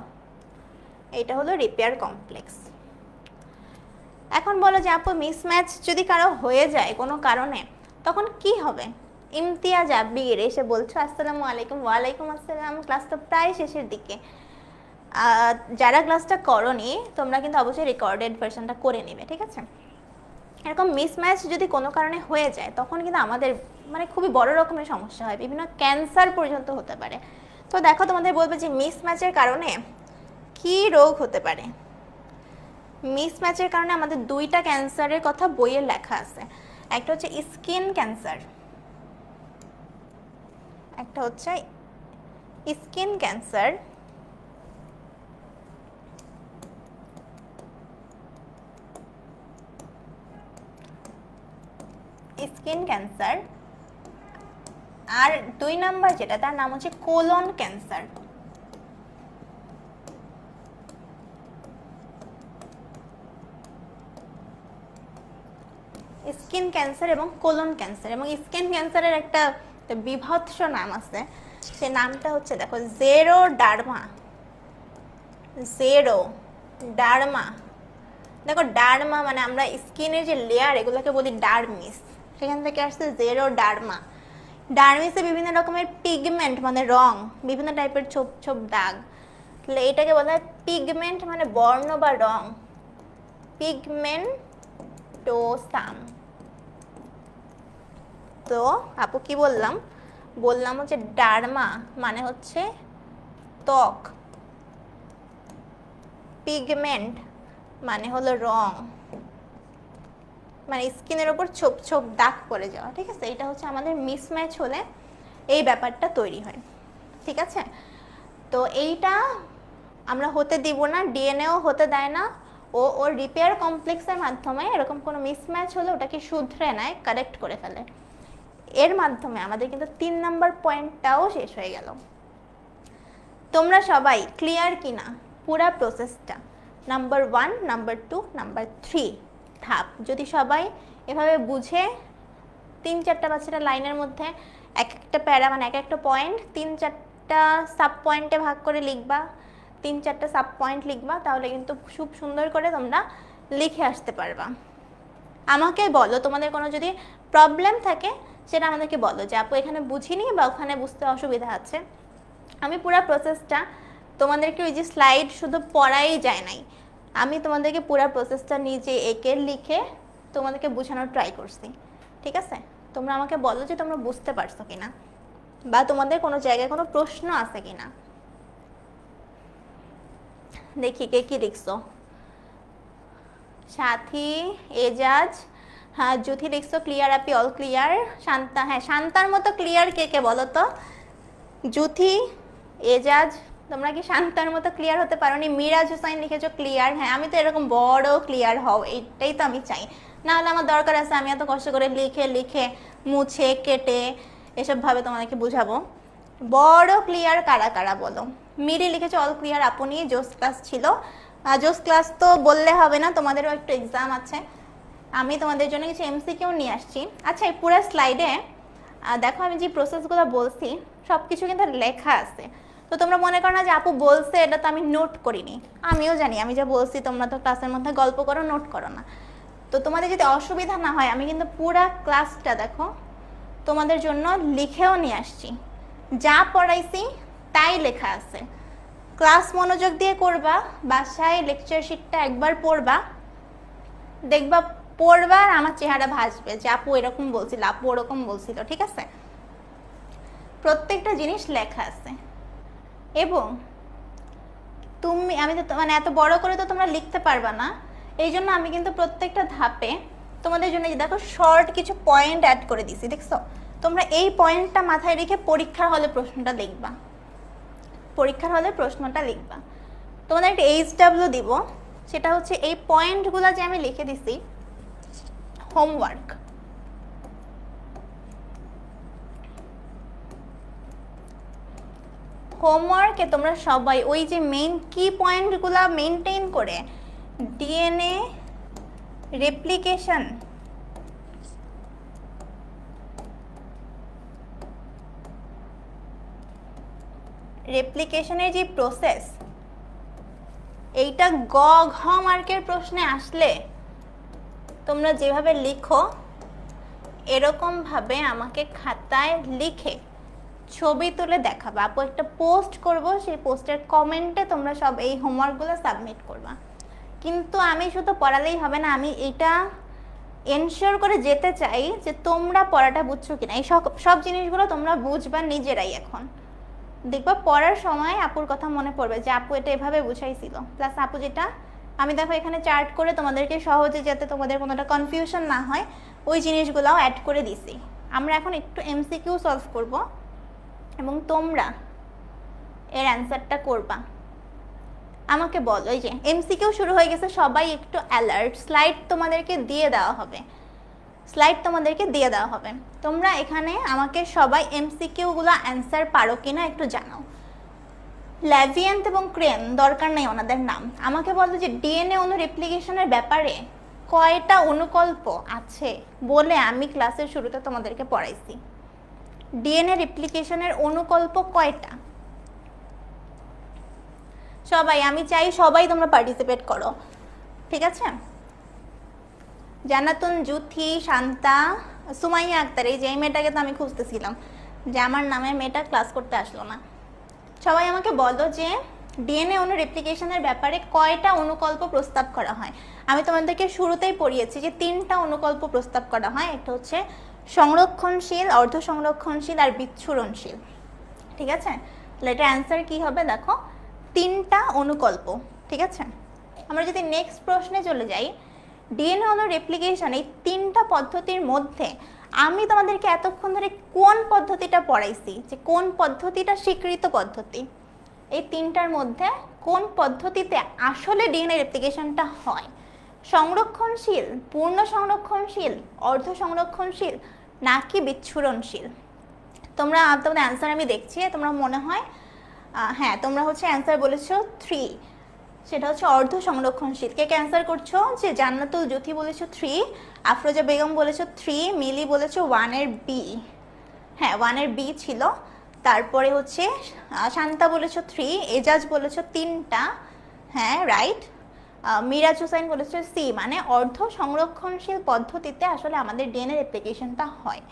এইটা হলো রিপেয়ার কমপ্লেক্স। এখন বলো যে আপু মিসম্যাচ যদি কারো হয়ে যায় কোনো কারণে তখন কি হবে? ইমতিয়াজ আব্বির এসে বলছো আসসালামু আলাইকুম। ওয়ালাইকুম আসসালাম। ক্লাস তো প্রায় শেষের দিকে, যারা ক্লাসটা করোনি তোমরা কিন্তু অবশ্যই রেকর্ডেড ভার্সনটা করে নেবে। ঠিক আছে, এরকম মিসম্যাচ যদি কোনো কারণে হয়ে যায় তখন কিন্তু আমাদের মানে খুবই বড় রকমের সমস্যা হয়, বিভিন্ন ক্যান্সার পর্যন্ত হতে পারে। তো দেখো তোমাদের বলবে যে মিসম্যাচের কারণে কি রোগ হতে পারে। মিসম্যাচের কারণে আমাদের দুইটা ক্যান্সারের কথা বইয়ে লেখা আছে, একটা হচ্ছে স্কিন ক্যান্সার, একটা হচ্ছে স্কিন ক্যান্সার, স্কিন ক্যান্সার, আর 2 নাম্বার যেটা তার নাম হচ্ছে কোলন ক্যান্সার। স্কিন ক্যান্সার এবং কোলন ক্যান্সার, এবং স্কিন ক্যান্সারের একটা বিভৎস নাম আছে, সে নামটা হচ্ছে দেখো জেরোডার্মা। জেরোডার্মা, দেখো ডার্মা মানে আমরা স্কিনের যে লেয়ার এগুলোকে বলি ডার্মিস, সেখান থেকে আসছে জেরোডার্মা। ডার্মিসে বিভিন্ন রকমের পিগমেন্ট মানে রং, বিভিন্ন টাইপের ছোপ ছোপ দাগ, তাহলে এটাকে বলা হয় পিগমেন্ট মানে বর্ণ বা রং, পিগমেন্টোসাম। তো আপু কি বললাম? বললাম হচ্ছে ডার্মা মানে হচ্ছে ত্বক, পিগমেন্ট মানে হলো রং, মানে স্কিনের ওপর ছোপ ছোপ দাগ পড়ে যাওয়া, ঠিক আছে? এটা হচ্ছে আমাদের মিসম্যাচ হলে এই ব্যাপারটা তৈরি হয়, ঠিক আছে? তো এইটা আমরা হতে দিব না, ডিএনএও হতে দেয় না। ও ওর রিপেয়ার কমপ্লেক্সের মাধ্যমে এরকম কোনো মিসম্যাচ হলে ওটাকে শুধরে নেয়, কারেক্ট করে ফেলে। এর মাধ্যমে আমাদের কিন্তু 3 নাম্বার পয়েন্টটাও শেষ হয়ে গেল। তোমরা সবাই ক্লিয়ার কিনা পুরা প্রসেসটা? নাম্বার 1, নাম্বার 2, নাম্বার 3 ধাপ যদি সবাই এভাবে বুঝে 3-4টা বাচ্চাটা লাইনের মধ্যে এক একটা প্যারা মানে এক একটা পয়েন্ট 3-4টা সাব পয়েন্টে ভাগ করে লিখবা, 3-4টা সাব পয়েন্ট লিখবা, তাহলে কিন্তু খুব সুন্দর করে তোমরা লিখে আসতে পারবা। আমাকে বলো তোমাদের কোনো যদি প্রবলেম থাকে সেটা আমাদেরকে বলো যে আপু এখানে বুঝিনি বা ওখানে বুঝতে অসুবিধা আছে। আমি পুরো প্রসেসটা তোমাদেরকে ওই যে স্লাইড শুধু পড়াই যায় নাই, আমি তোমাদেরকে পুরো প্রসেসটা নিজে এঁকে লিখে তোমাদেরকে বোঝানোর ট্রাই করছি, ঠিক আছে? তোমরা আমাকে বলো যে তোমরা বুঝতে পারছো কিনা বা তোমাদের কোনো জায়গায় কোনো প্রশ্ন আছে কিনা। দেখি কে কি লিখছো। সাথী, এজাজ, হ্যাঁ জুথি লিখছো ক্লিয়ার আপি, অল ক্লিয়ার। শান্তা, হ্যাঁ শান্তার মতো ক্লিয়ার কে কে বলো তো? জুথি, এজাজ, তোমরা কি শান্তার মতো ক্লিয়ার হতে পারো নি? মিরাজ হুসাইন লিখেছো ক্লিয়ার। হ্যাঁ আমি তো এরকম বড় ক্লিয়ার হও, এইটাই তো আমি চাই, না হলে আমার দরকার আছে আমি এত কষ্ট করে লিখে লিখে মুছে কেটে এসব ভাবে তোমাদেরকে বুঝাবো। বড় ক্লিয়ার কারা কারা বলো? মিরি লিখেছো অল ক্লিয়ার আপনি, জোস ক্লাস ছিল। জোস ক্লাস তো বললে হবে না, তোমাদেরও একটু এক্সাম আছে, আমি তোমাদের জন্য কিছু এমসিকিউ নিয়ে আসছি। আচ্ছা এই পুরো স্লাইডে দেখো আমি যে প্রসেসগুলো বলছি সব কিছু কিন্তু লেখা আছে, তো তোমরা মনে করো না যে আপু বলছে এটা তো আমি নোট করিনি। আমিও জানি আমি যা বলছি তোমরা তো ক্লাসের মধ্যে গল্প করো, নোট করো না। তো তোমাদের যদি অসুবিধা না হয় আমি কিন্তু পুরা ক্লাসটা দেখো তোমাদের জন্য লিখেও নিয়ে আসছি, যা পড়াইছি তাই লেখা আছে। ক্লাস মনোযোগ দিয়ে করবা, বাসায় লেকচার শিটটা একবার পড়বা, দেখবা পড়বা আর আমার চেহারা ভাসবে যে আপু এরকম বলছিল, আপু ওরকম বলছিল, ঠিক আছে? প্রত্যেকটা জিনিস লেখা আছে। এবং তুমি আমি তো মানে এত বড় করে তো তোমরা লিখতে পারবা না, এই জন্য আমি কিন্তু প্রত্যেকটা ধাপে তোমাদের জন্য দেখো শর্ট কিছু পয়েন্ট অ্যাড করে দিছি, দেখছো? তোমরা এই পয়েন্টটা মাথায় রেখে পরীক্ষার হলে প্রশ্নটা লিখবা, পরীক্ষার হলে প্রশ্নটা লিখবা। তোমাদের একটা HW দিব, সেটা হচ্ছে এই পয়েন্টগুলো যে আমি লিখে দিছি হোমওয়ার্ক। হোমওয়ার্কে তোমরা সবাই ওই যে মেইন কি পয়েন্টগুলো মেনটেন করে ডিএনএ রেপ্লিকেশন রেপ্লিকেশনের যে প্রসেস, এইটা গ ঘ মার্কের প্রশ্নে আসলে তোমরা যেভাবে লিখো এরকম ভাবে আমাকে খাতায় লিখে ছবি তুলে দেখাবা। আপু একটা পোস্ট করব, সেই পোস্টের কমেন্টে তোমরা সব এই হোমওয়ার্কগুলো সাবমিট করবা। কিন্তু আমি শুধু পড়ালেই হবে না, আমি এটা এনশিওর করে যেতে চাই যে তোমরা পড়াটা বুঝছো কিনা। এই সব জিনিসগুলো তোমরা বুঝবা নিজেরাই। এখন দেখবা পড়ার সময় আপুর কথা মনে পড়বে যে আপু এটা এভাবে বুঝাইছিল, প্লাস আপু যেটা আমি দেখো এখানে চার্ট করে তোমাদেরকে সহজে যাতে তোমাদের কোনোটা কনফিউশন না হয় ওই জিনিসগুলোও অ্যাড করে দিছি। আমরা এখন একটু এমসিকিউ সলভ করব এবং তোমরা এর অ্যান্সারটা করবা। আমাকে বলো, এই যে এমসিকিউ শুরু হয়ে গেছে, সবাই একটু অ্যালার্ট। স্লাইড তোমাদেরকে দিয়ে দেওয়া হবে, স্লাইড তোমাদেরকে দিয়ে দেওয়া হবে। তোমরা এখানে আমাকে সবাই এমসিকিউগুলো অ্যান্সার পারো কিনা একটু জানাও। ল্যাভিয়েন্ট এবং ক্রেন দরকার নেই ওনাদের নাম। আমাকে বলো যে ডিএনএ অণু রেপ্লিকেশনের ব্যাপারে কয়টা অনুকল্প আছে বলে আমি ক্লাসের শুরুতে তোমাদেরকে পড়াইছি। ডিএনএ রেপ্লিকেশনের অনুকল্প কয়টা? সবাই, আমি চাই সবাই তোমরা পার্টিসিপেট করো, ঠিক আছে? জান্নাতুন, জুথি, শান্তা, সুমাইয়া আক্তার, এই যে এই মেয়েটাকে তো আমি খুঁজতেছিলাম যে আমার নামে মেয়েটা ক্লাস করতে আসলো না। সবাই আমাকে বলো যে ডিএনএ অণু রেপ্লিকেশনের ব্যাপারে কয়টা অনুকল্প প্রস্তাব করা হয়। আমি তোমাদেরকে শুরুতেই পড়িয়েছি যে 3টা অনুকল্প প্রস্তাব করা হয়, একটা হচ্ছে সংরক্ষণশীল, অর্ধ সংরক্ষণশীল আর বিচ্ছুরণশীল, ঠিক আছে? তাহলে এটা অ্যান্সার কি হবে দেখো, 3টা অনুকল্প, ঠিক আছে? আমরা যদি নেক্সট প্রশ্নে চলে যাই, ডিএনএ হলো রেপ্লিকেশন, এই তিনটা পদ্ধতির মধ্যে আমি তোমাদেরকে এতক্ষণ ধরে কোন পদ্ধতিটা পড়াইছি, যে কোন পদ্ধতিটা স্বীকৃত পদ্ধতি, এই তিনটার মধ্যে কোন পদ্ধতিতে আসলে ডিএনএ রেপ্লিকেশনটা হয়? সংরক্ষণশীল, পূর্ণ সংরক্ষণশীল, অর্ধ সংরক্ষণশীল নাকি বিচ্ছুরণশীল? তোমরা তোমাদের অ্যান্সার আমি দেখছি, তোমরা মনে হয় হ্যাঁ তোমরা হচ্ছে অ্যান্সার বলেছো 3, সেটা হচ্ছে অর্ধ সংরক্ষণশীল। কে অ্যান্সার করছো? যে জান্নাতুল জ্যোতি বলেছো 3, আফরোজা বেগম বলেছো 3, মিলি বলেছো 1 এর বি, হ্যাঁ 1 এর বি ছিল। তারপরে হচ্ছে শান্তা বলেছো 3, এজাজ বলেছো 3টা, হ্যাঁ রাইট। মিরাজ হুসাইন বলেছো সি, মানে অর্ধ সংরক্ষণশীল পদ্ধতিতে আসলে আমাদের ডিএনএ রেপ্লিকেশনটা হয়।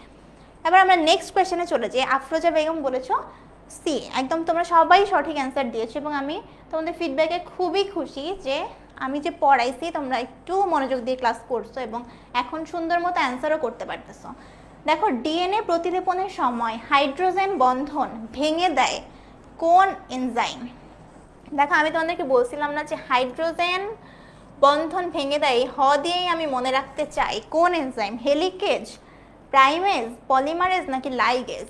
এবার আমরা নেক্সট কোয়েশ্চেনে চলে যাই। আফরোজা বেগম বলেছো সি, একদম তোমরা সবাই সঠিক অ্যান্সার দিয়েছো এবং আমি তোমাদের ফিডব্যাকে খুবই খুশি যে আমি যে পড়াইছি তোমরা একটু মনোযোগ দিয়ে ক্লাস করছো এবং এখন সুন্দর মতো অ্যান্সারও করতে পারতেছো। দেখো, ডিএনএ প্রতিলেপনের সময় হাইড্রোজেন বন্ধন ভেঙে দেয় কোন এনজাইম? দেখো, আমি তোমাদেরকে বলছিলাম না যে হাইড্রোজেন বন্ধন ভেঙে দেয়, হ দিয়েই আমি মনে রাখতে চাই কোন এনজাইম? হেলিকেজ, প্রাইমেজ, পলিমারেজ নাকি লাইগেজ?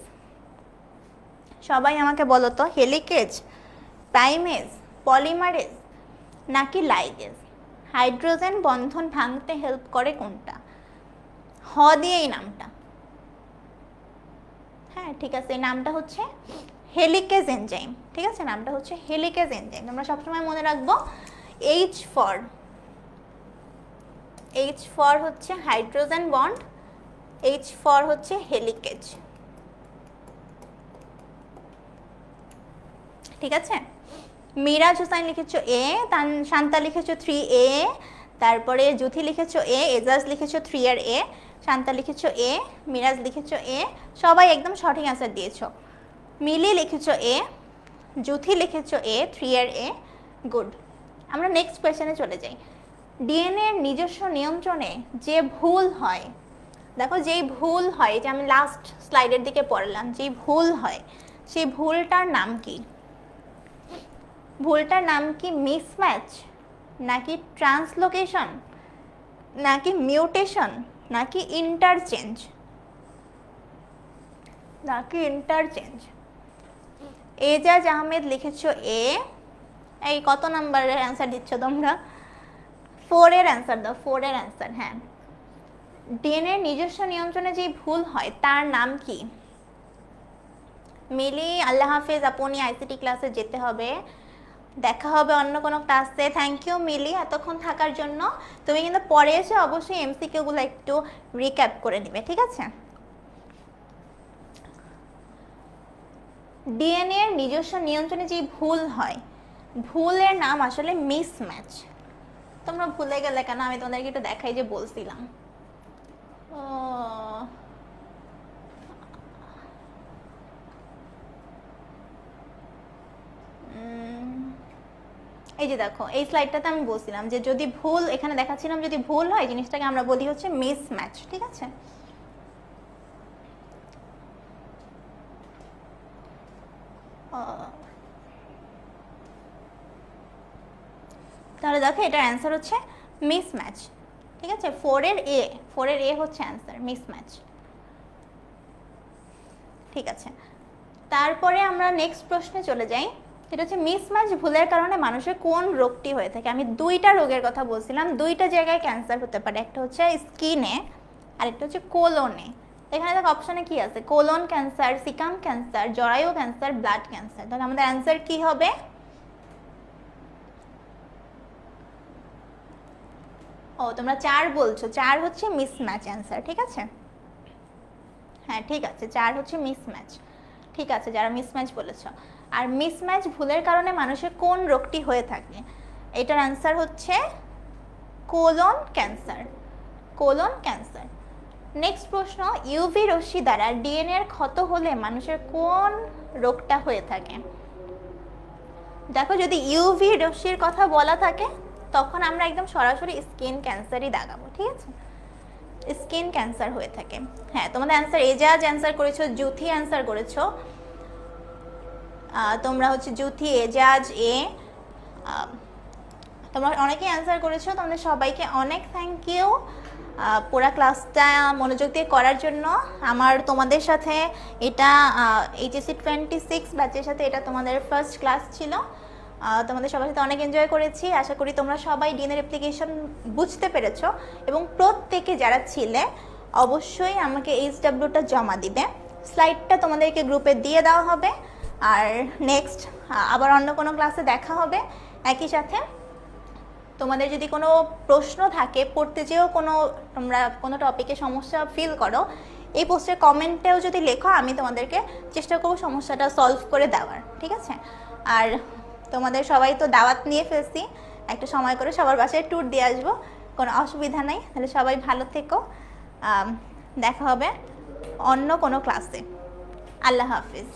সবাই আমাকে বলো তো, হেলিকেজ, প্রাইমেজ, পলিমারেজ নাকি লাইগেজ? হাইড্রোজেন বন্ধন ভাঙতে হেল্প করে কোনটা? হ দিয়ে এই নামটা, হ্যাঁ ঠিক আছে, এই নামটা হচ্ছে হেলিকেজ এনজাইম। ঠিক আছে, নামটা হচ্ছে হেলিকেজ এনজাইম। তোমরা সবসময় মনে রাখবো H ফর হচ্ছে হাইড্রোজেন বন্ড, H ফর হচ্ছে হেলিকেজ। ঠিক আছে, মিরাজ হুসাইন লিখেছো এ, শান্তা লিখেছো 3A, তারপরে জুথি লিখেছো এ, এজাজ লিখেছো 3 এর এ, শান্তা লিখেছো এ, মিরাজ লিখেছো এ, সবাই একদম সঠিক অ্যান্সার দিয়েছো। মিলি লিখেছো এ, জুথি লিখেছো এ, 3 এর এ, গুড। আমরা নেক্সট কোয়েশ্চেনে চলে যাই। ডিএনএ এর নিজস্ব নিয়ন্ত্রণে যে ভুল হয়, দেখো যেই ভুল হয়, যে আমি লাস্ট স্লাইডের দিকে পড়লাম, যেই ভুল হয় সেই ভুলটার নাম কি? ভুলটার নাম কি মিসম্যাচ নাকি ট্রান্সলোকেশন নাকি মিউটেশন নাকি ইন্টারচেঞ্জ? এজাজ আহমেদ লিখেছো এ, এই কত নাম্বারের অ্যান্সার দিচ্ছ তোমরা? 4 এর অ্যান্সার দাও, 4 এর অ্যান্সার। হ্যাঁ, ডিএনএ নিজস্ব নিয়ন্ত্রণে যে ভুল হয় তার নাম কি? মিলি, আল্লাহ হাফেজ, আপনি আইসিটি ক্লাসে যেতে হবে, দেখা হবে অন্য কোনো ক্লাসে। থ্যাংক ইউ মিলি এতক্ষণ থাকার জন্য। তুমি কিন্তু পরে এসে অবশ্যই এমসিকিউগুলো একটু রিক্যাপ করে নিবে, ঠিক আছে? ডিএনএ এর নিজস্ব নিয়ন্ত্রণে যে ভুল হয়, ভুলের নাম আসলে মিসম্যাচ। তোমরা ভুলে গেলে কেন? আমি তোমাদেরকে একটু দেখাই যে বলছিলাম। এই যে দেখো, এই স্লাইডটাতে আমি বলছিলাম যে যদি ভুল, এখানে দেখাচ্ছিলাম যদি ভুল হয় জিনিসটাকে আমরা বলি হচ্ছে মিসম্যাচ। ঠিক আছে, তাহলে দেখো এটার অ্যান্সার হচ্ছে মিসম্যাচ। ঠিক আছে, 4 এর এ হচ্ছে অ্যান্সার, মিসম্যাচ। ঠিক আছে, তারপরে আমরা নেক্সট প্রশ্নে চলে যাই। এটা হচ্ছে মিসম্যাচ ভুলের কারণে মানুষের কোন রোগটি হয়ে থাকে? আমি 2টা রোগের কথা বলছিলাম, 2টা জায়গায় ক্যান্সার হতে পারে। একটা হচ্ছে স্কিনে আর একটা হচ্ছে কোলনে। এখানে দেখো অপশনে কি আছে? কোলন ক্যান্সার, সিকাম ক্যান্সার, জরায়ু ক্যান্সার, ব্লাড ক্যান্সার। তাহলে আমাদের অ্যান্সার কি হবে? ও তোমরা 4 বলছো, 4 হচ্ছে মিসম্যাচ অ্যান্সার। ঠিক আছে, হ্যাঁ ঠিক আছে, 4 হচ্ছে মিসম্যাচ। ঠিক আছে, যারা মিসম্যাচ বলেছো। আর মিসম্যাচ ভুলের কারণে মানুষের কোন রোগটি হয়ে থাকে? এটার অ্যান্সার হচ্ছে colon cancer, colon cancer. Next প্রশ্ন, ইউভি রশ্মি দ্বারা ডিএনএ এর ক্ষত হলে মানুষের কোন রোগটা হয়ে থাকে? দেখো, যদি ইউভি রশ্মির কথা বলা থাকে তখন আমরা একদম সরাসরি স্কিন ক্যান্সারই দাগাবো। ঠিক আছে, স্কিন ক্যান্সার হয়ে থাকে। হ্যাঁ, তোমাদের অ্যান্সার এজাজ অ্যান্সার করেছো, জুথি অ্যান্সার করেছো, তোমরা হচ্ছে জুথি, এজাজ এ, তোমরা অনেকেই অ্যান্সার করেছো, তোমাদের সবাইকে অনেক থ্যাংক ইউ পুরো ক্লাসটা মনোযোগ দিয়ে করার জন্য। আমার তোমাদের সাথে এটা HSC 26 ব্যাচের সাথে এটা তোমাদের ফার্স্ট ক্লাস ছিল। তোমাদের সবার সাথে অনেক এনজয় করেছি। আশা করি তোমরা সবাই ডিএনএর অ্যাপ্লিকেশন বুঝতে পেরেছো এবং প্রত্যেকে যারা ছিলে অবশ্যই আমাকে HWটা জমা দিবে। স্লাইডটা তোমাদেরকে গ্রুপে দিয়ে দেওয়া হবে। আর নেক্সট আবার অন্য কোনো ক্লাসে দেখা হবে। একই সাথে তোমাদের যদি কোনো প্রশ্ন থাকে, পড়তে যেও তোমরা কোনো টপিকে সমস্যা ফিল করো, এই পোস্টের কমেন্টেও যদি লেখো, আমি তোমাদেরকে চেষ্টা করবো সমস্যাটা সলভ করে দেওয়ার, ঠিক আছে? আর তোমাদের সবাই তো দাওয়াত নিয়ে ফেলছি, একটা সময় করে সবার বাসায় ট্যুর দিয়ে আসবো, কোনো অসুবিধা নেই। তাহলে সবাই ভালো থেকো, দেখা হবে অন্য কোনো ক্লাসে। আল্লাহ হাফিজ।